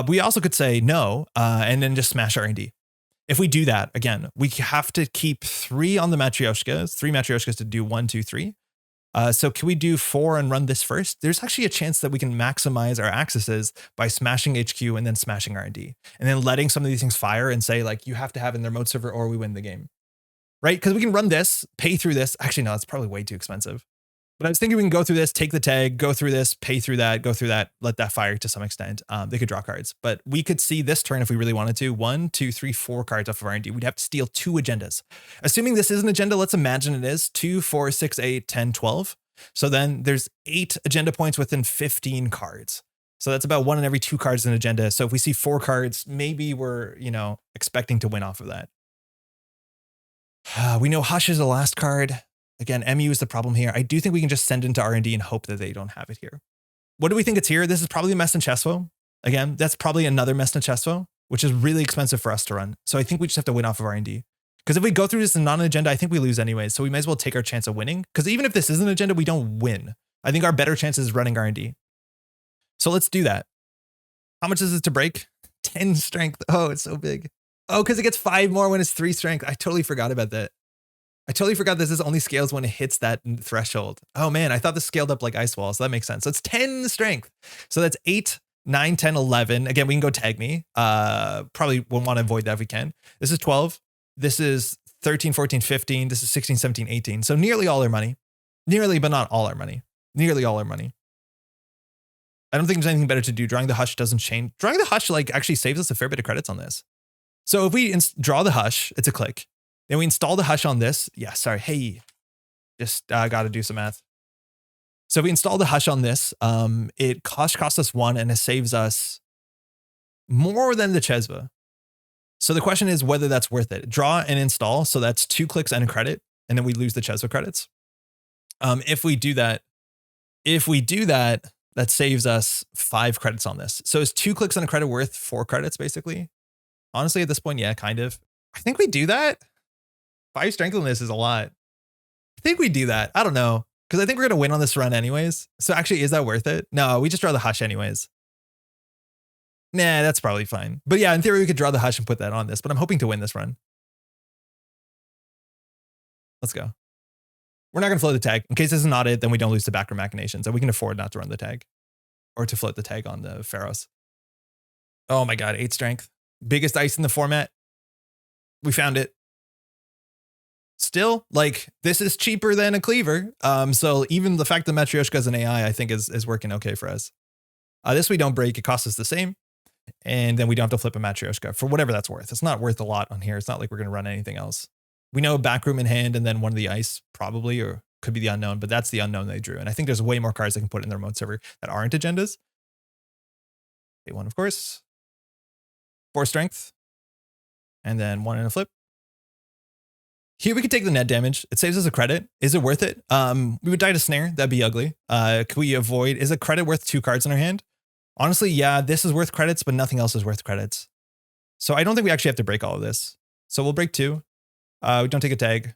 We also could say no, and then just smash R&D. If we do that, again, we have to keep 3 on the Matryoshkas, 3 Matryoshkas to do 1, 2, 3. So can we do 4 and run this first? There's actually a chance that we can maximize our accesses by smashing HQ and then smashing R&D and then letting some of these things fire and say like, you have to have in their remote server or we win the game, right? Because we can run this, pay through this. Actually, no, it's probably way too expensive. But I was thinking we can go through this, take the tag, go through this, pay through that, go through that, let that fire to some extent. They could draw cards, but we could see this turn if we really wanted to. 1, 2, 3, 4 cards off of R&D. We'd have to steal 2 agendas. Assuming this is an agenda, let's imagine it is 2, 4, 6, 8, 10, 12. So then there's 8 agenda points within 15 cards. So that's about 1 in every 2 cards in an agenda. So if we see 4 cards, maybe we're, expecting to win off of that. We know Hush is the last card. Again, MU is the problem here. I do think we can just send into R&D and hope that they don't have it here. What do we think it's here? This is probably a Messna Chesto. Again, that's probably another Messna Chesto, which is really expensive for us to run. So I think we just have to win off of R&D. Because if we go through this and not an agenda, I think we lose anyways. So we might as well take our chance of winning. Because even if this is an agenda, we don't win. I think our better chance is running R&D. So let's do that. How much is it to break? 10 strength. Oh, it's so big. Oh, because it gets 5 more when it's 3 strength. I totally forgot about that. I totally forgot this only scales when it hits that threshold. Oh man, I thought this scaled up like Ice Wall, so that makes sense. So it's 10 strength. So that's 8, 9, 10, 11. Again, we can go tag me. Probably will want to avoid that if we can. This is 12. This is 13, 14, 15. This is 16, 17, 18. So nearly all our money. Nearly, but not all our money. Nearly all our money. I don't think there's anything better to do. Drawing the Hush doesn't change. Drawing the Hush actually saves us a fair bit of credits on this. So if we draw the Hush, it's a click. Then we install the Hush on this. Yeah, sorry. Hey, just got to do some math. So if we install the Hush on this, it costs us 1 and it saves us more than the Chesva. So the question is whether that's worth it. Draw and install. So that's 2 clicks and a credit. And then we lose the Chesva credits. If we do that, that saves us 5 credits on this. So is 2 clicks and a credit worth 4 credits basically? Honestly, at this point, yeah, kind of. I think we do that. 5 strength on this is a lot. I think we do that. I don't know. Because I think we're going to win on this run anyways. So actually, is that worth it? No, we just draw the Hush anyways. Nah, that's probably fine. But yeah, in theory, we could draw the Hush and put that on this. But I'm hoping to win this run. Let's go. We're not going to float the tag. In case this is not it, then we don't lose to backroom machinations. And we can afford not to run the tag. Or to float the tag on the Pharaohs. Oh my god, 8 strength. Biggest ice in the format. We found it. Still, this is cheaper than a cleaver. So even the fact that Matryoshka is an AI, I think is working okay for us. This we don't break. It costs us the same. And then we don't have to flip a Matryoshka for whatever that's worth. It's not worth a lot on here. It's not like we're going to run anything else. We know backroom in hand and then one of the ice probably, or could be the unknown, but that's the unknown they drew. And I think there's way more cards they can put in their remote server that aren't agendas. A1, of course. 4 strength. And then 1 in a flip. Here we could take the net damage. It saves us a credit. Is it worth it? We would die to snare. That'd be ugly. Could we avoid? Is a credit worth 2 cards in our hand? Honestly, yeah, this is worth credits, but nothing else is worth credits. So I don't think we actually have to break all of this. So we'll break 2. We don't take a tag.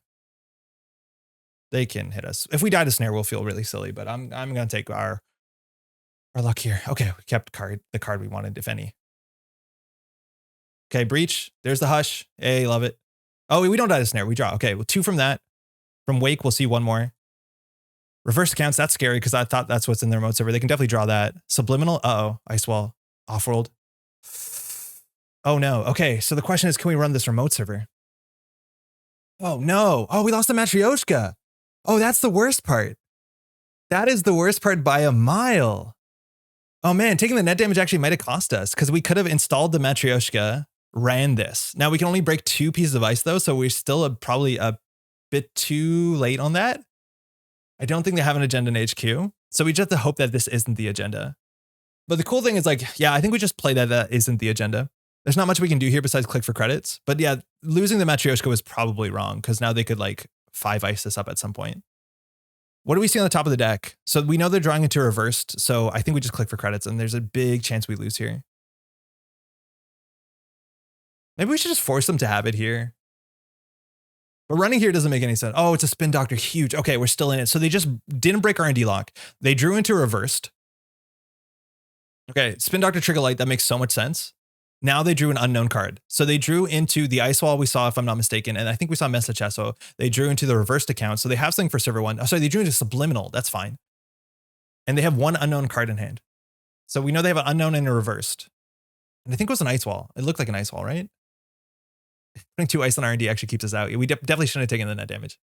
They can hit us. If we die to snare, we'll feel really silly, but I'm gonna take our luck here. Okay, we kept the card we wanted, if any. Okay, breach. There's the hush. Hey, love it. Oh, we don't die to snare. We draw. Okay, well, 2 from that. From wake, we'll see 1 more. Reverse accounts. That's scary because I thought that's what's in their remote server. They can definitely draw that. Subliminal. Uh-oh. Ice wall. Off-world. Oh, no. Okay, so the question is, can we run this remote server? Oh, no. Oh, we lost the Matryoshka. Oh, that's the worst part. That is the worst part by a mile. Oh man, taking the net damage actually might have cost us because we could have installed the Matryoshka, ran this. Now we can only break 2 pieces of ice though, so we're still probably a bit too late on that. I don't think they have an agenda in HQ, so we just have to hope that this isn't the agenda. But the cool thing is like, yeah, I think we just play that isn't the agenda. There's not much we can do here besides click for credits. But yeah, losing the Matryoshka was probably wrong because now they could like 5 ice this up at some point. What do we see on the top of the deck? So we know they're drawing into reversed. So I think we just click for credits and there's a big chance we lose here. Maybe we should just force them to have it here. But running here doesn't make any sense. Oh, it's a spin doctor. Huge. Okay, we're still in it. So they just didn't break R&D lock. They drew into reversed. Okay, spin doctor trigger light. That makes so much sense. Now they drew an unknown card. So they drew into the ice wall we saw, if I'm not mistaken. And I think we saw Mesachesso. They drew into the reversed account. So they have something for server 1. Oh, sorry, they drew into subliminal. That's fine. And they have 1 unknown card in hand. So we know they have an unknown and a reversed. And I think it was an ice wall. It looked like an ice wall, right? Putting 2 ice on R&D actually keeps us out. We definitely shouldn't have taken the net damage.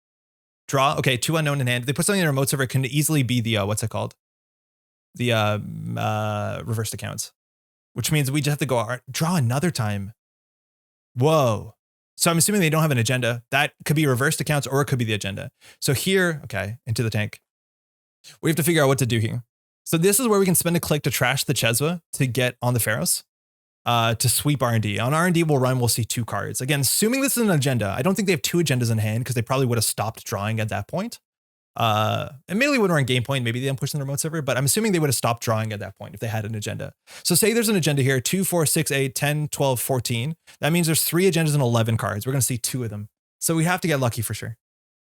Draw. Okay, 2 unknown in hand. They put something in the remote server. It can easily be the, what's it called? The reversed accounts. Which means we just have to go draw another time. Whoa. So I'm assuming they don't have an agenda. That could be reversed accounts or it could be the agenda. So here, okay, into the tank. We have to figure out what to do here. So this is where we can spend a click to trash the Cheswa to get on the Pharaohs, to sweep R&D. On R&D we'll see 2 cards. Again, assuming this is an agenda. I don't think they have 2 agendas in hand because they probably would have stopped drawing at that point. Admittedly when we're in game point, maybe they didn't push in the remote server, but I'm assuming they would have stopped drawing at that point if they had an agenda. So say there's an agenda here, 2, 4, 6, 8, 10, 12, 14. That means there's 3 agendas and 11 cards. We're going to see 2 of them. So we have to get lucky for sure.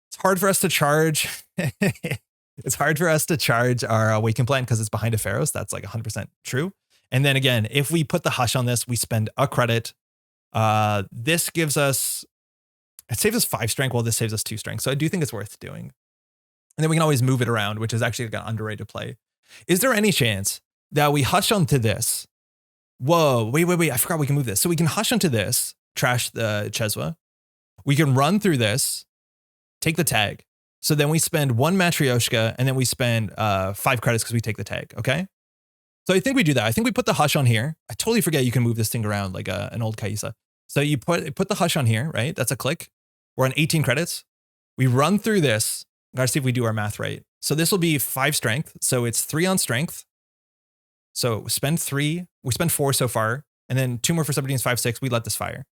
It's hard for us to charge. It's hard for us to charge our Awaken Plant because it's behind a Pharaohs. That's like 100% true. And then again, if we put the hush on this, we spend a credit. This gives us, it saves us 5 strength while this saves us 2 strength. So I do think it's worth doing. And then we can always move it around, which is actually like an underrated play. Is there any chance that we hush onto this? Whoa, wait. I forgot we can move this. So we can hush onto this, trash the Cheswa. We can run through this, take the tag. So then we spend 1 Matryoshka and then we spend 5 credits because we take the tag, okay? So I think we do that. I think we put the hush on here. I totally forget you can move this thing around like an old Kaisa. So you put the hush on here, right? That's a click. We're on 18 credits. We run through this. Gotta see if we do our math right. So this will be 5 strength. So it's 3 on strength. So spend 3. We spend 4 so far. And then 2 more for subroutines, 5, 6. We let this fire.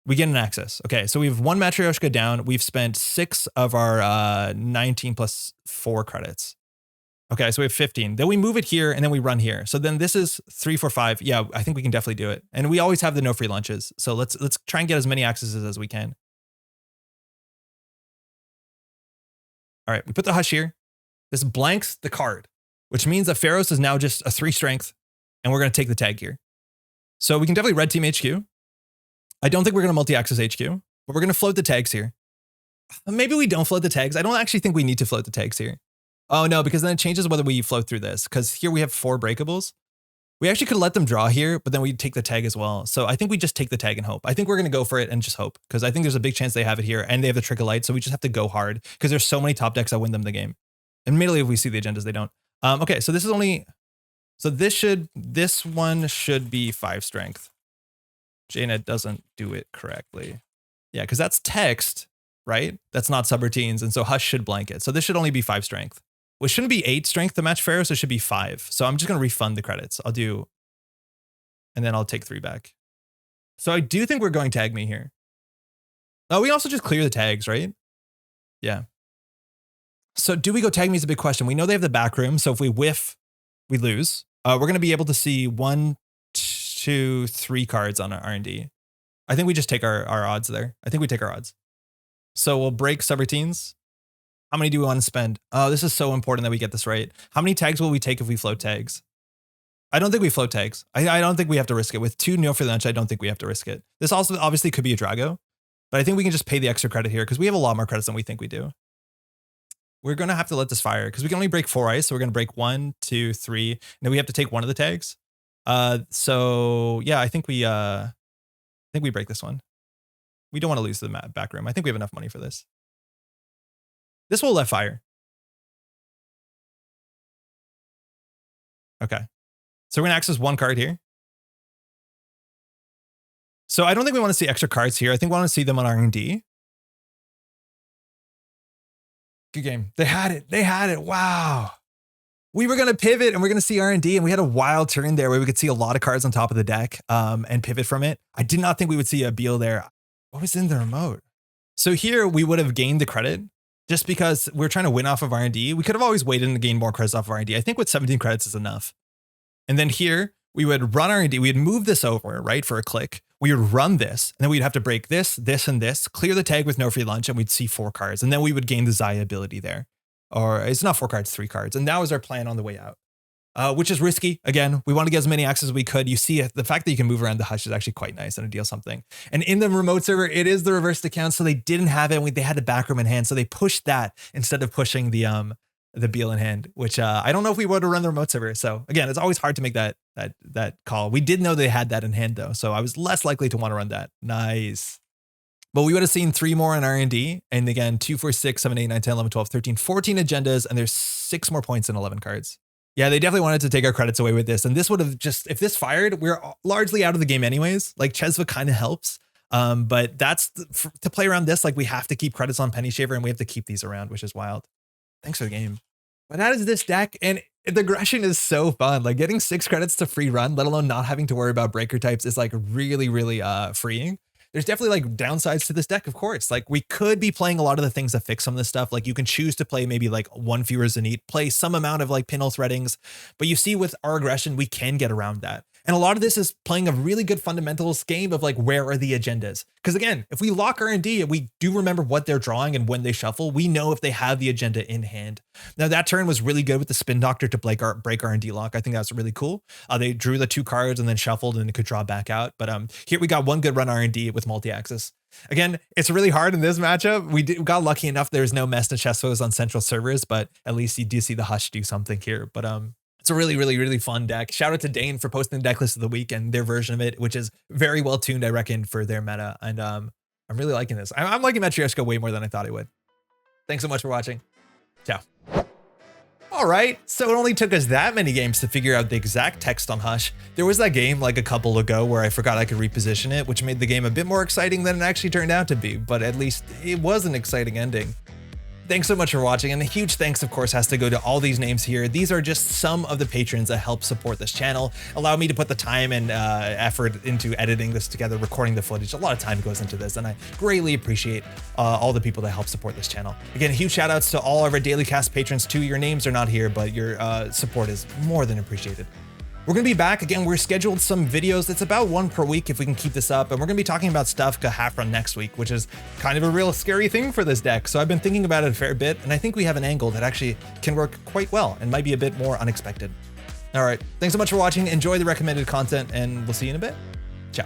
We get an access. Okay, so we have 1 Matryoshka down. We've spent 6 of our 19 plus 4 credits. Okay, so we have 15. Then we move it here and then we run here. So then this is 3, 4, 5. Yeah, I think we can definitely do it. And we always have the no free lunches. So let's try and get as many accesses as we can. All right, we put the hush here. This blanks the card, which means that Pharaohs is now just a 3 strength, and we're going to take the tag here. So we can definitely red team HQ. I don't think we're going to multi-access HQ, but we're going to float the tags here. Maybe we don't float the tags. I don't actually think we need to float the tags here. Oh no, because then it changes whether we float through this, because here we have 4 breakables. We actually could let them draw here, but then we take the tag as well. So I think we just take the tag and hope. I think we're going to go for it and just hope, because I think there's a big chance they have it here and they have the trigger light. So we just have to go hard because there's so many top decks that win them the game. Admittedly, if we see the agendas, they don't. Okay, so this is only, so this one should be 5 strength. JNet doesn't do it correctly. Yeah, because that's text, right? That's not subroutines. And so hush should blanket. So this should only be 5 strength. Well, it shouldn't be 8 strength to match Pharaoh, so it should be 5. So I'm just going to refund the credits. I'll do, and then I'll take 3 back. So I do think we're going tag me here. Oh, we also just clear the tags, right? Yeah. So do we go tag me is a big question. We know they have the back room. So if we whiff, we lose. We're going to be able to see 1, 2, 3 cards on our R&D. I think we just take our odds there. I think we take our odds. So we'll break subroutines. How many do we want to spend? Oh, this is so important that we get this right. How many tags will we take if we float tags? I don't think we float tags. I don't think we have to risk it. With 2 no free lunch, I don't think we have to risk it. This also obviously could be a Drago, but I think we can just pay the extra credit here because we have a lot more credits than we think we do. We're going to have to let this fire because we can only break 4 ice. So we're going to break 1, 2, 3. And then we have to take 1 of the tags. So yeah, I think we break this one. We don't want to lose the back room. I think we have enough money for this. This will let fire. Okay. So we're going to access 1 card here. So I don't think we want to see extra cards here. I think we want to see them on R&D. Good game. They had it. They had it. Wow. We were going to pivot and we're going to see R&D, and we had a wild turn there where we could see a lot of cards on top of the deck and pivot from it. I did not think we would see a Beal there. What was in the remote? So here we would have gained the credit just because we're trying to win off of R&D. We could have always waited and gained more credits off of R&D. I think with 17 credits is enough. And then here we would run R&D. We'd move this over, right, for a click. We would run this, and then we'd have to break this, this, and this, clear the tag with no free lunch, and we'd see 4 cards. And then we would gain the Zahya ability there. Or it's not 4 cards, 3 cards. And that was our plan on the way out, which is risky. Again, we want to get as many access as we could. You see the fact that you can move around the hush is actually quite nice and it deals something. And in the remote server, it is the reversed account, so they didn't have it. They had the back room in hand, so they pushed that instead of pushing the Beal in hand, which I don't know if we would have run the remote server. So again, it's always hard to make that call. We did know they had that in hand though, so I was less likely to want to run that. Nice. But we would have seen 3 more in R&D. And again, 2, 4, 6, 7, 8, 9, 10, 11, 12, 13, 14 agendas. And there's 6 more points and 11 cards. Yeah, they definitely wanted to take our credits away with this. And this would have just, if this fired, we're largely out of the game anyways. Like Chesva kind of helps. But that's to play around this, like we have to keep credits on Penny Shaver and we have to keep these around, which is wild. Thanks for the game. But that is this deck. And the aggression is so fun. Like getting 6 credits to free run, let alone not having to worry about breaker types is like really, really freeing. There's definitely like downsides to this deck, of course. Like we could be playing a lot of the things that fix some of this stuff. Like you can choose to play maybe like 1 fewer Zenith, play some amount of like pinhole threadings, but you see with our aggression, we can get around that. And a lot of this is playing a really good fundamentals game of like, where are the agendas? Because again, if we lock R&D and we do remember what they're drawing and when they shuffle, we know if they have the agenda in hand. Now that turn was really good with the Spin Doctor to break R&D lock. I think that's really cool. They drew the 2 cards and then shuffled and it could draw back out. But here we got 1 good run R&D with multi-axis. Again, it's really hard in this matchup. We got lucky enough. There's no mess to chessfoes on central servers, but at least you do see the hush do something here. But it's a really, really, really fun deck. Shout out to Daine for posting the deck list of the week and their version of it, which is very well tuned, I reckon, for their meta. And I'm really liking this. I'm liking Matryoshka way more than I thought I would. Thanks so much for watching. Ciao. All right, so it only took us that many games to figure out the exact text on Hush. There was that game like a couple ago where I forgot I could reposition it, which made the game a bit more exciting than it actually turned out to be, but at least it was an exciting ending. Thanks so much for watching, and a huge thanks, of course, has to go to all these names here. These are just some of the patrons that help support this channel, allow me to put the time and effort into editing this together, recording the footage. A lot of time goes into this, and I greatly appreciate all the people that help support this channel. Again, huge shout outs to all of our Daily Cast patrons too. Your names are not here, but your support is more than appreciated. We're going to be back again. We're scheduled some videos. It's about 1 per week if we can keep this up. And we're going to be talking about stuff half run next week, which is kind of a real scary thing for this deck. So I've been thinking about it a fair bit, and I think we have an angle that actually can work quite well and might be a bit more unexpected. All right. Thanks so much for watching. Enjoy the recommended content, and we'll see you in a bit. Ciao.